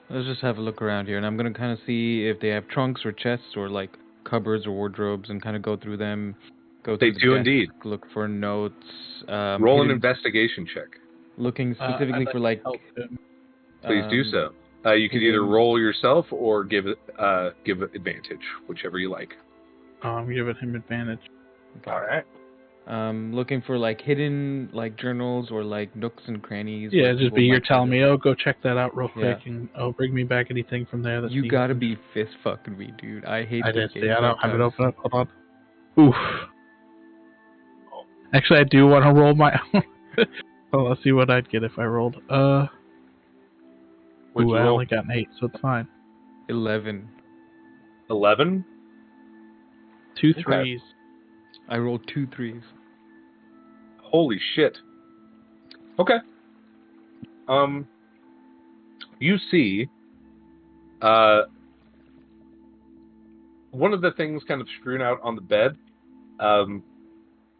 Speaker 2: Let's just have a look around here, and I'm gonna kind of see if they have trunks or chests or like cupboards or wardrobes, and kind of go through them.
Speaker 5: They do indeed.
Speaker 2: Look for notes.
Speaker 5: Roll an investigation check.
Speaker 2: Looking specifically for like.
Speaker 5: Please do so. You can either roll yourself or give advantage, whichever you like.
Speaker 1: I'm giving him advantage.
Speaker 5: All right.
Speaker 2: Looking for like hidden like journals or like nooks and crannies.
Speaker 1: Yeah, just be here telling me, go check that out real quick, and bring me back anything from there. That's
Speaker 2: you gotta be fist fucking me, dude. I hate.
Speaker 1: I did. I don't have it open up. Hold on. Oof. Actually, I do want to roll my. Well, let's see what I'd get if I rolled. I only got an 8, so it's fine.
Speaker 2: 11.
Speaker 5: 11.
Speaker 1: 2 3s.
Speaker 2: I rolled 2 3s.
Speaker 5: Holy shit. Okay. You see, one of the things kind of strewn out on the bed.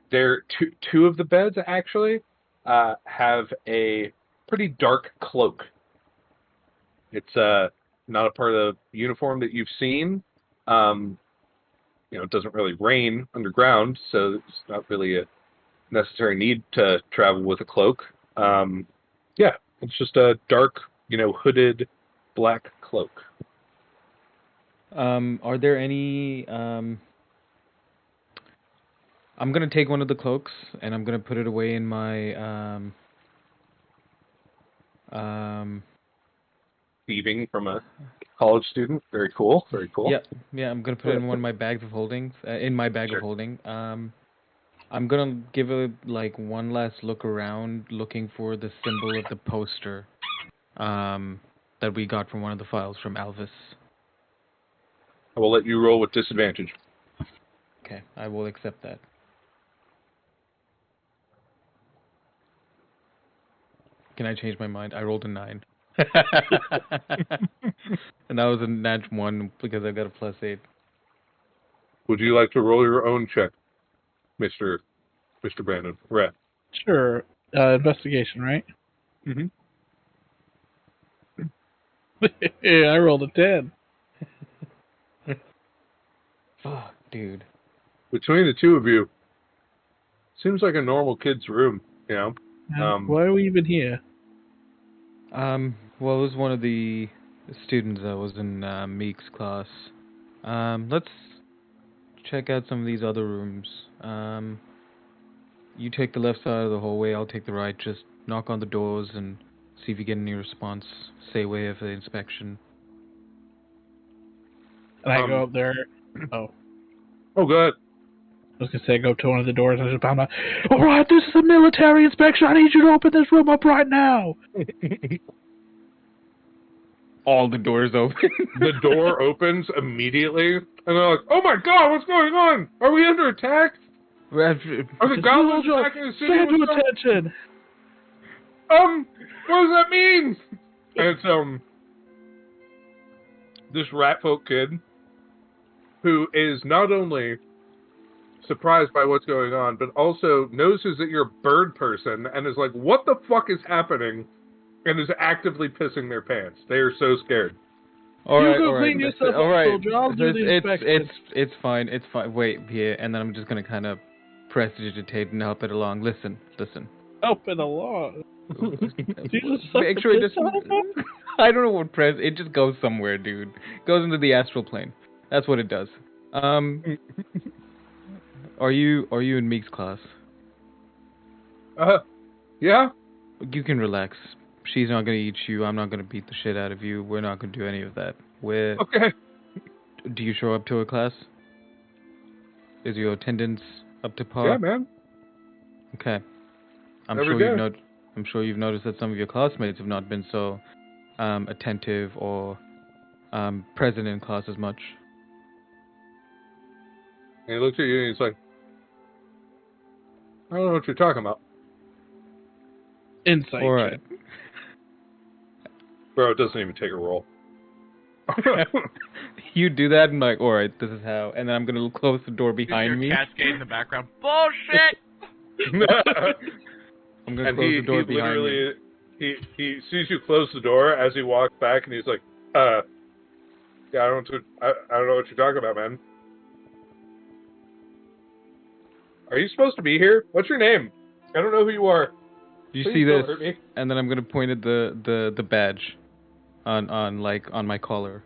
Speaker 5: There, two of the beds actually have a pretty dark cloak. It's not a part of the uniform that you've seen. It doesn't really rain underground, so it's not really a necessary need to travel with a cloak. It's just a dark, hooded black cloak.
Speaker 2: Are there any? I'm gonna take one of the cloaks and I'm gonna put it away in my
Speaker 5: Thieving from a college student. Very cool. Very cool.
Speaker 2: Yeah. I'm gonna put it in one of my bags of holdings. In my bag of holding. I'm gonna give it one last look around, looking for the symbol of the poster, that we got from one of the files from Alvis.
Speaker 5: I will let you roll with disadvantage.
Speaker 2: Okay, I will accept that. Can I change my mind? I rolled a 9. And that was a nat 1 because I got a +8.
Speaker 5: Would you like to roll your own check, Mr. Brandon? Right.
Speaker 1: Sure. Investigation, right?
Speaker 5: Mm-hmm.
Speaker 1: Yeah, I rolled a 10.
Speaker 2: Fuck, dude.
Speaker 5: Between the two of you, seems like a normal kid's room, you know?
Speaker 1: Why are we even here?
Speaker 2: Well, it was one of the students that was in Meek's class. Let's check out some of these other rooms. You take the left side of the hallway, I'll take the right. Just knock on the doors and see if you get any response. Say way of the inspection.
Speaker 1: And I go up there. Oh.
Speaker 5: Oh, good.
Speaker 1: I was going to say, I go to one of the doors and I just pound on. All right, this is a military inspection. I need you to open this room up right now.
Speaker 2: All the doors open.
Speaker 5: The door opens immediately, and they're like, "Oh my God, what's going on? Are we under attack? Are the goblins attacking the city?"
Speaker 1: Stand to attention.
Speaker 5: What does that mean? And it's this rat folk kid who is not only surprised by what's going on, but also notices that you're a bird person and is like, "What the fuck is happening?" And is actively pissing their pants. They are so scared.
Speaker 2: All
Speaker 1: You
Speaker 2: right,
Speaker 1: go
Speaker 2: all right,
Speaker 1: clean yourself up,
Speaker 2: all right.
Speaker 1: soldier. I'll do the inspection.
Speaker 2: It's fine. It's fine. Wait here, and then I'm just gonna kind of prestidigitate and help it along. Listen.
Speaker 1: Help it along. Jesus,
Speaker 2: Make sure it just. I don't know what press. It just goes somewhere, dude. Goes into the astral plane. That's what it does. Are you in Meek's class?
Speaker 5: Yeah.
Speaker 2: You can relax. She's not gonna eat you. I'm not gonna beat the shit out of you. We're not gonna do any of that.
Speaker 5: Okay.
Speaker 2: Do you show up to her class? Is your attendance up to par?
Speaker 5: Yeah, man.
Speaker 2: Okay. I'm
Speaker 5: Every
Speaker 2: sure you've noticed that some of your classmates have not been so attentive or present in class as much.
Speaker 5: And he looks at you and he's like, "I don't know what you're talking about."
Speaker 1: Insight.
Speaker 2: All right.
Speaker 5: Bro, it doesn't even take a roll.
Speaker 2: You do that and like, all right, this is how, and then I'm gonna close the door behind me.
Speaker 4: Cascade in the background. Bullshit.
Speaker 2: I'm gonna close the door behind me.
Speaker 5: He sees you close the door as he walks back, and he's like, yeah, I don't know what you're talking about, man. Are you supposed to be here? What's your name? I don't know who you are.
Speaker 2: You
Speaker 5: Please
Speaker 2: see
Speaker 5: don't
Speaker 2: this?
Speaker 5: hurt me.
Speaker 2: And then I'm gonna point at the badge on my collar.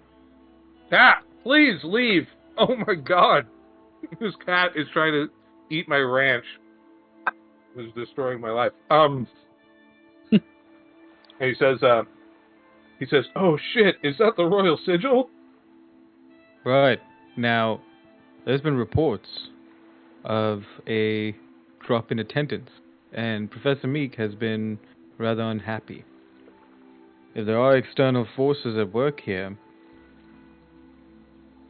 Speaker 5: Please leave. Oh my God. This cat is trying to eat my ranch. It is destroying my life. And he says, "Oh shit, is that the royal sigil?"
Speaker 2: Right. Now, there's been reports of a drop in attendance, and Professor Meek has been rather unhappy. If there are external forces at work here,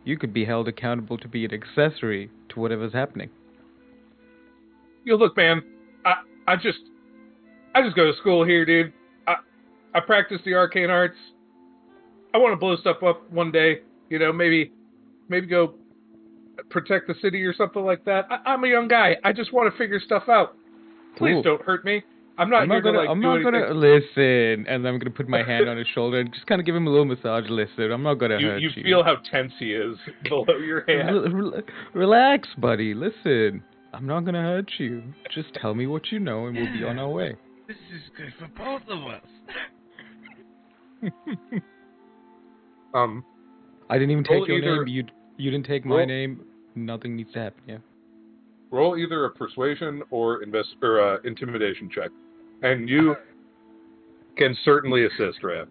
Speaker 2: you could be held accountable to be an accessory to whatever's happening.
Speaker 5: You look, man. I just go to school here, dude. I practice the arcane arts. I want to blow stuff up one day. You know, maybe go protect the city or something like that. I'm a young guy. I just want to figure stuff out. Please
Speaker 2: Cool.
Speaker 5: don't hurt me. I'm not
Speaker 2: gonna listen, and I'm gonna put my hand on his shoulder and just kind of give him a little massage. Listen, I'm not gonna hurt you.
Speaker 5: You feel how tense he is below your hand.
Speaker 2: Relax, buddy. Listen, I'm not gonna hurt you. Just tell me what you know, and we'll be on our way.
Speaker 4: This is good for both of us.
Speaker 2: I didn't even take your
Speaker 5: either,
Speaker 2: name. You didn't take my name. Nothing needs to happen. Yeah.
Speaker 5: Roll either a persuasion or intimidation check, and you can certainly assist, Rab.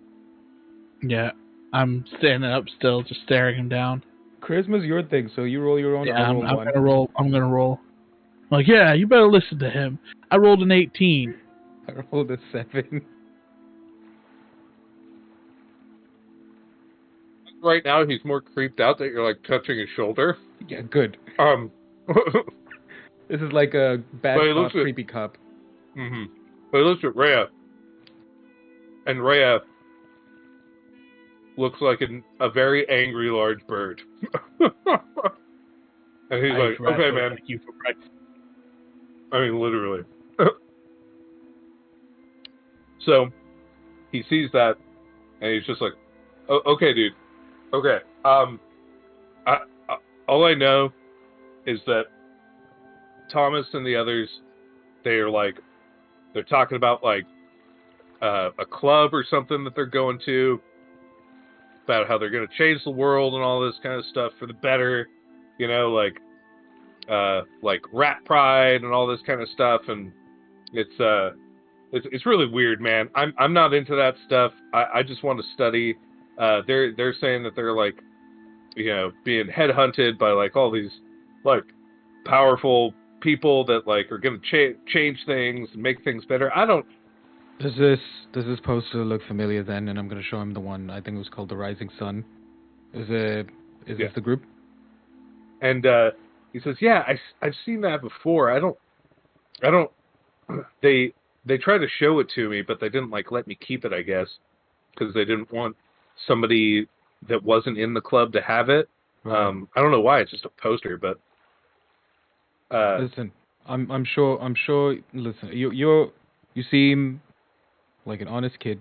Speaker 1: Yeah, I'm standing up still, just staring him down.
Speaker 2: Charisma's your thing, so you roll your own.
Speaker 1: Yeah, I'm gonna roll. I'm gonna roll. Like, yeah, you better listen to him. I rolled an 18.
Speaker 2: I rolled a 7.
Speaker 5: Right now, he's more creeped out that you're like touching his shoulder.
Speaker 2: Yeah, good. This is like a bad cop, creepy cop.
Speaker 5: Mm-hmm. But he looks at Rhea, and Rhea looks like a very angry large bird. And he's
Speaker 1: I
Speaker 5: like,
Speaker 1: eat rat
Speaker 5: okay,
Speaker 1: poop
Speaker 5: man.
Speaker 1: like you for breakfast.
Speaker 5: I mean, literally. So he sees that, and he's just like, okay, dude. Okay. I, I, all I know is that Thomas and the others, they're talking about like a club or something that they're going to, about how they're going to change the world and all this kind of stuff for the better, you know, like rat pride and all this kind of stuff. And it's really weird, man. I'm not into that stuff. I just want to study. They're saying that they're like, you know, being headhunted by like all these like powerful people that like are going to change things and make things better. I don't.
Speaker 2: Does this poster look familiar then? And I'm going to show him the one, I think it was called The Rising Sun. Is
Speaker 5: Yeah.
Speaker 2: this the group?
Speaker 5: And he says, yeah, I've seen that before. I don't. They tried to show it to me, but they didn't like let me keep it, I guess, because they didn't want somebody that wasn't in the club to have it.
Speaker 2: Right.
Speaker 5: I don't know why. It's just a poster, but
Speaker 2: Listen, I'm sure. Listen, you seem like an honest kid,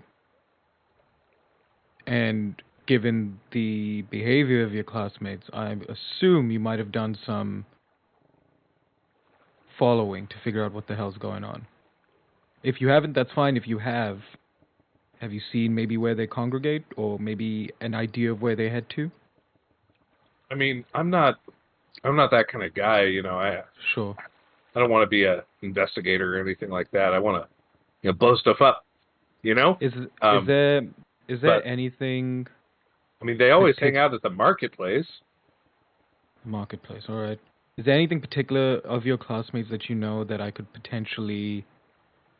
Speaker 2: and given the behavior of your classmates, I assume you might have done some following to figure out what the hell's going on. If you haven't, that's fine. If you have you seen maybe where they congregate, or maybe an idea of where they head to?
Speaker 5: I mean, I'm not that kind of guy, you know.
Speaker 2: Sure.
Speaker 5: I don't want to be a investigator or anything like that. I want to, you know, blow stuff up, you know.
Speaker 2: Is
Speaker 5: Um,
Speaker 2: there
Speaker 5: but-
Speaker 2: anything?
Speaker 5: I mean, they always
Speaker 2: Take-
Speaker 5: hang out at the marketplace.
Speaker 2: Marketplace, all right. Is there anything particular of your classmates that you know that I could potentially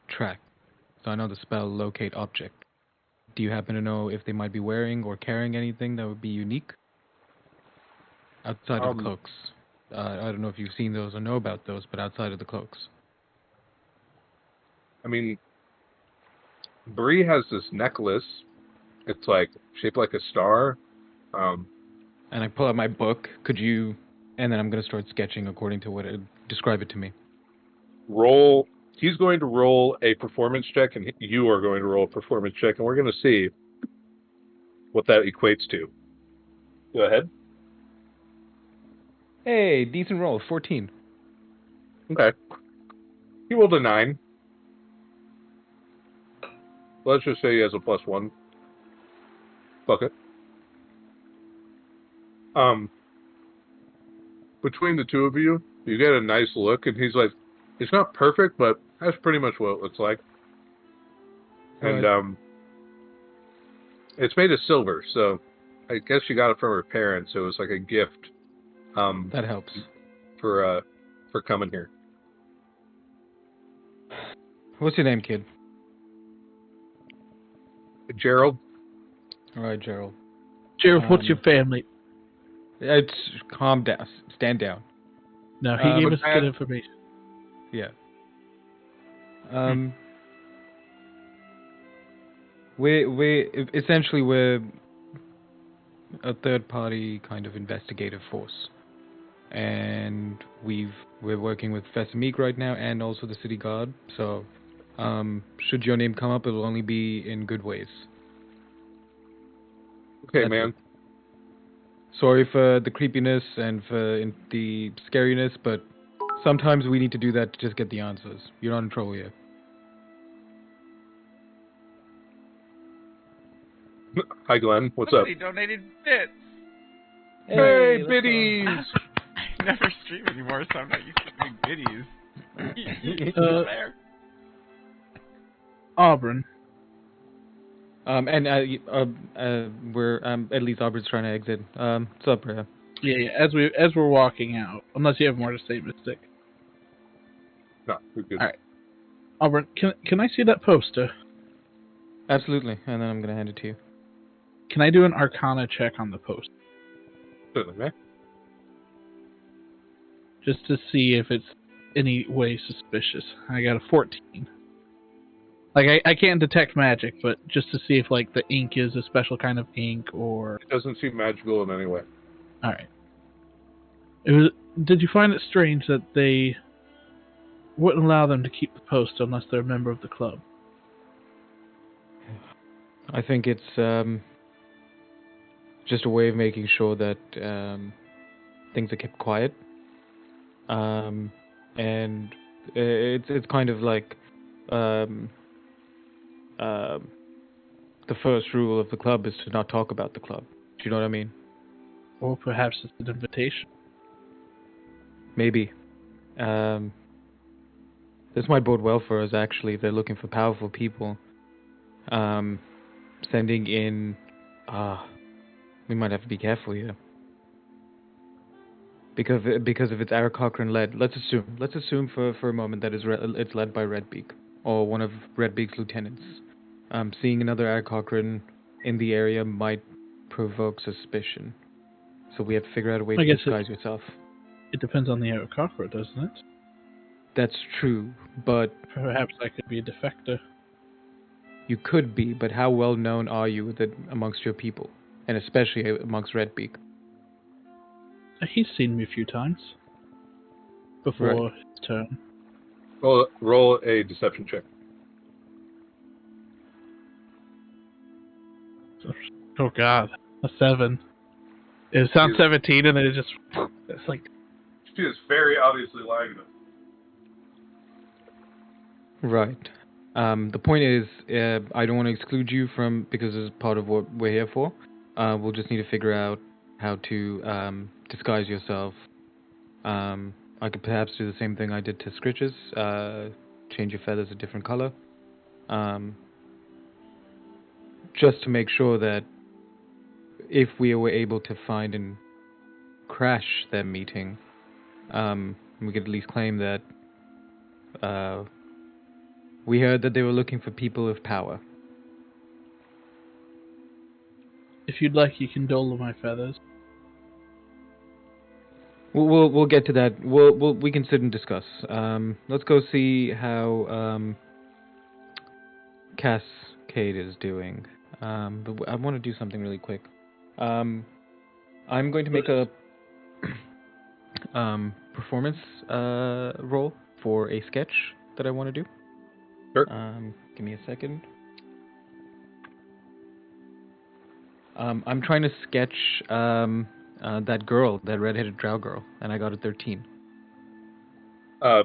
Speaker 2: track? So I know the spell locate object. Do you happen to know if they might be wearing or carrying anything that would be unique? Outside of the cloaks. I don't know if you've seen those or know about those, but outside of the cloaks.
Speaker 5: I mean, Bree has this necklace. It's like shaped like a star.
Speaker 2: And I pull out my book. Could you... And then I'm going to start sketching according to what it... Describe it to me.
Speaker 5: Roll. He's going to roll a performance check, and you are going to roll a performance check, and we're going to see what that equates to. Go ahead.
Speaker 2: Hey, decent roll. 14.
Speaker 5: Okay. He rolled a 9. Let's just say he has a +1. Fuck it. Between the two of you, you get a nice look, and he's like, it's not perfect, but that's pretty much what it looks like. And
Speaker 2: Right.
Speaker 5: It's made of silver, so I guess she got it from her parents. So it was like a gift.
Speaker 2: That helps.
Speaker 5: For coming here.
Speaker 2: What's your name, kid?
Speaker 5: Gerald.
Speaker 2: All right, Gerald.
Speaker 1: Gerald, what's your family?
Speaker 2: It's calm down. Stand down.
Speaker 1: No, he gave
Speaker 5: but
Speaker 1: us good information.
Speaker 2: Yeah. We're a third-party kind of investigative force, and we're working with Fesamik right now, and also the City Guard. So, should your name come up, it'll only be in good ways.
Speaker 5: Okay,
Speaker 2: That's
Speaker 5: man.
Speaker 2: it. Sorry for the creepiness and for the scariness, but sometimes we need to do that to just get the answers. You're not in trouble yet.
Speaker 5: Hi, Glenn. What's
Speaker 4: Somebody
Speaker 5: up?
Speaker 4: donated bits.
Speaker 5: Hey,
Speaker 2: let's go.
Speaker 5: biddies.
Speaker 4: I never stream anymore, so I'm not used to doing biddies. There.
Speaker 1: Auburn.
Speaker 2: We're at least Auburn's trying to exit. What's up, Rhea?
Speaker 1: Yeah, as we're walking out, unless you have more to say, Mystic.
Speaker 5: No, we're good.
Speaker 1: All right. Auburn, can I see that poster?
Speaker 2: Absolutely, and then I'm gonna hand it to you.
Speaker 1: Can I do an Arcana check on the poster?
Speaker 5: Certainly, man.
Speaker 1: Just to see if it's any way suspicious. I got a 14. Like I can't detect magic, but just to see if like the ink is a special kind of ink or.
Speaker 5: It doesn't seem magical in any way.
Speaker 1: All right. It was. Did you find it strange that they wouldn't allow them to keep the post unless they're a member of the club?
Speaker 2: I think it's just a way of making sure that things are kept quiet. And it's kind of like um, the first rule of the club is to not talk about the club. Do you know what I mean?
Speaker 1: Or perhaps it's an invitation.
Speaker 2: Maybe. This might bode well for us, actually. They're looking for powerful people. Sending in... we might have to be careful here. Because if it's Eric Cochran led, let's assume for a moment that it's led by Redbeak, or one of Redbeak's lieutenants. Seeing another Eric Cochran in the area might provoke suspicion. So we have to figure out a way to disguise yourself.
Speaker 1: It depends on the Eric Cochran, doesn't it?
Speaker 2: That's true, but...
Speaker 1: Perhaps I could be a defector.
Speaker 2: You could be, but how well known are you amongst your people? And especially amongst Redbeak?
Speaker 1: He's seen me a few times. Before his turn.
Speaker 5: Roll a deception check.
Speaker 1: Oh god. A 7. It sounds 17 and then it just... It's like...
Speaker 5: She is very obviously lying to us.
Speaker 2: Right. The point is, I don't want to exclude you from, because this is part of what we're here for. We'll just need to figure out how to disguise yourself. I could perhaps do the same thing I did to Scritches, change your feathers a different color. Just to make sure that if we were able to find and crash that meeting, we could at least claim that we heard that they were looking for people of power.
Speaker 1: If you'd like, you can dole my feathers.
Speaker 2: We'll get to that. We can sit and discuss. Let's go see how Cascade is doing. But I want to do something really quick. I'm going to make a performance roll for a sketch that I want to do.
Speaker 5: Sure.
Speaker 2: Give me a second. I'm trying to sketch that girl, that redheaded drow girl, and I got a 13.
Speaker 5: You're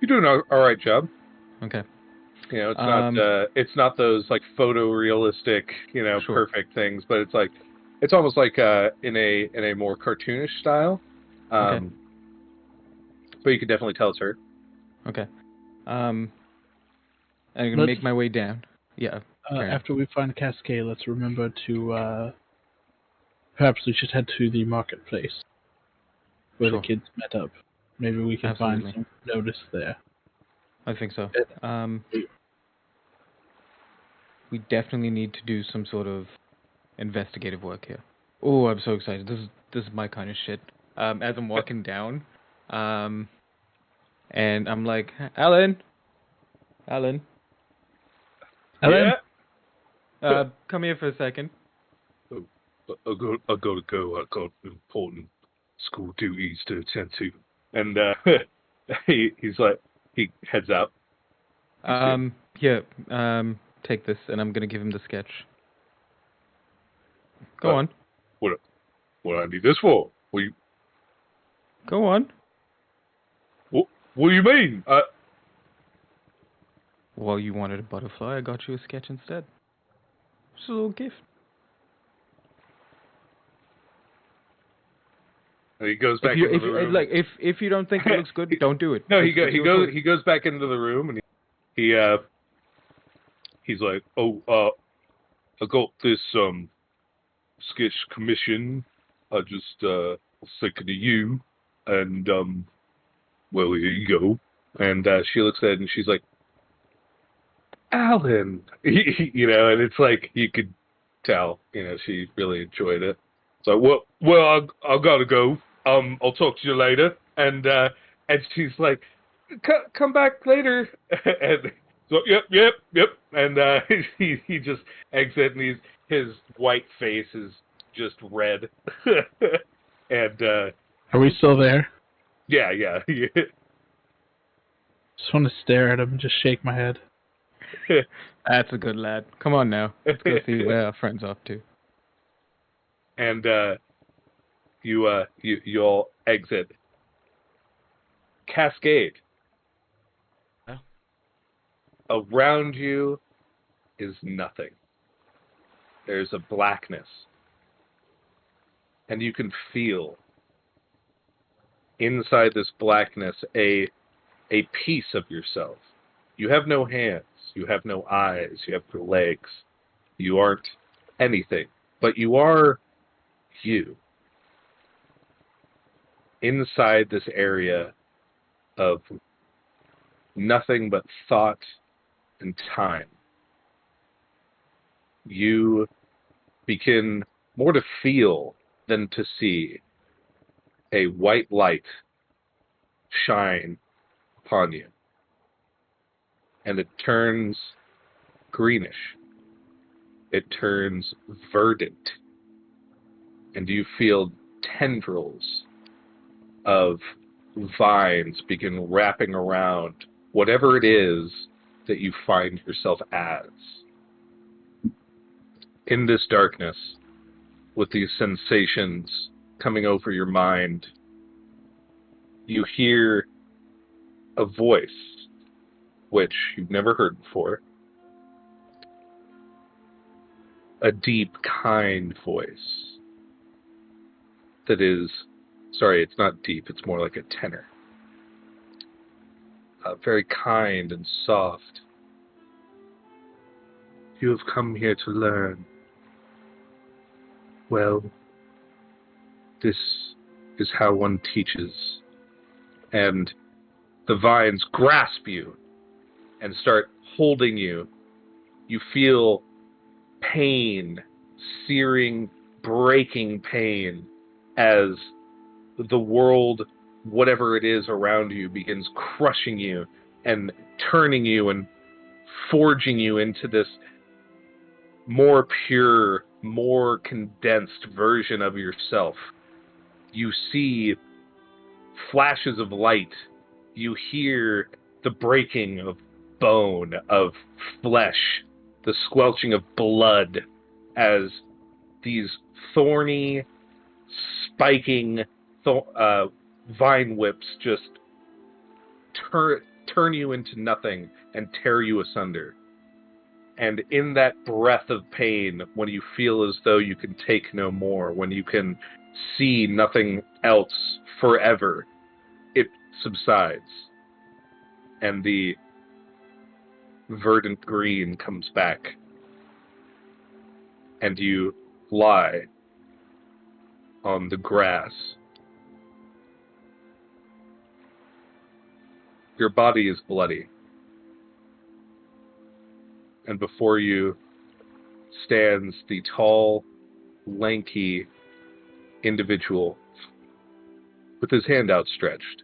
Speaker 5: doing an all right job.
Speaker 2: Okay.
Speaker 5: You know, it's not those like photorealistic,
Speaker 2: Sure.
Speaker 5: perfect things, but it's almost like in a more cartoonish style.
Speaker 2: Okay.
Speaker 5: But you can definitely tell it's her.
Speaker 2: Okay. I'm gonna make my way down. Yeah.
Speaker 1: After we find Cascade, let's remember to perhaps we should head to the marketplace where the kids met up. Maybe we can find some notice there.
Speaker 2: I think so. We definitely need to do some sort of investigative work here. Oh, I'm so excited. This is my kind of shit. As I'm walking down, and I'm like, Alan.
Speaker 5: Yeah.
Speaker 2: Come here for a second.
Speaker 5: I gotta go. I got important school duties to attend to. And he's like, he heads out.
Speaker 2: Here, take this, and I'm gonna give him the sketch. Go on.
Speaker 5: What do I need this for?
Speaker 2: Go on.
Speaker 5: What do you mean?
Speaker 2: Well, you wanted a butterfly. I got you a sketch instead. Just a little gift.
Speaker 5: And he goes back into the room.
Speaker 2: If you don't think it looks good, don't do it.
Speaker 5: No, he goes back into the room and he's like, I got this sketch commission. I just was thinking of you, and well, here you go. And she looks at it and she's like, Alan, and it's like you could tell, she really enjoyed it. So well, I gotta go. I'll talk to you later. And she's like, come back later. And So yep, and he just exits, and his white face is just red, and
Speaker 1: Are we still there?
Speaker 5: yeah.
Speaker 1: Just want to stare at him and just shake my head.
Speaker 2: That's a good lad. Come on now. Let's go see where our friend's off to.
Speaker 5: And you all exit. Cascade.
Speaker 4: Oh.
Speaker 5: Around you is nothing. There's a blackness. And you can feel inside this blackness a piece of yourself. You have no hands, you have no eyes, you have no legs. You aren't anything, but you are you. Inside this area of nothing but thought and time, you begin more to feel than to see a white light shine upon you. And it turns greenish. It turns verdant. And you feel tendrils of vines begin wrapping around whatever it is that you find yourself as. In this darkness, with these sensations coming over your mind, you hear a voice which you've never heard before. A deep, kind voice that is, sorry, it's not deep, it's more like a tenor. Very kind and soft. You have come here to learn. Well, this is how one teaches. And the vines grasp you and start holding you. You feel pain, searing, breaking pain as the world, whatever it is around you, begins crushing you and turning you and forging you into this more pure, more condensed version of yourself. You see flashes of light. You hear the breaking of bone, of flesh, the squelching of blood as these thorny, spiking vine whips just turn you into nothing and tear you asunder. And in that breath of pain, when you feel as though you can take no more, when you can see nothing else forever, it subsides. And the verdant green comes back. And you lie on the grass. Your body is bloody. And before you stands the tall, lanky individual with his hand outstretched.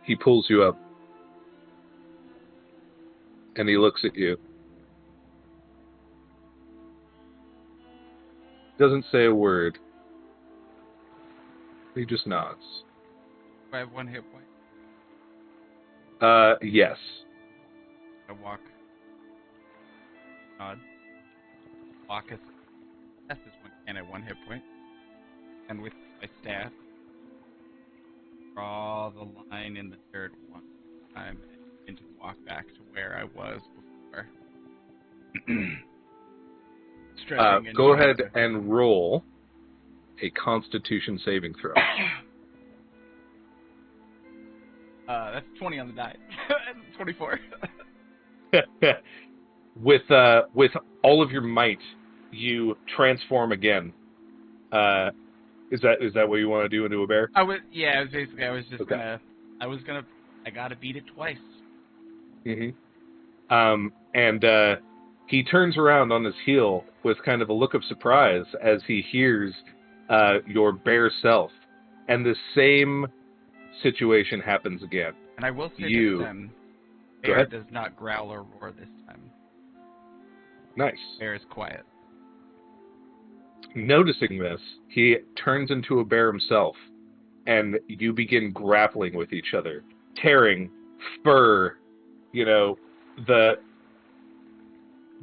Speaker 5: He pulls you up, and he looks at you. Doesn't say a word. He just nods.
Speaker 4: I have 1 hit point.
Speaker 5: Yes.
Speaker 4: I walk. Nod. Walk as fast as one can at 1 hit point. And with my staff, draw the line in the dirt one time and just walk back to where I was before. Stretching and
Speaker 5: Go ahead and roll a Constitution saving throw.
Speaker 4: That's 20 on the die. 24.
Speaker 5: With all of your might, you transform again. Is that what you want to do into a bear?
Speaker 4: I was just
Speaker 5: Okay.
Speaker 4: I gotta beat it twice.
Speaker 5: Mm-hmm. And he turns around on his heel with kind of a look of surprise as he hears your bear self. and the same situation happens again.
Speaker 4: And I will say
Speaker 5: You-
Speaker 4: this,
Speaker 5: Go
Speaker 4: Bear
Speaker 5: ahead.
Speaker 4: does not growl or roar this time.
Speaker 5: Nice.
Speaker 4: Bear is quiet.
Speaker 5: Noticing this, he turns into a bear himself, and you begin grappling with each other, tearing fur, the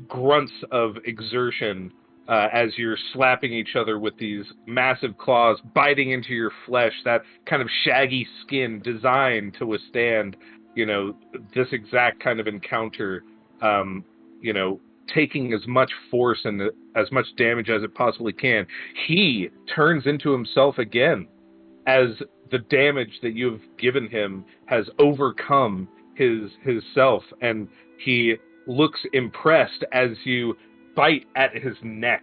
Speaker 5: grunts of exertion as you're slapping each other with these massive claws, biting into your flesh, that kind of shaggy skin designed to withstand, this exact kind of encounter, taking as much force and as much damage as it possibly can. He turns into himself again as the damage that you've given him has overcome his self, and he looks impressed as you bite at his neck,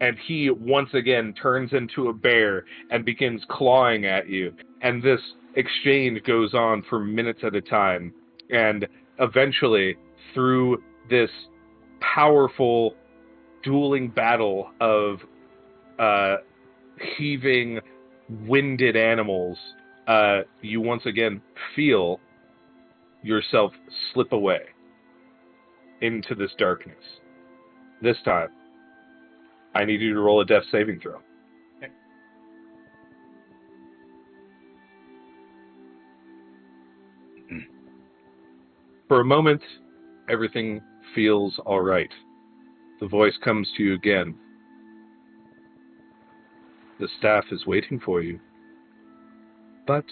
Speaker 5: and he once again turns into a bear and begins clawing at you, and this exchange goes on for minutes at a time, and eventually, through this powerful dueling battle of heaving, winded animals, you once again feel yourself slip away into this darkness. This time, I need you to roll a death saving throw.
Speaker 4: Okay.
Speaker 5: For a moment, everything feels all right. The voice comes to you again. The staff is waiting for you. But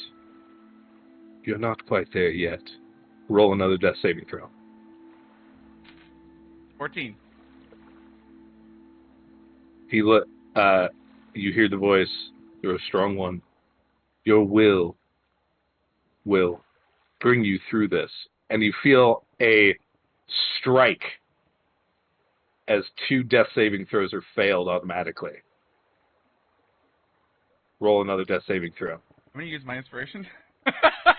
Speaker 5: you're not quite there yet. Roll another death saving throw.
Speaker 4: 14.
Speaker 5: You hear the voice. You're a strong one. Your will bring you through this. And you feel a strike as 2 death saving throws are failed automatically. Roll another death saving throw.
Speaker 4: I'm going to use my inspiration.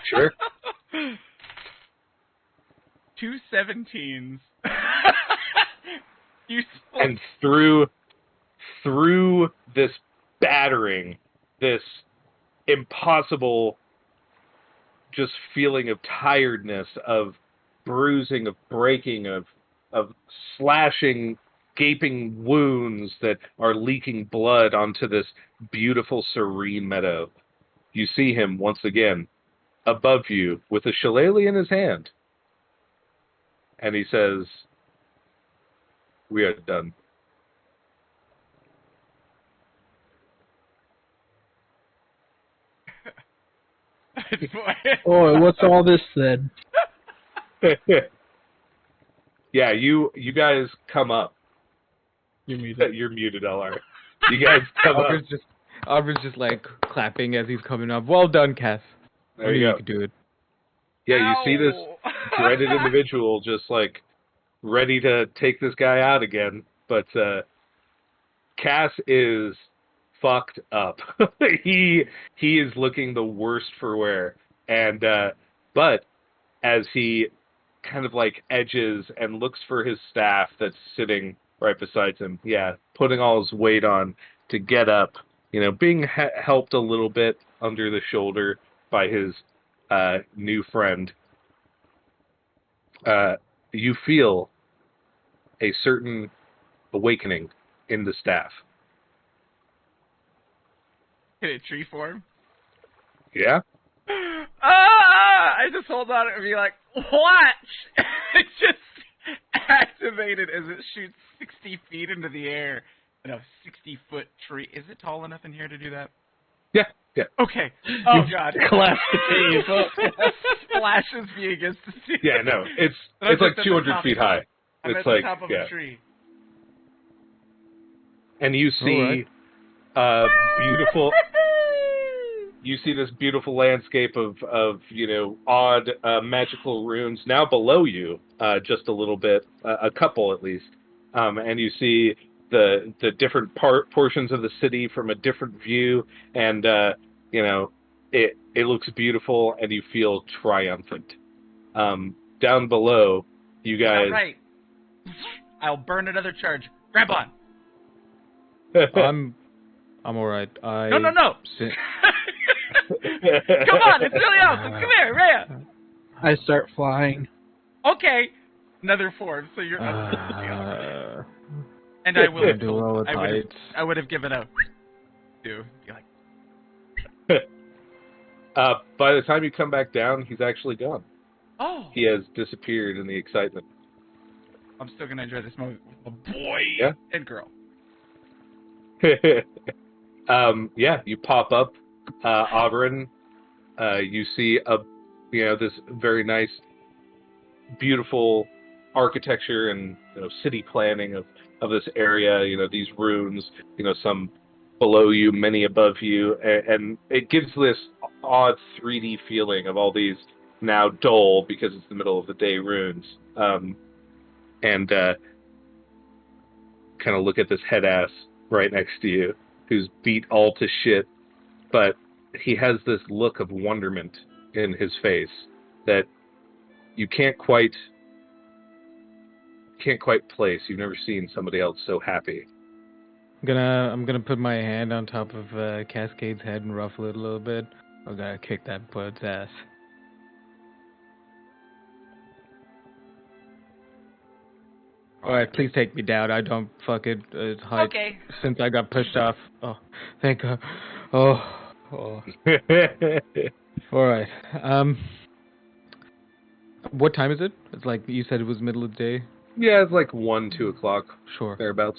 Speaker 5: Sure.
Speaker 4: 2 17s. Useful.
Speaker 5: And through this battering, this impossible just feeling of tiredness, of bruising, of breaking, of slashing, gaping wounds that are leaking blood onto this beautiful, serene meadow, you see him once again above you with a shillelagh in his hand. And he says, "We are done."
Speaker 1: Boy, what's all this then?
Speaker 5: Yeah, you guys come up.
Speaker 1: You're muted.
Speaker 5: You're muted, LR. You guys come up.
Speaker 2: Aubrey's just like clapping as he's coming up. Well done, Cass.
Speaker 5: There you go.
Speaker 2: could do it.
Speaker 5: Yeah, you see this dreaded individual just like ready to take this guy out again, but Cass is fucked up. he is looking the worst for wear, and but as he kind of like edges and looks for his staff that's sitting right beside him, putting all his weight on to get up, being helped a little bit under the shoulder by his new friend, you feel a certain awakening in the staff.
Speaker 4: Hit a tree form.
Speaker 5: Yeah?
Speaker 4: I just hold on and be like, watch! It just activated as it shoots 60 feet into the air in a 60-foot tree. Is it tall enough in here to do that?
Speaker 5: Yeah, yeah.
Speaker 4: Okay. Oh, God.
Speaker 1: Collapse the cave.
Speaker 4: Splashes me against the ceiling.
Speaker 5: Yeah, no, it's
Speaker 4: I'm
Speaker 5: like
Speaker 4: just at the
Speaker 5: 200
Speaker 4: top
Speaker 5: feet
Speaker 4: of-
Speaker 5: high.
Speaker 4: I'm
Speaker 5: It's
Speaker 4: at
Speaker 5: like,
Speaker 4: the top of
Speaker 5: yeah.
Speaker 4: a tree.
Speaker 5: And you see beautiful. You see this beautiful landscape of odd magical runes now below you, just a little bit, a couple at least, and you see the different portions of the city from a different view, and it looks beautiful, and you feel triumphant. Down below, you guys.
Speaker 4: All right. I'll burn another charge. Grab on.
Speaker 2: I'm all right.
Speaker 4: No. Come on, it's really awesome. Come here, Rhea.
Speaker 1: I start flying.
Speaker 4: Okay, another form. So you're up to the other. And I will have
Speaker 2: do
Speaker 4: told.
Speaker 2: well with heights.
Speaker 4: I would have given a. To be like,
Speaker 5: By the time you come back down, he's actually gone.
Speaker 4: oh,
Speaker 5: He has disappeared in the excitement.
Speaker 4: I'm still gonna enjoy this moment with my boy
Speaker 5: Yeah.
Speaker 4: and girl.
Speaker 5: Yeah, you pop up, Auburn. You see this very nice, beautiful architecture and city planning of this area. These ruins. Some below you, many above you, and it gives this odd 3D feeling of all these now dull because it's the middle of the day ruins. And kind of look at this head ass right next to you, who's beat all to shit, but he has this look of wonderment in his face that you can't quite place. You've never seen somebody else so happy.
Speaker 2: I'm gonna put my hand on top of Cascade's head and ruffle it a little bit. I'm gonna kick that bird's ass. Alright, please take me down. I don't fuck it.
Speaker 4: Okay.
Speaker 2: Since I got pushed off. Oh, thank God. Oh. Alright. What time is it? It's like you said it was middle of the day.
Speaker 5: Yeah, it's like 1, 2 o'clock.
Speaker 2: Sure.
Speaker 5: Thereabouts.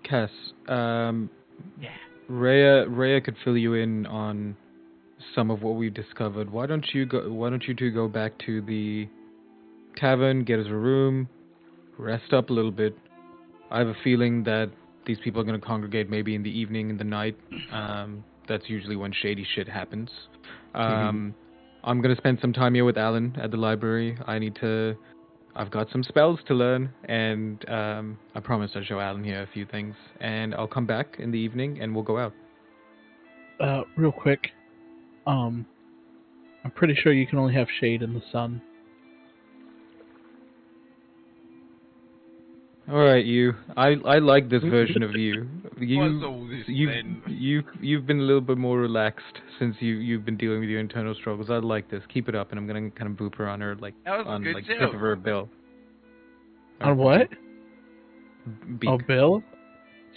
Speaker 2: Cass,
Speaker 4: Yeah.
Speaker 2: Rhea could fill you in on some of what we've discovered. Why don't you two go back to the tavern, get us a room, rest up a little bit. I have a feeling that these people are going to congregate maybe in the evening, in the night. That's usually when shady shit happens. I'm going to spend some time here with Alan at the library. I've got some spells to learn, and I promise I'll show Alan here a few things. And I'll come back in the evening, and we'll go out.
Speaker 1: Real quick. I'm pretty sure you can only have shade in the sun.
Speaker 2: All right, you. I like this version of you.
Speaker 4: What's all this then?
Speaker 2: You've been a little bit more relaxed since you've been dealing with your internal struggles. I like this. Keep it up, and I'm gonna kind of boop her on her
Speaker 4: That was
Speaker 2: on
Speaker 4: good
Speaker 2: like
Speaker 4: too.
Speaker 2: tip of her bill.
Speaker 1: On what?
Speaker 2: Beak.
Speaker 1: A bill?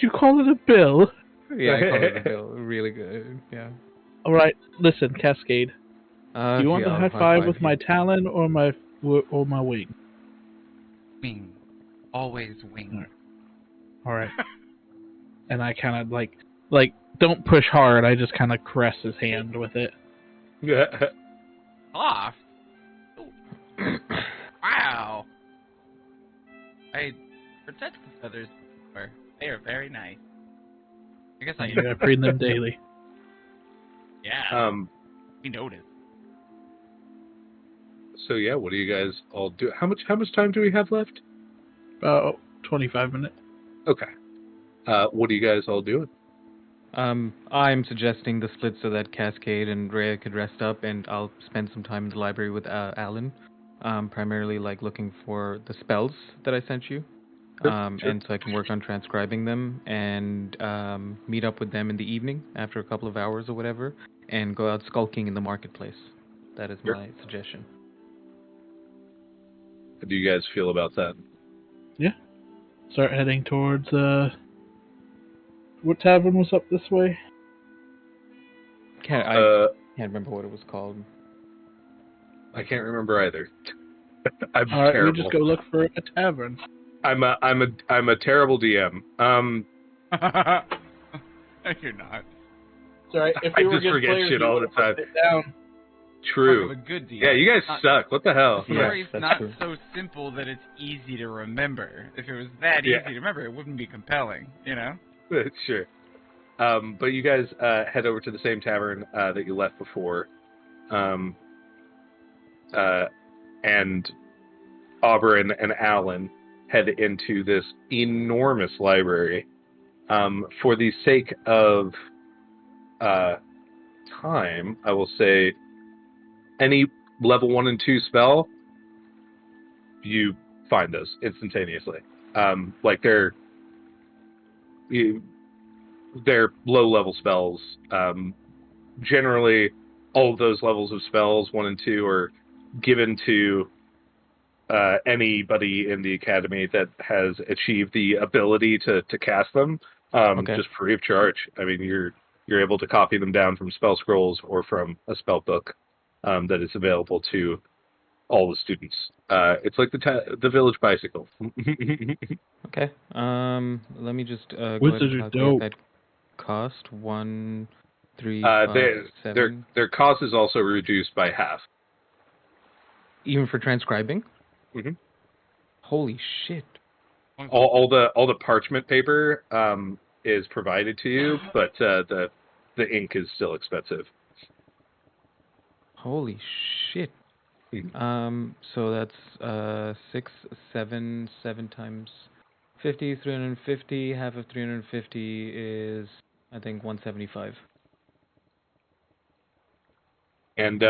Speaker 1: You call it a bill?
Speaker 2: Yeah, I call it a bill. Really good. Yeah.
Speaker 1: All right, listen, Cascade. Do you want
Speaker 2: yeah,
Speaker 1: the
Speaker 2: I'll
Speaker 1: high five with
Speaker 2: you.
Speaker 1: my talon or my wing?
Speaker 4: Wing. Always wing.
Speaker 1: All right. And I kind of like don't push hard. I just kind of caress his hand with it.
Speaker 4: Off. Wow. I protect the feathers. They are very nice. I guess I
Speaker 1: preen them daily.
Speaker 4: Yeah. We noticed.
Speaker 5: So yeah, what do you guys all do? How much time do we have left?
Speaker 1: About 25 minutes.
Speaker 5: Okay. What are you guys all doing?
Speaker 2: I'm suggesting the split so that Cascade and Rhea could rest up, and I'll spend some time in the library with Alan. Primarily like looking for the spells that I sent you.
Speaker 5: Sure.
Speaker 2: And so I can work on transcribing them and meet up with them in the evening after a couple of hours or whatever, and go out skulking in the marketplace. That is my suggestion.
Speaker 5: How do you guys feel about that?
Speaker 1: Yeah. Start heading towards what tavern was up this way?
Speaker 2: I can't remember what it was called.
Speaker 5: I can't remember either. I'm
Speaker 1: All right,
Speaker 5: terrible.
Speaker 1: we just go look for a tavern.
Speaker 5: I'm a terrible DM.
Speaker 4: No, you're not.
Speaker 1: It's all right. If
Speaker 5: I
Speaker 1: we were
Speaker 5: just
Speaker 1: good
Speaker 5: forget
Speaker 1: players,
Speaker 5: shit
Speaker 1: we
Speaker 5: all
Speaker 1: would've
Speaker 5: the time.
Speaker 1: put it down.
Speaker 5: True.
Speaker 4: A good DM.
Speaker 5: Yeah, you guys suck. What the hell?
Speaker 4: The
Speaker 2: Yeah,
Speaker 4: story's
Speaker 2: that's
Speaker 4: not
Speaker 2: true.
Speaker 4: so simple that it's easy to remember. If it was that easy to remember, it wouldn't be compelling, you know?
Speaker 5: Sure. But you guys head over to the same tavern that you left before. And Auburn and Alan head into this enormous library. For the sake of time, I will say any level 1 and 2 spell, you find those instantaneously. Like they're low level spells. generally, all of those levels of spells, 1 and 2, are given to anybody in the academy that has achieved the ability to cast them,
Speaker 2: Okay.
Speaker 5: just free of charge. I mean, you're able to copy them down from spell scrolls or from a spell book that is available to all the students. It's like the village bicycle.
Speaker 2: Okay. Let me just go ahead
Speaker 1: Wizards
Speaker 2: and
Speaker 1: are
Speaker 2: calculate
Speaker 1: dope.
Speaker 2: that cost. 1, 3, 5,
Speaker 5: Their
Speaker 2: 7.
Speaker 5: their cost is also reduced by half.
Speaker 2: Even for transcribing?
Speaker 5: Mm-hmm.
Speaker 2: Holy shit.
Speaker 5: All the parchment paper is provided to you, but the ink is still expensive.
Speaker 2: Holy shit. So that's 6, 7, 7 times 50, 350. Half of 350 is, I think, 175.
Speaker 5: And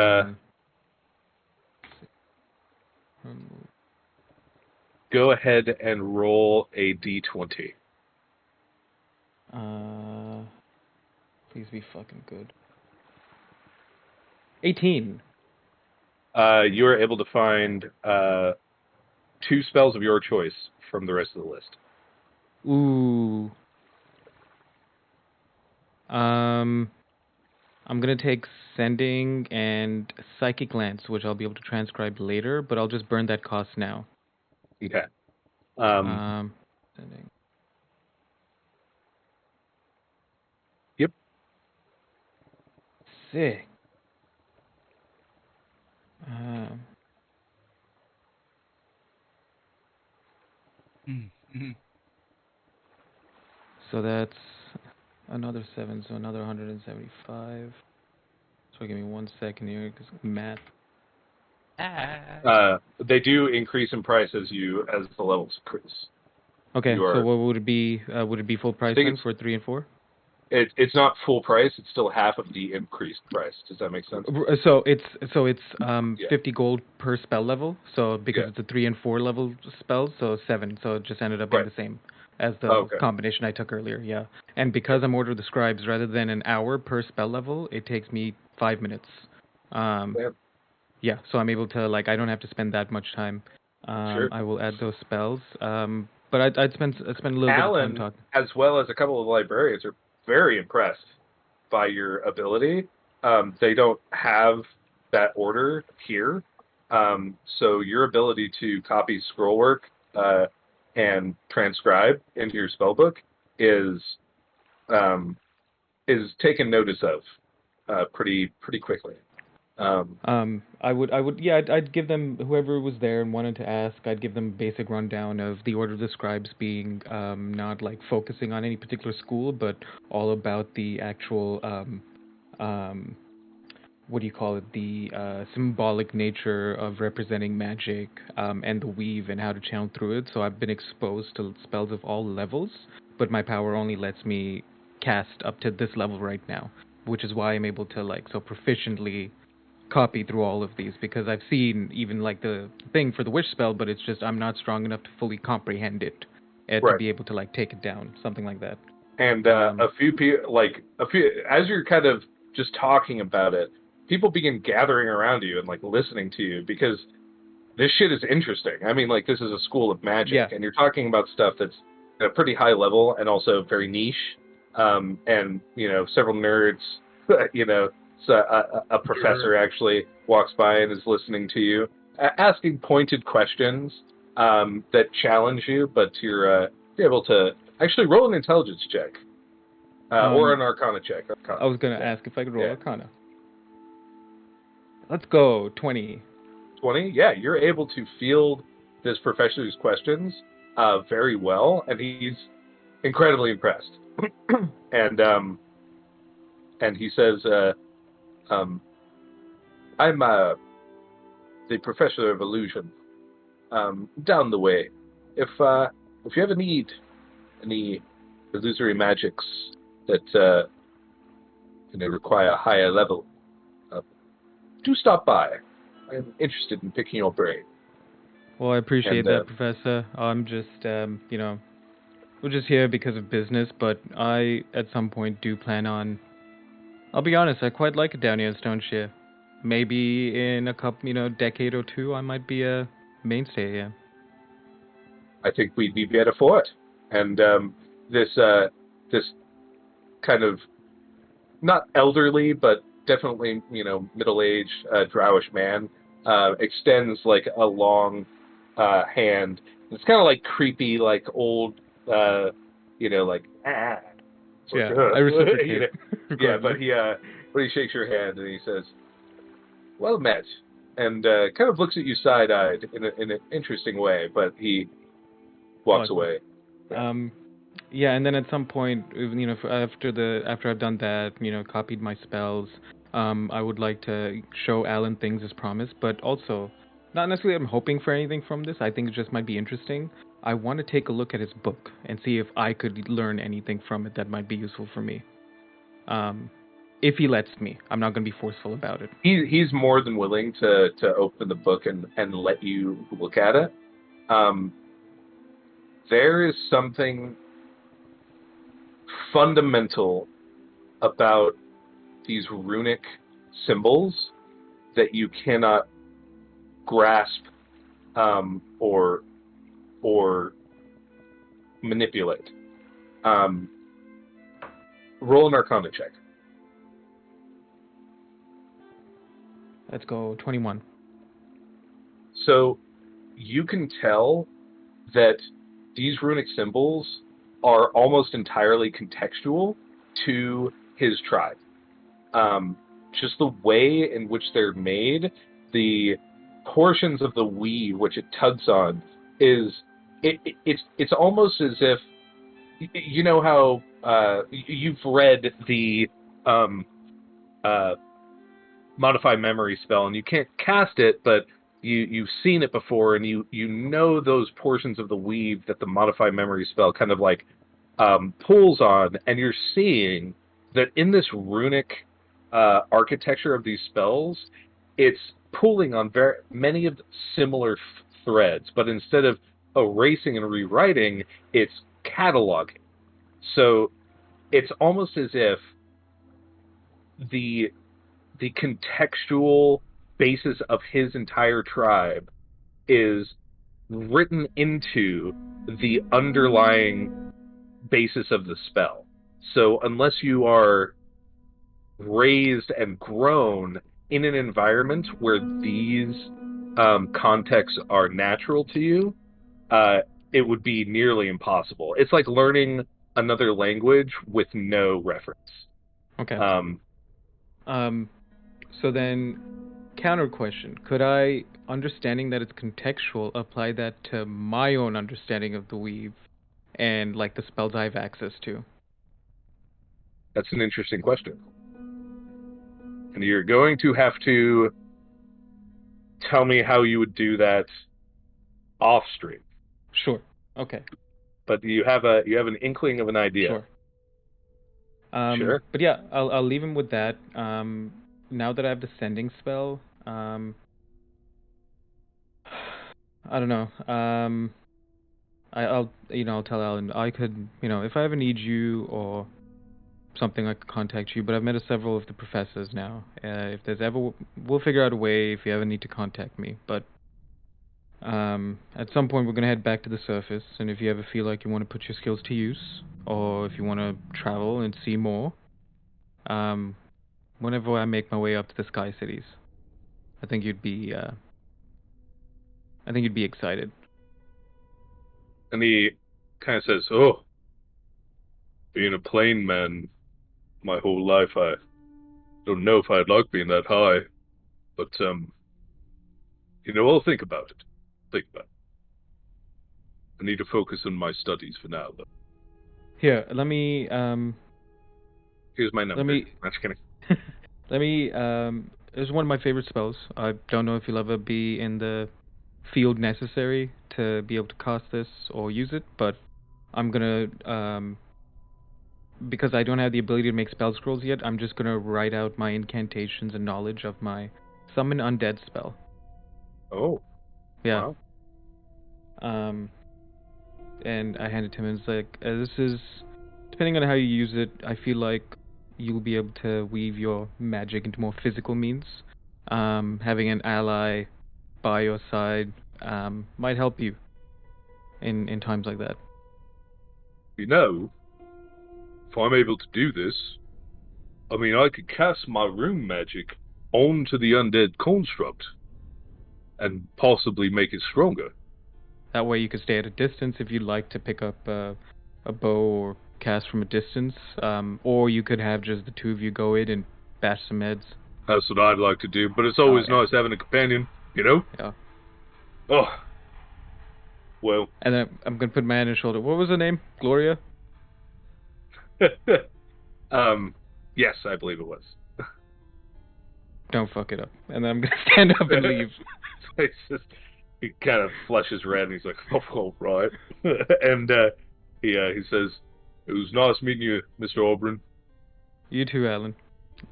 Speaker 5: go ahead and roll a d20.
Speaker 2: Please be fucking good. 18.
Speaker 5: You are able to find 2 spells of your choice from the rest of the list.
Speaker 2: Ooh. I'm gonna take sending and psychic glance, which I'll be able to transcribe later, but I'll just burn that cost now.
Speaker 5: Okay.
Speaker 2: Sending.
Speaker 5: Yep.
Speaker 2: Sick. So that's another 7, so another 175. So give me 1 second here, because math.
Speaker 5: They do increase in price as the levels increase.
Speaker 2: Okay, so what would it be? Would it be full price then for 3 and 4?
Speaker 5: It's not full price. It's still half of the increased price. Does that make sense?
Speaker 2: So it's 50 gold per spell level. So because it's a 3 and 4 level spells, so 7. So it just ended up being the same as the combination I took earlier. Yeah, and because I'm Order of the Scribes, rather than an hour per spell level, it takes me 5 minutes. Yeah, so I'm able to I don't have to spend that much time.
Speaker 5: Sure.
Speaker 2: I will add those spells. But I'd spend a little bit of time talking.
Speaker 5: As well as a couple of librarians, are very impressed by your ability. They don't have that order here, so your ability to copy scroll work and transcribe into your spellbook is taken notice of pretty quickly.
Speaker 2: I'd give them, whoever was there and wanted to ask, I'd give them a basic rundown of the Order of the Scribes being not focusing on any particular school, but all about the actual what do you call it, the symbolic nature of representing magic and the weave and how to channel through it. So I've been exposed to spells of all levels, but my power only lets me cast up to this level right now, which is why I'm able to so proficiently copy through all of these, because I've seen even the thing for the wish spell, but it's just I'm not strong enough to fully comprehend it to be able to take it down, something like that.
Speaker 5: And a few people, as you're kind of just talking about it, people begin gathering around you and listening to you, because this shit is interesting. I mean, this is a school of magic, and you're talking about stuff that's at a pretty high level and also very niche. And several nerds, so a professor actually walks by and is listening to you, asking pointed questions that challenge you, but you're able to actually roll an intelligence check or an Arcana check.
Speaker 2: I was going to ask if I could roll Arcana. Let's go, 20.
Speaker 5: 20? Yeah, you're able to field this professor's questions very well, and he's incredibly impressed. And he says, I'm the professor of illusion down the way. If you ever need any illusory magics that require a higher level, do stop by. I'm interested in picking your brain.
Speaker 2: Well, I appreciate that, Professor. I'm just, we're just here because of business, but I, at some point, do plan on I'll be honest, I quite like it down here in Stone Share. Maybe in a couple, decade or two, I might be a mainstay here.
Speaker 5: I think we'd be better for it. And this this kind of not elderly, but definitely middle-aged drowish man extends like a long hand. It's kind of like creepy, like old, like
Speaker 2: Yeah, I reciprocate.
Speaker 5: yeah.
Speaker 2: accordingly.
Speaker 5: But he shakes your hand and he says, "Well met," and kind of looks at you side-eyed in an interesting way. But he walks
Speaker 2: Awesome.
Speaker 5: away.
Speaker 2: Yeah, and then at some point, after I've done that, copied my spells, I would like to show Alan things as promised, but also, not necessarily I'm hoping for anything from this. I think it just might be interesting. I want to take a look at his book and see if I could learn anything from it that might be useful for me. If he lets me, I'm not going to be forceful about it.
Speaker 5: He's more than willing to open the book and let you look at it. There is something fundamental about these runic symbols that you cannot grasp or manipulate. Roll an Arcana check.
Speaker 2: Let's go 21.
Speaker 5: So you can tell that these runic symbols are almost entirely contextual to his tribe. Just the way in which they're made, the portions of the weave which it tugs on it's almost as if you know how you've read the modify memory spell and you can't cast it, but you've seen it before and you know those portions of the weave that the modify memory spell kind of like pulls on, and you're seeing that in this runic architecture of these spells, it's pulling on very many of the similar threads, but instead of erasing and rewriting, it's cataloging. So it's almost as if the contextual basis of his entire tribe is written into the underlying basis of the spell. So unless you are raised and grown in an environment where these contexts are natural to you, it would be nearly impossible. It's like learning another language with no reference.
Speaker 2: Okay. So then, counter question: could I, understanding that it's contextual, apply that to my own understanding of the weave and like the spells I have access to?
Speaker 5: That's an interesting question. And you're going to have to tell me how you would do that off stream.
Speaker 2: Sure. Okay.
Speaker 5: But you have an inkling of an idea.
Speaker 2: Sure.
Speaker 5: Sure.
Speaker 2: But yeah, I'll leave him with that. Now that I have the sending spell, I don't know. I'll tell Alan I could, if I ever need you or something, I could contact you. But I've met several of the professors now. If there's ever, we'll figure out a way if you ever need to contact me. But at some point we're gonna head back to the surface, and if you ever feel like you want to put your skills to use, or if you want to travel and see more, whenever I make my way up to the Sky Cities, I think you'd be excited.
Speaker 5: And he kind of says, "Oh, being a plain man my whole life, I don't know if I'd like being that high, but I'll think about it. Think about it. I need to focus on my studies for now, though.
Speaker 2: Here, let me
Speaker 5: Here's my number.
Speaker 2: let me
Speaker 5: I'm just kidding.
Speaker 2: let me it's one of my favorite spells. I don't know if you'll ever be in the field necessary to be able to cast this or use it, but I'm gonna because I don't have the ability to make spell scrolls yet, I'm just gonna write out my incantations and knowledge of my summon undead spell.
Speaker 5: Oh,
Speaker 2: Yeah.
Speaker 5: wow.
Speaker 2: And I hand it to him and it's like, this is, depending on how you use it, I feel like you'll be able to weave your magic into more physical means. Having an ally by your side might help you in times like that.
Speaker 5: You know, if I'm able to do this, I mean, I could cast my rune magic onto the undead construct and possibly make it stronger.
Speaker 2: That way you could stay at a distance if you'd like to pick up a bow or cast from a distance. Or you could have just the two of you go in and bash some heads.
Speaker 5: That's what I'd like to do, but it's always
Speaker 2: yeah.
Speaker 5: nice having a companion, you know?
Speaker 2: Yeah.
Speaker 5: Oh. Well.
Speaker 2: And then I'm going to put my hand on his shoulder. What was her name? Gloria?
Speaker 5: Yes, I believe it was.
Speaker 2: Don't fuck it up. And then I'm going to stand up and leave.
Speaker 5: It's just, he kind of flushes red and he's like, oh, all right. And he says, it was nice meeting you, Mr. Auburn.
Speaker 2: You too, Alan.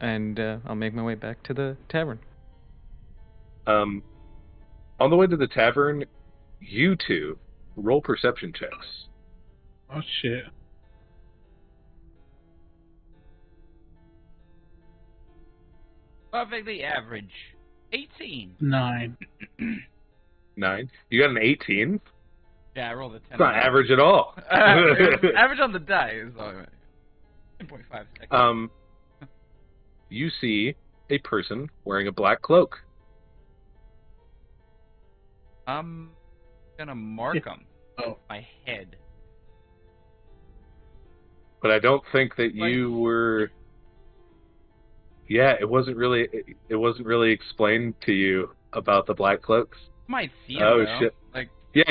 Speaker 2: And I'll make my way back to the tavern.
Speaker 5: On the way to the tavern, you two roll perception checks.
Speaker 1: Oh shit.
Speaker 4: Perfectly average. 18.
Speaker 1: 9.
Speaker 5: 9. You got an 18?
Speaker 4: Yeah, I rolled a 10.
Speaker 5: It's not average at all.
Speaker 4: Average on the die is all right. 10.5 seconds.
Speaker 5: You see a person wearing a black cloak.
Speaker 4: I'm gonna mark them.
Speaker 1: Oh.
Speaker 4: My head.
Speaker 5: But I don't think that you were. Yeah, it wasn't really explained to you about the black cloaks.
Speaker 4: Might see them,
Speaker 5: Oh
Speaker 4: though.
Speaker 5: shit!
Speaker 4: Like,
Speaker 5: yeah.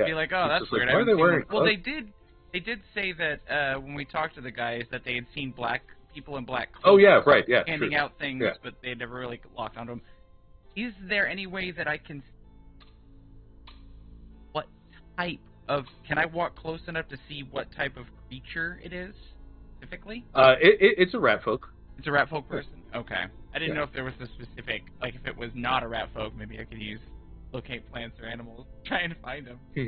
Speaker 4: be like, oh,
Speaker 5: It's
Speaker 4: that's
Speaker 5: just like,
Speaker 4: weird.
Speaker 5: why are they wearing
Speaker 4: Well,
Speaker 5: cloaks?
Speaker 4: they did say that when we talked to the guys that they had seen black people in black clothes.
Speaker 5: Oh yeah, right. Yeah,
Speaker 4: handing
Speaker 5: true.
Speaker 4: out things,
Speaker 5: Yeah.
Speaker 4: but they never really locked onto them. Is there any way that I can? What type of? Can I walk close enough to see what type of creature it is specifically?
Speaker 5: It's a rat folk.
Speaker 4: It's a rat folk person. Okay. I didn't
Speaker 5: Yeah.
Speaker 4: know if there was a specific, like if it was not a rat folk, maybe I could use locate plants or animals, trying to find them. I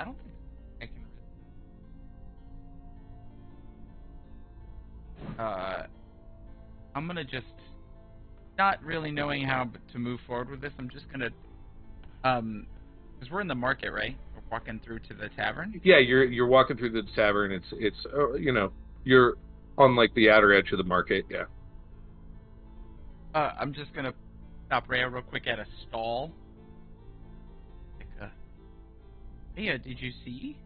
Speaker 4: don't think I can. I'm gonna just, not really knowing how to move forward with this. I'm just gonna, because we're in the market, right? We're walking through to the tavern.
Speaker 5: Yeah, you're walking through the tavern. It's you're on like the outer edge of the market. Yeah.
Speaker 4: I'm just gonna stop Rhea real quick at a stall. Like, Rhea, did you see?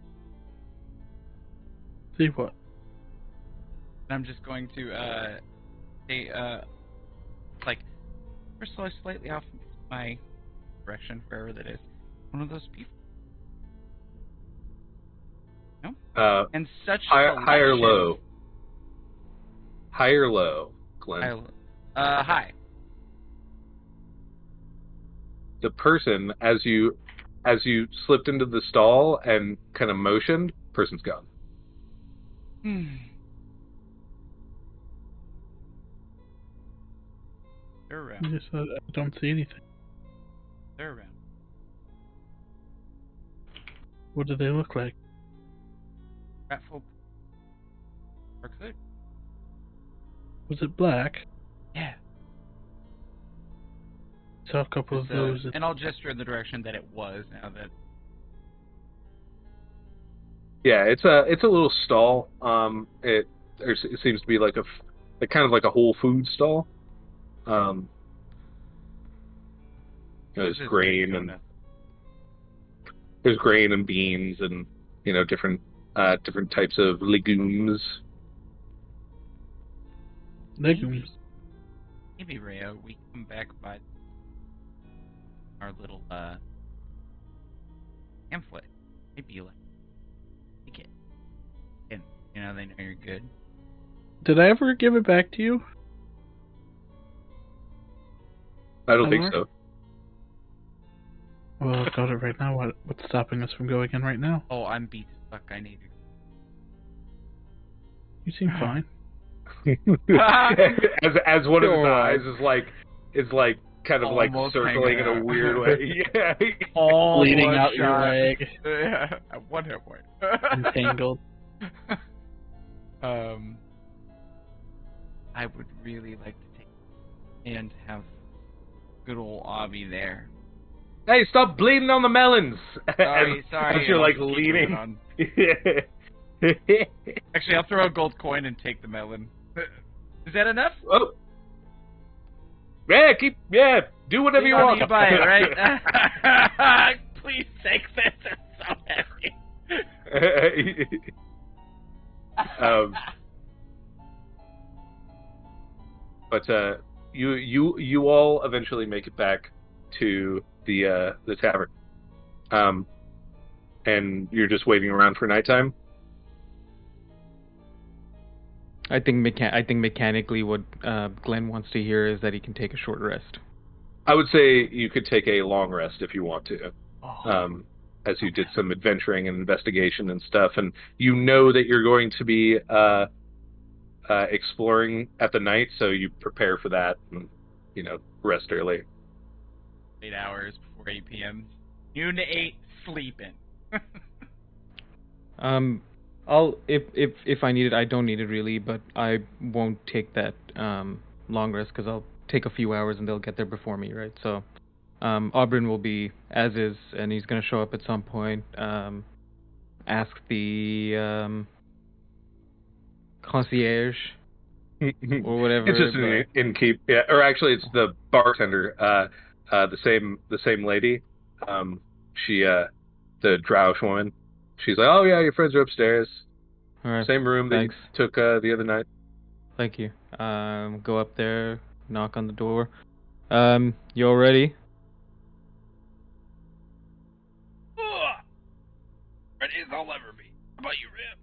Speaker 1: See what?
Speaker 4: And I'm just going to say, like, we're slightly off my direction, wherever that is. One of those people. No. And such
Speaker 5: High or
Speaker 4: selection.
Speaker 5: low? High or low, Glenn?
Speaker 4: High.
Speaker 5: The person, as you slipped into the stall and kind of motioned, person's gone.
Speaker 4: They're around.
Speaker 1: Yes, I don't see anything.
Speaker 4: They're around.
Speaker 1: What do they look like?
Speaker 4: Rat folk. Dark side?
Speaker 1: Was it black?
Speaker 4: Yeah.
Speaker 1: Saw a couple of those.
Speaker 4: And I'll gesture in the direction that it was now that.
Speaker 5: Yeah, it's a little stall. It seems to be like kind of like a Whole Food stall. There's grain and beans and different types of legumes.
Speaker 1: Legumes.
Speaker 4: Maybe Rhea, we come back by our little pamphlet. Maybe you take it. And they know you're good.
Speaker 1: Did I ever give it back to you?
Speaker 5: I don't think so.
Speaker 1: Well, I've got it right now. What's stopping us from going in right now?
Speaker 4: Oh, I'm beat as fuck. I need
Speaker 1: You seem fine.
Speaker 5: as one of his eyes is like kind of like
Speaker 4: almost
Speaker 5: circling in a weird way. Yeah.
Speaker 1: Bleeding out your leg.
Speaker 4: Yeah, at one hit point.
Speaker 1: Entangled.
Speaker 4: I would really like to take and have good old Abby there.
Speaker 5: Hey, stop bleeding on the melons!
Speaker 4: Sorry,
Speaker 5: As you're
Speaker 4: I'll
Speaker 5: like
Speaker 4: just keep
Speaker 5: leaning.
Speaker 4: moving on. Actually, I'll throw a gold coin and take the melon. Is that enough?
Speaker 5: Oh. Do whatever you want.
Speaker 4: You buy it, right? Please take this. It's so heavy.
Speaker 5: But you all eventually make it back to the tavern, and you're just waiting around for nighttime.
Speaker 2: I think mechanically, what Glenn wants to hear is that he can take a short rest.
Speaker 5: I would say you could take a long rest if you want to, as you did some adventuring and investigation and stuff, and you know that you're going to be exploring at the night, so you prepare for that and rest early.
Speaker 4: 8 hours before 8 p.m. Noon to 8, sleeping.
Speaker 2: I'll if I need it, I don't need it really, but I won't take that long rest because I'll take a few hours and they'll get there before me, right? So Auburn will be as is, and he's gonna show up at some point. Ask the concierge or whatever.
Speaker 5: It's just an innkeep, yeah, or actually it's the bartender, the same lady. She the Droush woman. She's like, oh yeah, your friends are upstairs.
Speaker 2: All right.
Speaker 5: Same room
Speaker 2: Thanks.
Speaker 5: they took the other night.
Speaker 2: Thank you. Go up there, knock on the door. You all ready?
Speaker 4: Ready as I'll ever be. How about you, Rip?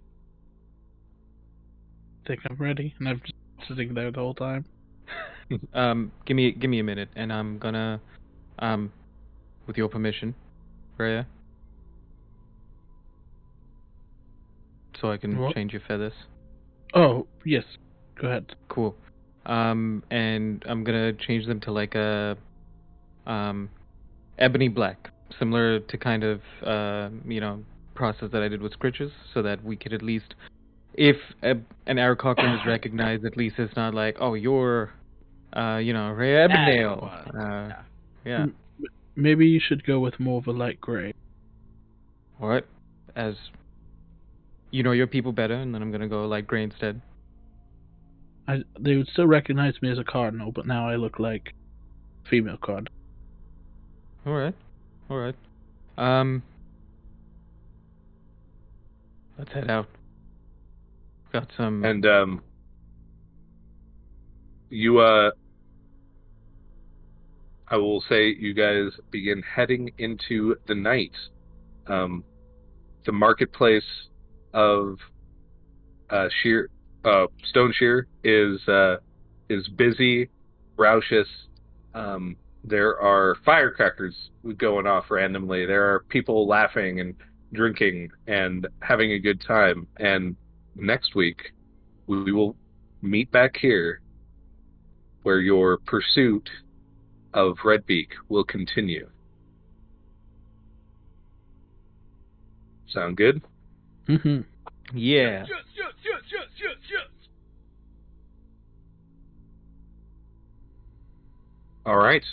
Speaker 1: Think I'm ready, and I'm just sitting there the whole time.
Speaker 2: Give me a minute, and I'm gonna, with your permission, Freya, so I can change your feathers.
Speaker 1: Oh yes, go ahead.
Speaker 2: Cool. And I'm gonna change them to like a, ebony black, similar to kind of, process that I did with Scritches, so that we could at least, if an Aarakocra is recognized, at least it's not like, oh, you're, Ray Ebonale. Yeah.
Speaker 1: Maybe you should go with more of a light gray.
Speaker 2: Alright. As you know your people better, and then I'm gonna go light gray instead.
Speaker 1: They would still recognize me as a cardinal, but now I look like a female card.
Speaker 2: Alright. Let's head out. Got some.
Speaker 5: And I will say you guys begin heading into the night. The marketplace of Stone Shear is busy, raucous. There are firecrackers going off randomly. There are people laughing and drinking and having a good time. And next week, we will meet back here where your pursuit of Redbeak will continue. Sound good?
Speaker 1: Mm-hmm.
Speaker 2: Yeah.
Speaker 4: Yes.
Speaker 5: All right.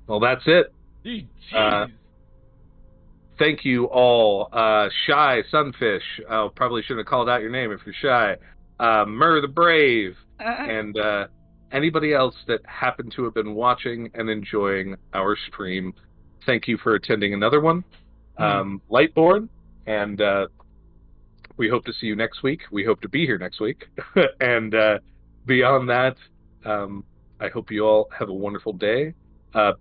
Speaker 5: Well, that's it.
Speaker 4: Jeez.
Speaker 5: Thank you all. Shy, Sunfish. I probably shouldn't have called out your name if you're shy. Mur the Brave. And anybody else that happened to have been watching and enjoying our stream. Thank you for attending another one. Lightborn. And we hope to see you next week. We hope to be here next week. And beyond that, I hope you all have a wonderful day.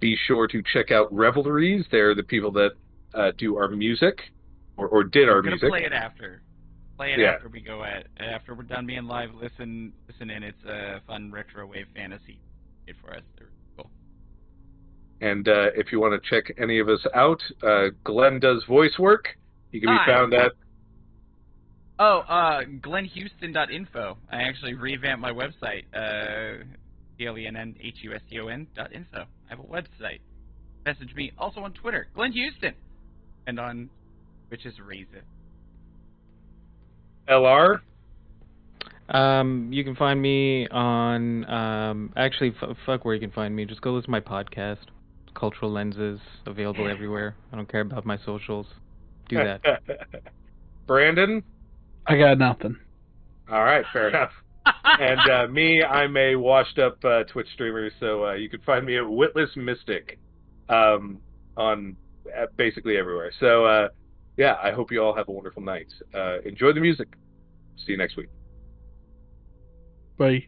Speaker 5: Be sure to check out Revelries. They're the people that do our music, or did our music.
Speaker 4: We're gonna play it after. After we go after we're done being live. Listen in. It's a fun retro wave fantasy made for us. They're cool.
Speaker 5: And if you want to check any of us out, Glenn does voice work. He can be found at.
Speaker 4: GlennHouston.info. I actually revamped my website. GlennHuston.info. I have a website. Message me also on Twitter, Glenn Houston, and on which is Razor.
Speaker 5: LR.
Speaker 2: You can find me on actually fuck where you can find me. Just go listen to my podcast, Cultural Lenses, available everywhere. I don't care about my socials. Do that.
Speaker 3: Brandon?
Speaker 1: I got nothing.
Speaker 3: All right, fair enough. And me, I'm a washed-up Twitch streamer, so you can find me at Witless Mystic on basically everywhere. So, yeah, I hope you all have a wonderful night. Enjoy the music. See you next week.
Speaker 1: Bye.